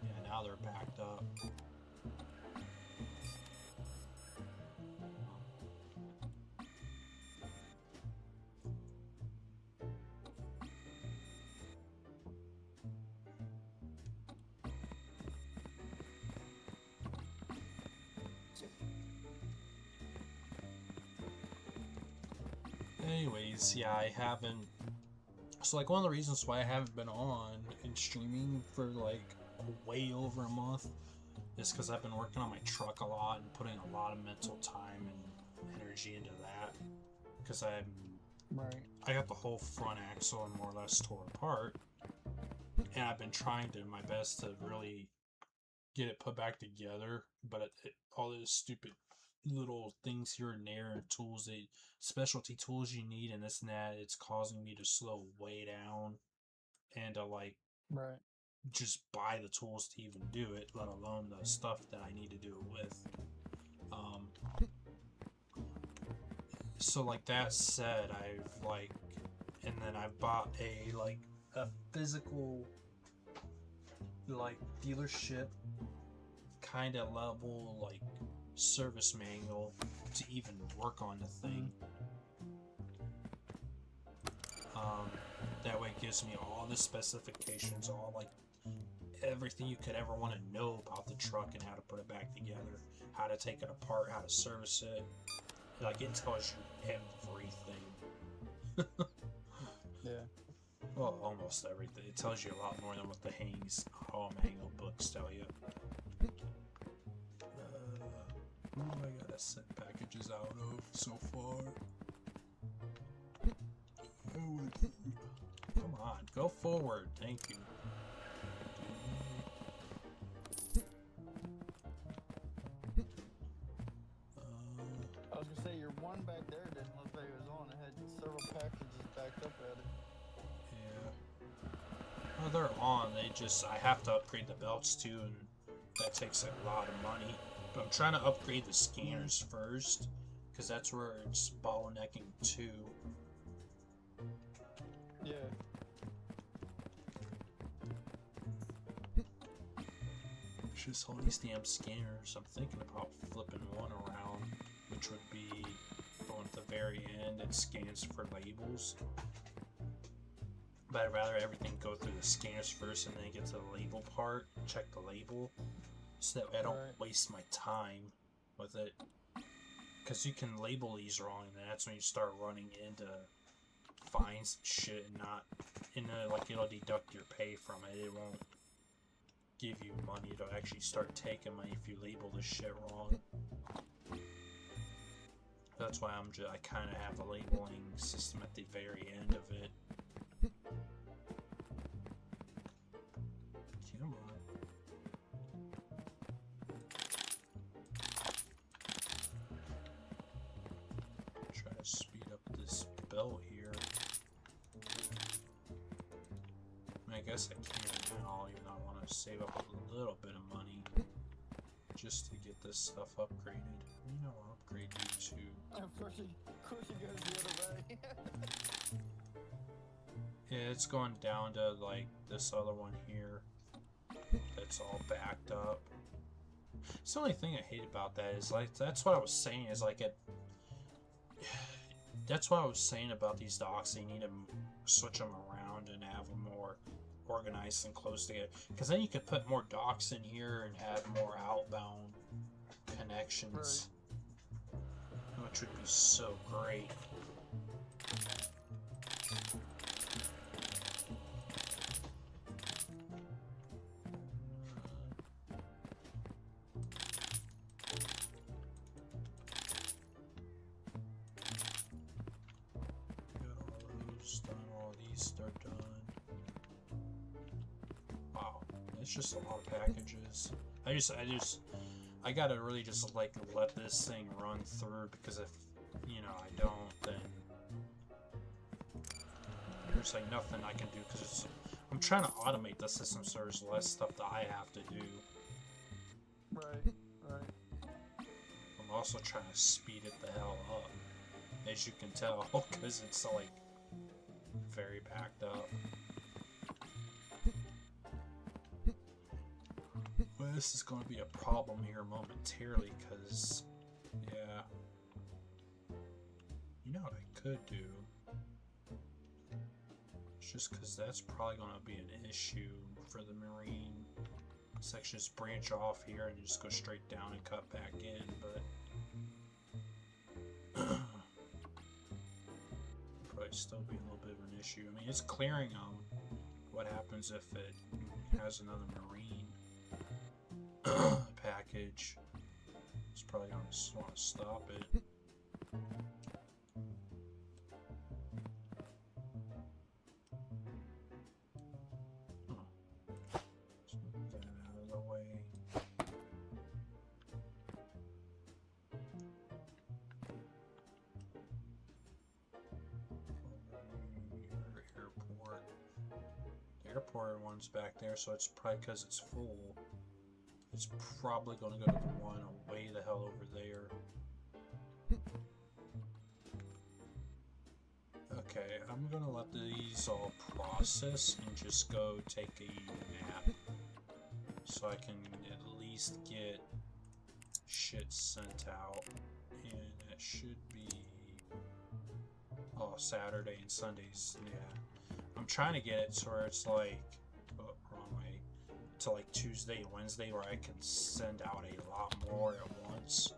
Yeah, now they're backed up. Anyways, yeah, I haven't. So, like, one of the reasons why I haven't been on and streaming for like way over a month is because I've been working on my truck a lot and putting a lot of mental time and energy into that. Because I got the whole front axle and more or less tore apart, and I've been trying to my best to really get it put back together, but all those stupid little things here and there and tools, specialty tools you need and this and that, it's causing me to slow way down and to like just buy the tools to even do it, let alone the stuff that I need to do it with. So like that said, and then I've bought a physical like dealership kind of level like service manual to even work on the thing. That way it gives me all the specifications, all like everything you could ever want to know about the truck and how to put it back together, how to take it apart, how to service it. Like, it tells you everything. Yeah. Well, almost everything. It tells you a lot more than what the home manual books tell you. Who do I gotta send packages out of so far? Come on, go forward. Thank you. I was gonna say, your one back there didn't look like it was on. It had several packages backed up at it. Yeah. Well, they're on. I have to upgrade the belts too, and that takes a lot of money. But I'm trying to upgrade the scanners first, because that's where it's bottlenecking too. Yeah. It's just all these damn scanners. I'm thinking about flipping one around, which would be on at the very end. It scans for labels. But I'd rather everything go through the scanners first and then get to the label part, check the label, so that way I don't waste my time with it. Because you can label these wrong, and that's when you start running into fines and shit, and like it'll deduct your pay from it. It won't give you money. It'll actually start taking money if you label this shit wrong. That's why I kind of have a labeling system at the very end of it. Come on. Try to speed up this belt here. I guess I can now, even though I want to save up a little bit of money just to get this stuff upgraded. You know, I'll upgrade you too. Of course it goes the other way. Yeah, it's going down to like this other one here that's all backed up. It's the only thing I hate about that is like, that's what I was saying, is like that's what I was saying about these docks. They need to switch them around and have them more organized and close together, because then you could put more docks in here and have more outbound connections, which would be so great. It's just a lot of packages. I gotta really just like let this thing run through, because if, you know, I don't, then there's like nothing I can do, because I'm trying to automate the system so there's less stuff that I have to do. Right, right. I'm also trying to speed it the hell up, as you can tell, because it's like very backed up. Well, this is going to be a problem here momentarily, because, yeah, you know what I could do? It's just because that's probably going to be an issue for the Marine section. Just branch off here and just go straight down and cut back in, but probably still be a little bit of an issue. I mean, it's clearing them. What happens if it has another Marine package? It's probably going to want to stop it. Let's move that out of the way. Airport. The airport one's back there, so it's probably because it's full. It's probably going to go to the one way the hell over there. Okay, I'm going to let these all process and just go take a nap, so I can at least get shit sent out. And it should be, oh, Saturday and Sundays. Yeah, I'm trying to get it so it's like, oh, wrong way, to like Tuesday and Wednesday, where I can send out a lot more at once.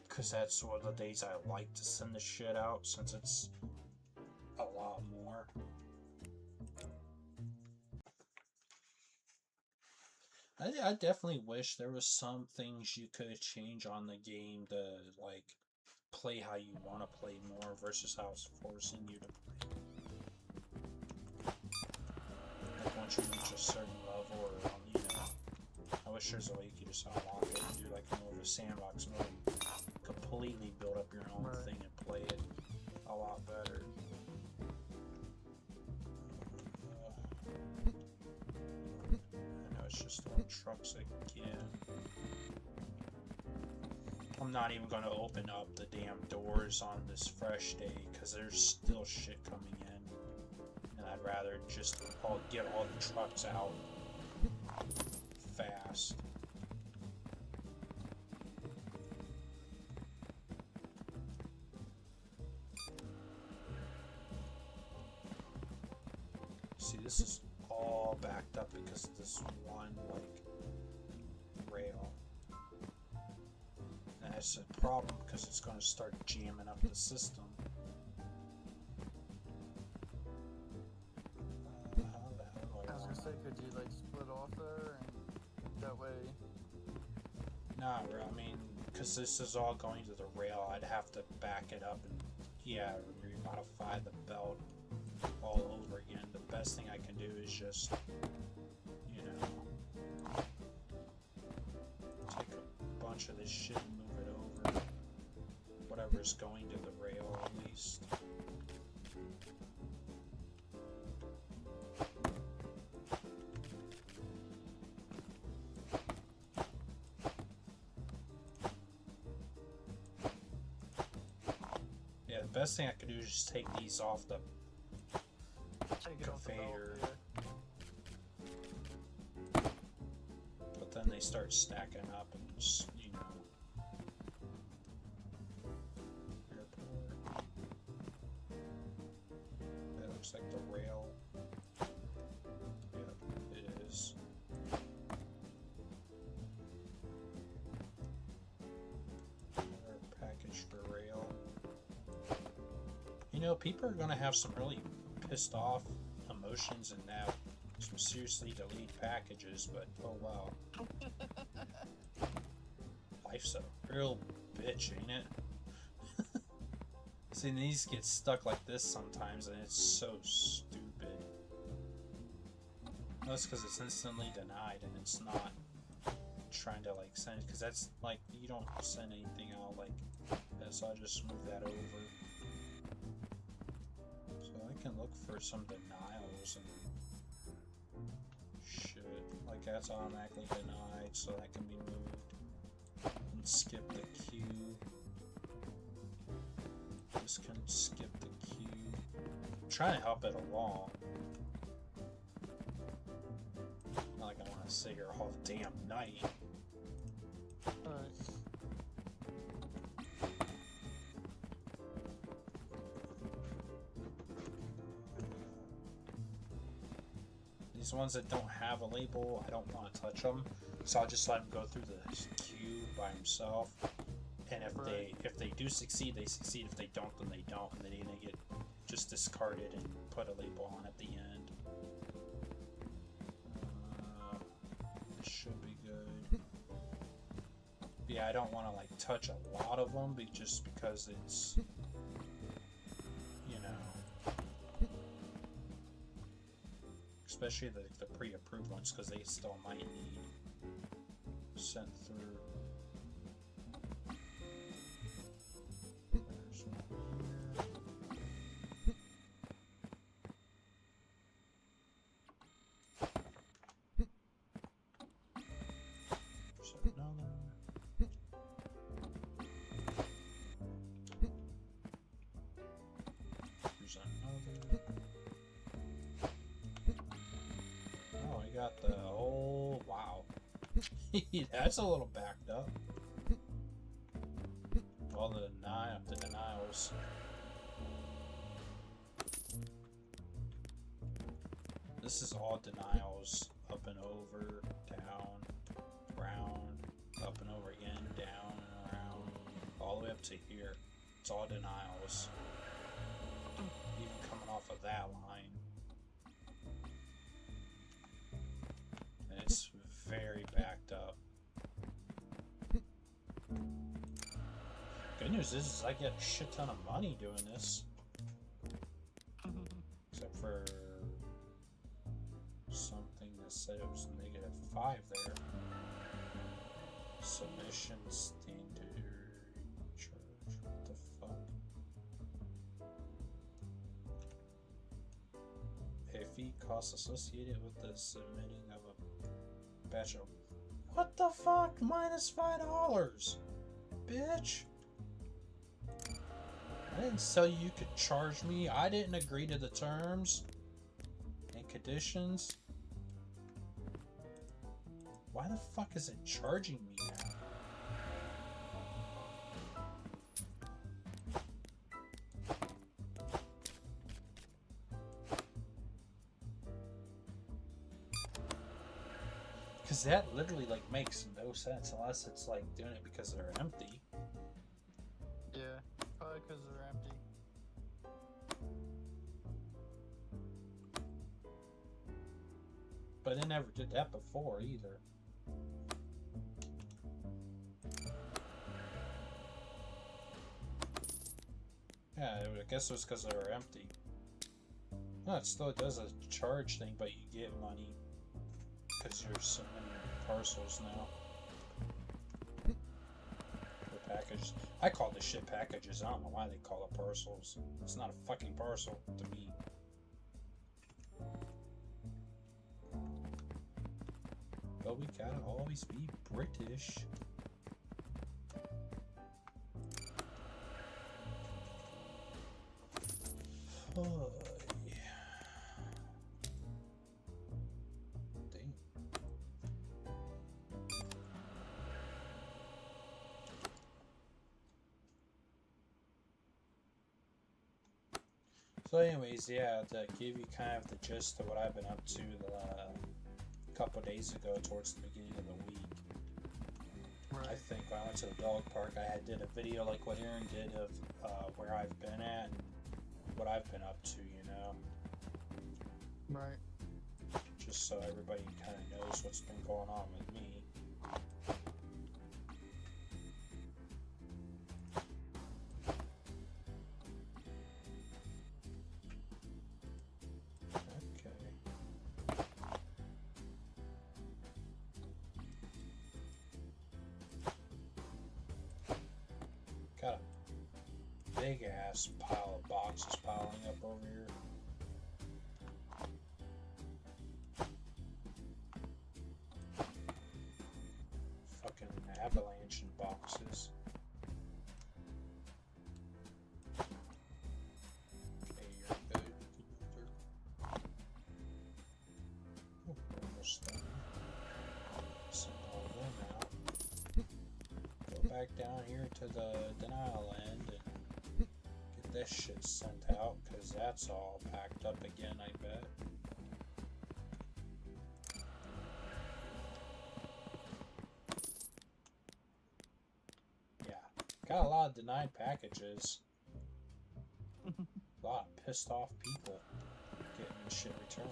Because that's one of the days I like to send the shit out, since it's a lot more. I definitely wish there was some things you could change on the game to, like, play how you want to play more versus how it's forcing you to play. Like, once you reach a certain level, or, you know, I wish there's a way you could just unlock it and do like more of a sandbox mode. Completely build up your own thing and play it a lot better. I know it's just on trucks again. I'm not even going to open up the damn doors on this fresh day, because there's still shit coming in. And I'd rather just get all the trucks out fast. See, this is all backed up because of this one, like, rail. And that's a problem, because it's going to start jamming up the system. How the hell do I was gonna say, could you like split off there, and that way? Nah, I mean, because this is all going to the rail, I'd have to back it up and, yeah, remodify the belt all over again. The best thing I can do is just, you know, take a bunch of this shit and move it over. Whatever's going to the rail, at least. Yeah, the best thing I could do is just take these off the conveyor. But then they start stacking up and just, you know. Airport. That looks like the rail. Yep, it is. Another package for rail. You know, people are gonna have some really pissed off emotions and now some seriously delete packages, but oh wow. Life's a real bitch, ain't it? See, these get stuck like this sometimes, and it's so stupid. That's because it's instantly denied and it's not trying to like send it, because that's like you don't send anything out like that, so I'll just move that over. So I can look for some denials and shit. Like that's automatically denied, so that can be moved. And skip the queue. This can skip the queue. I'm trying to help it along. Not like I want to sit here all damn night. Alright. These ones that don't have a label, I don't want to touch them, so I'll just let him go through the queue by himself. And if they do succeed, they succeed. If they don't, then they don't, and then they get just discarded and put a label on at the end. It should be good. Yeah, I don't want to like touch a lot of them, just because it's, you know, especially the pre-approved ones, because they still might need sent through. There's one here. There's another. There's another. Oh, I got the whole, wow. That's a little backed up. All the denials. This is all denials. Up and over, down, round, up and over again, down and around, all the way up to here. It's all denials. Even coming off of that line. And it's very backed up. Good news is I get a shit ton of money doing this. Except for something that said it was -5 there. Submission standard charge. What the fuck? A fee costs associated with the submitting of a batch of. What the fuck? -$5, bitch. I didn't tell you could charge me. I didn't agree to the terms and conditions. Why the fuck is it charging me now? Because that literally like makes no sense unless it's like doing it because they're empty. Yeah, probably because they're empty. But they never did that before either. Yeah, I guess it was because they were empty. No, it still does a charge thing, but you get money because you're submitting parcels now. For packages. I call this shit packages. I don't know why they call it parcels. It's not a fucking parcel to me. But we gotta always be British. Oh, yeah. Dang. So anyways, yeah, to give you kind of the gist of what I've been up to the couple days ago towards the beginning of the week. Right. I think when I went to the dog park, I did a video like what Aaron did of where I've been at and what I've been up to, you know? Right. Just so everybody kind of knows what's been going on with me. Okay. big ass pile of boxes piling up over here. Fucking avalanche boxes. Okay, you're good. Oh, we're almost done. Send all them out. Go back down here to the denial end and get this shit sent out, because that's all packed up again, I bet. Yeah, got a lot of denied packages. A lot of pissed off people getting this shit returned.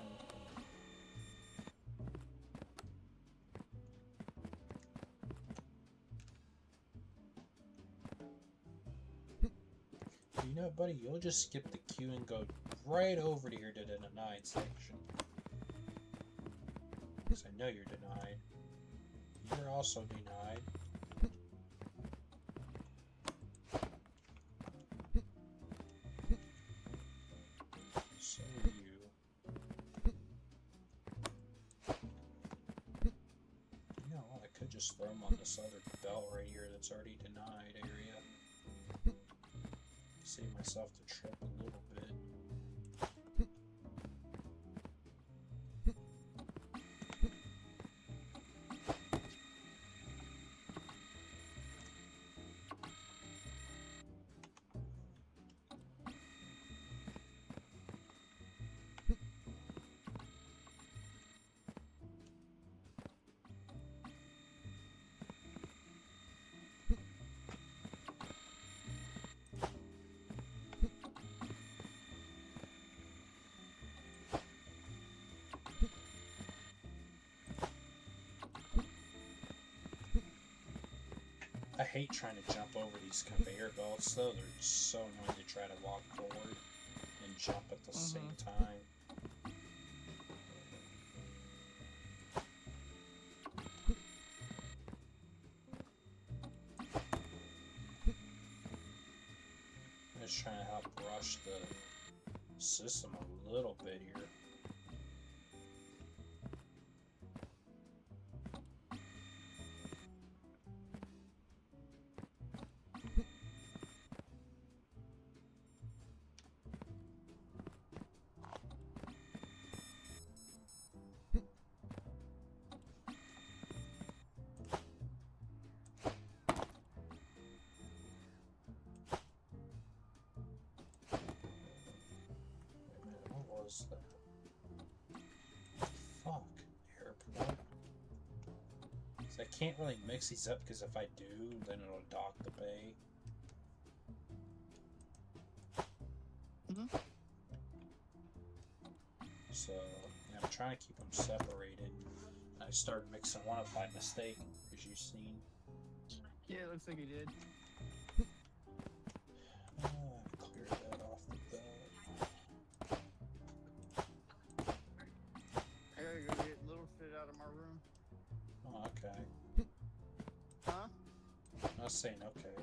You know, buddy, you'll just skip the queue and go right over to here to the denied section. Because I know you're denied. You're also denied. So are you. You know what, I could just throw them on this other belt right here that's already denied area. Save myself the trip a little bit. I hate trying to jump over these conveyor belts, though. They're so annoying to try to walk forward and jump at the same time. I'm just trying to help rush the system a little bit here. Fuck, airport. So I can't really mix these up because if I do, then it'll dock the bay. So yeah, I'm trying to keep them separated. I started mixing one up by mistake, as you've seen. Yeah, it looks like you did. Clear that off the belt. I gotta go get little shit out of my room. Oh, okay. Huh? I was saying okay.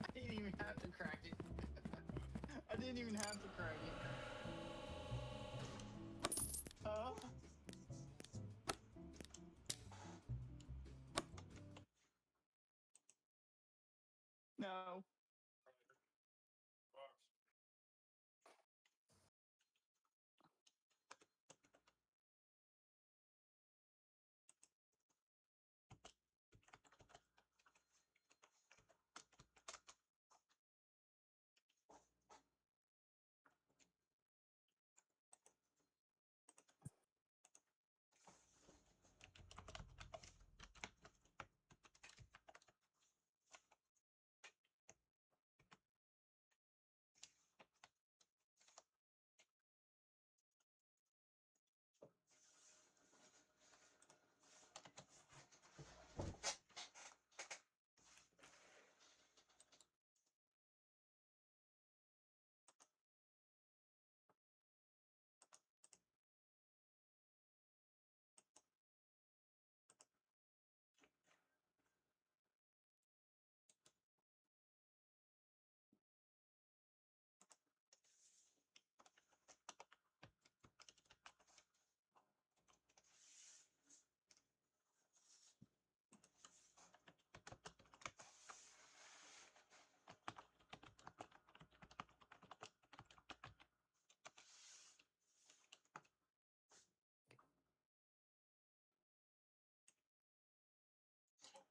I didn't even have to crack it. I didn't even have to crack it. No.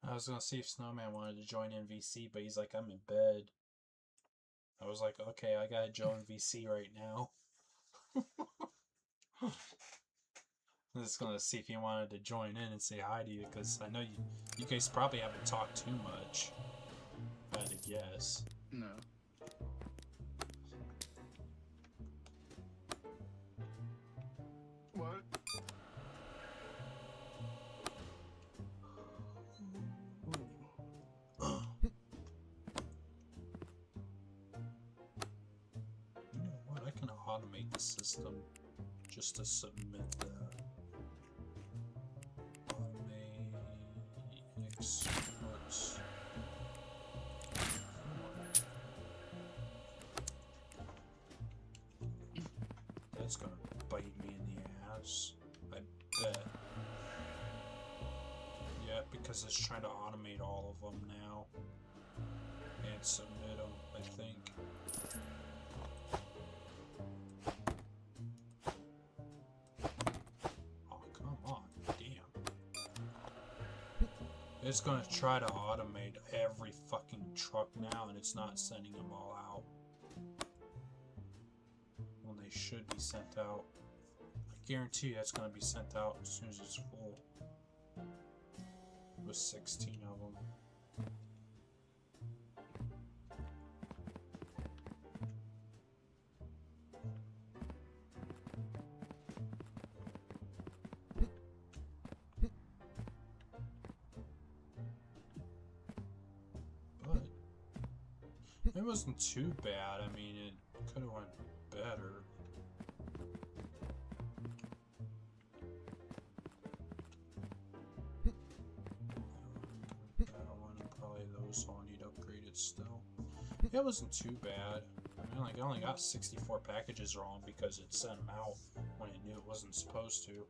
I was gonna see if Snowman wanted to join in VC, but he's like, I'm in bed. I was like, okay, I gotta join VC right now. I'm just gonna see if he wanted to join in and say hi to you, because I know you guys probably haven't talked too much. If I had to guess. No. What? You know what? I can automate the system just to submit that. Automate exports. That's gonna bite me in the ass. I bet. Yeah, because it's trying to automate all of them now. And submit them, I think. Oh, come on. Damn. It's gonna try to automate every fucking truck now, and it's not sending them all out. When they should be sent out. I guarantee you that's gonna be sent out as soon as it's full. With 16 of them. But it wasn't too bad. I mean, it could have went better. That one and probably those all need upgraded still. It wasn't too bad. I mean, like, I only got 64 packages wrong because it sent them out when it knew it wasn't supposed to.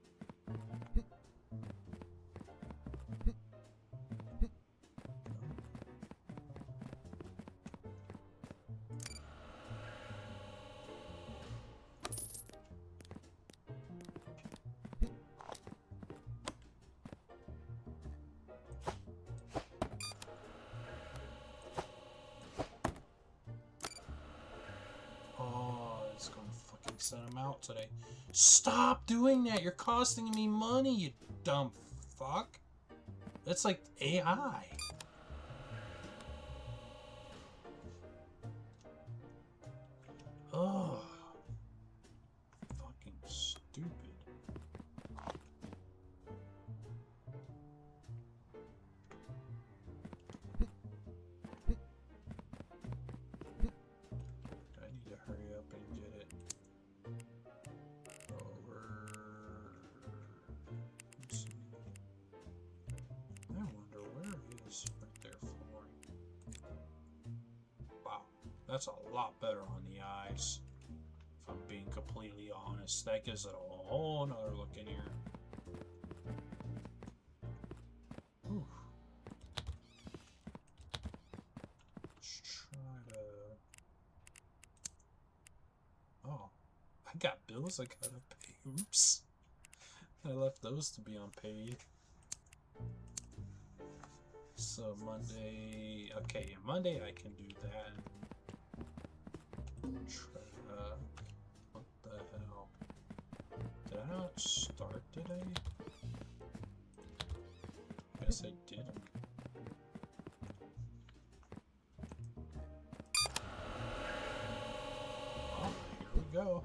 Send them out today. Stop doing that! You're costing me money, you dumb fuck. That's like AI. Oh, fucking stupid. I need to hurry up and get it. I wonder where it is right there for me. Wow, that's a lot better on the eyes. If I'm being completely honest, that gives it a whole nother look in here. Ooh. Let's try to. Oh, I got bills I gotta pay. Oops. I left those to be unpaid. So Monday, okay, Monday I can do that. What the hell? Did I not start today? Guess I didn't. Oh, here we go.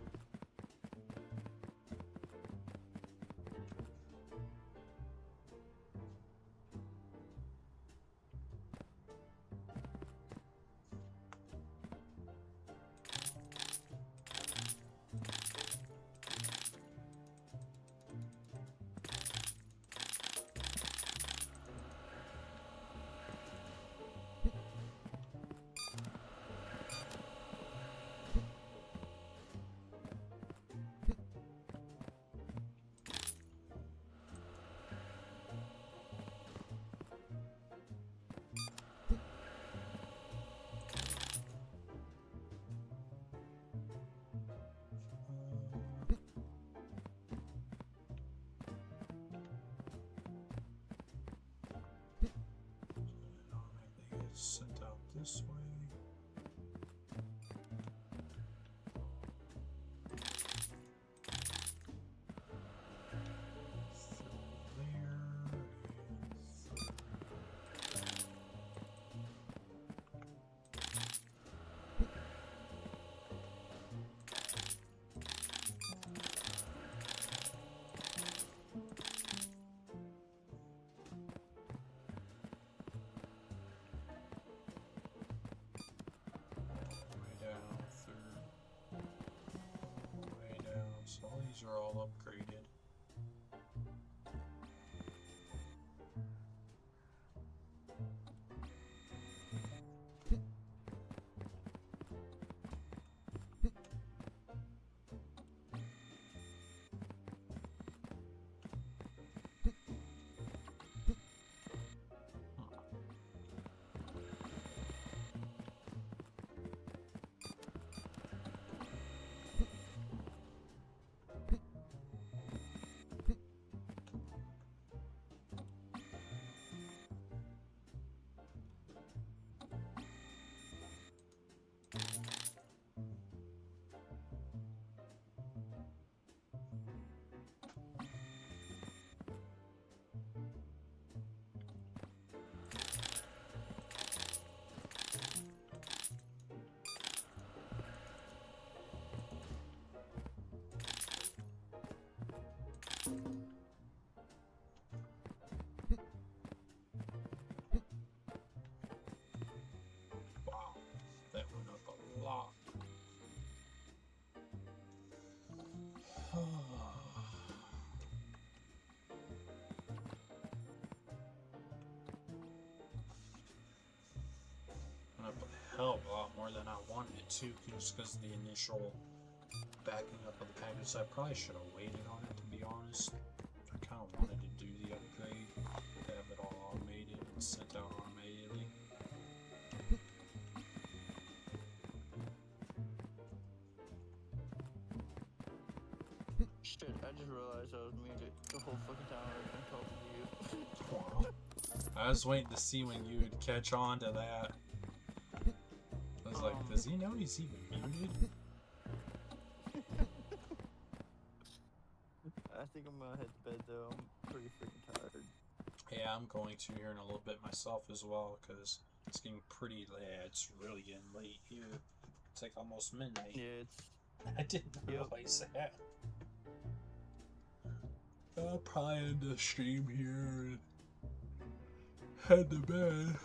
sent out this way. So these are all upgraded. Wow, that went up a lot. Went up a hell of a lot more than I wanted it to, just because of the initial backing up of the package. I probably should have waited on it, to be honest. I kind of wanted to do the upgrade, to have it all automated and sent out automatically. Shit, I just realized I was muted the whole fucking time I've been talking to you. Wow. I was waiting to see when you would catch on to that. I was like, does he know he's even muted? I think I'm gonna head to bed though. I'm pretty freaking tired. Yeah, I'm going to here in a little bit myself as well, because it's getting pretty late. It's really getting late here. It's like almost midnight. Yeah, it's... I didn't realize that. I'll probably end the stream here and head to bed.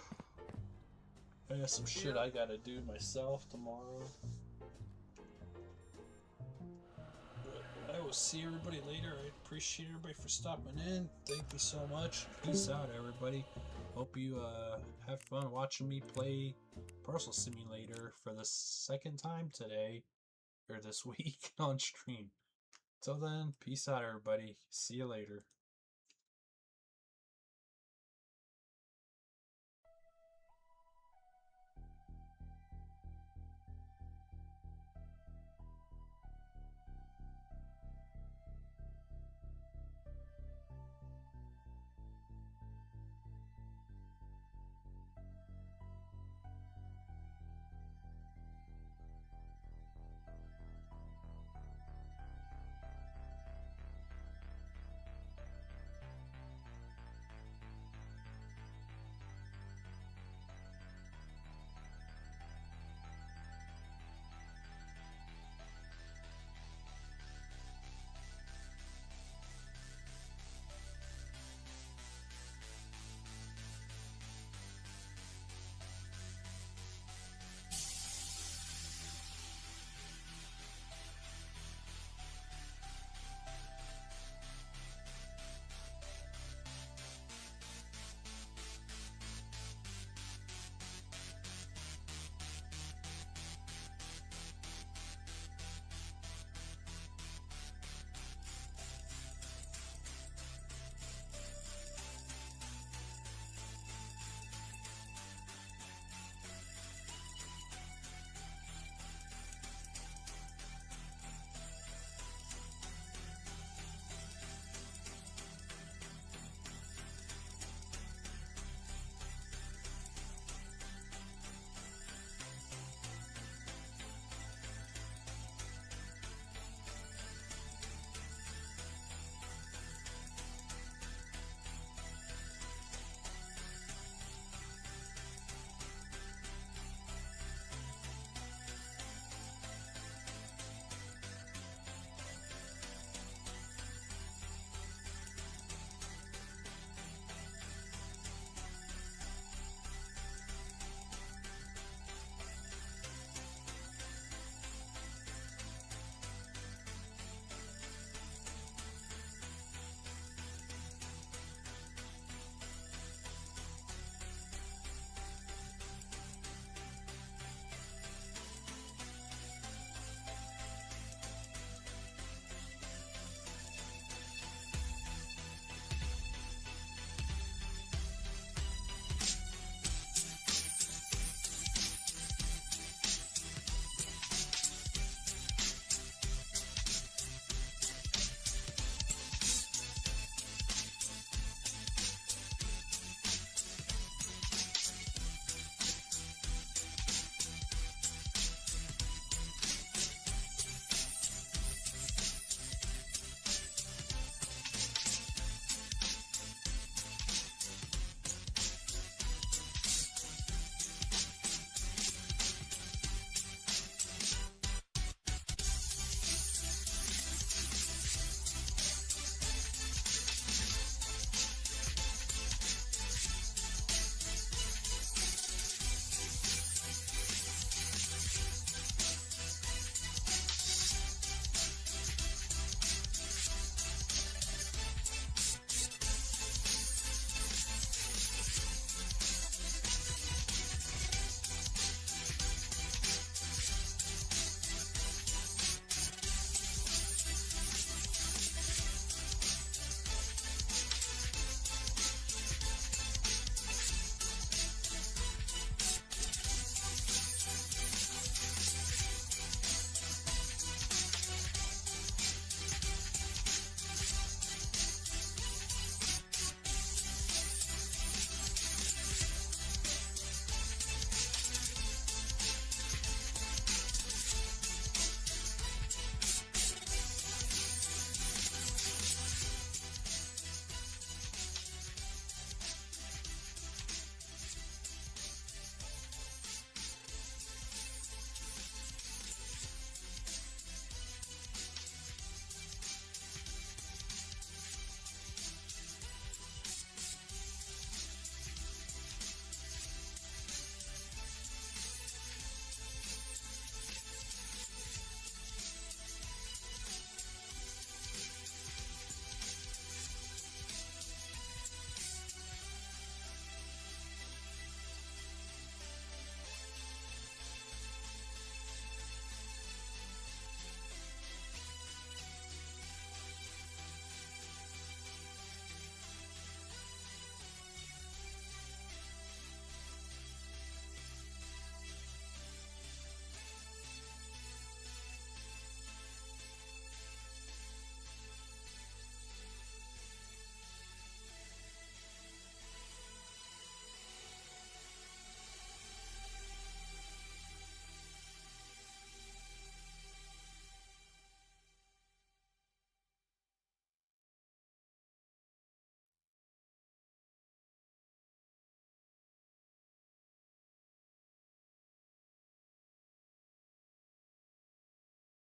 I got some shit I gotta do myself tomorrow. But I will see everybody later. I appreciate everybody for stopping in. Thank you so much. Peace out, everybody. Hope you have fun watching me play Parcel Simulator for the second time today, or this week on stream. Till then, peace out, everybody. See you later.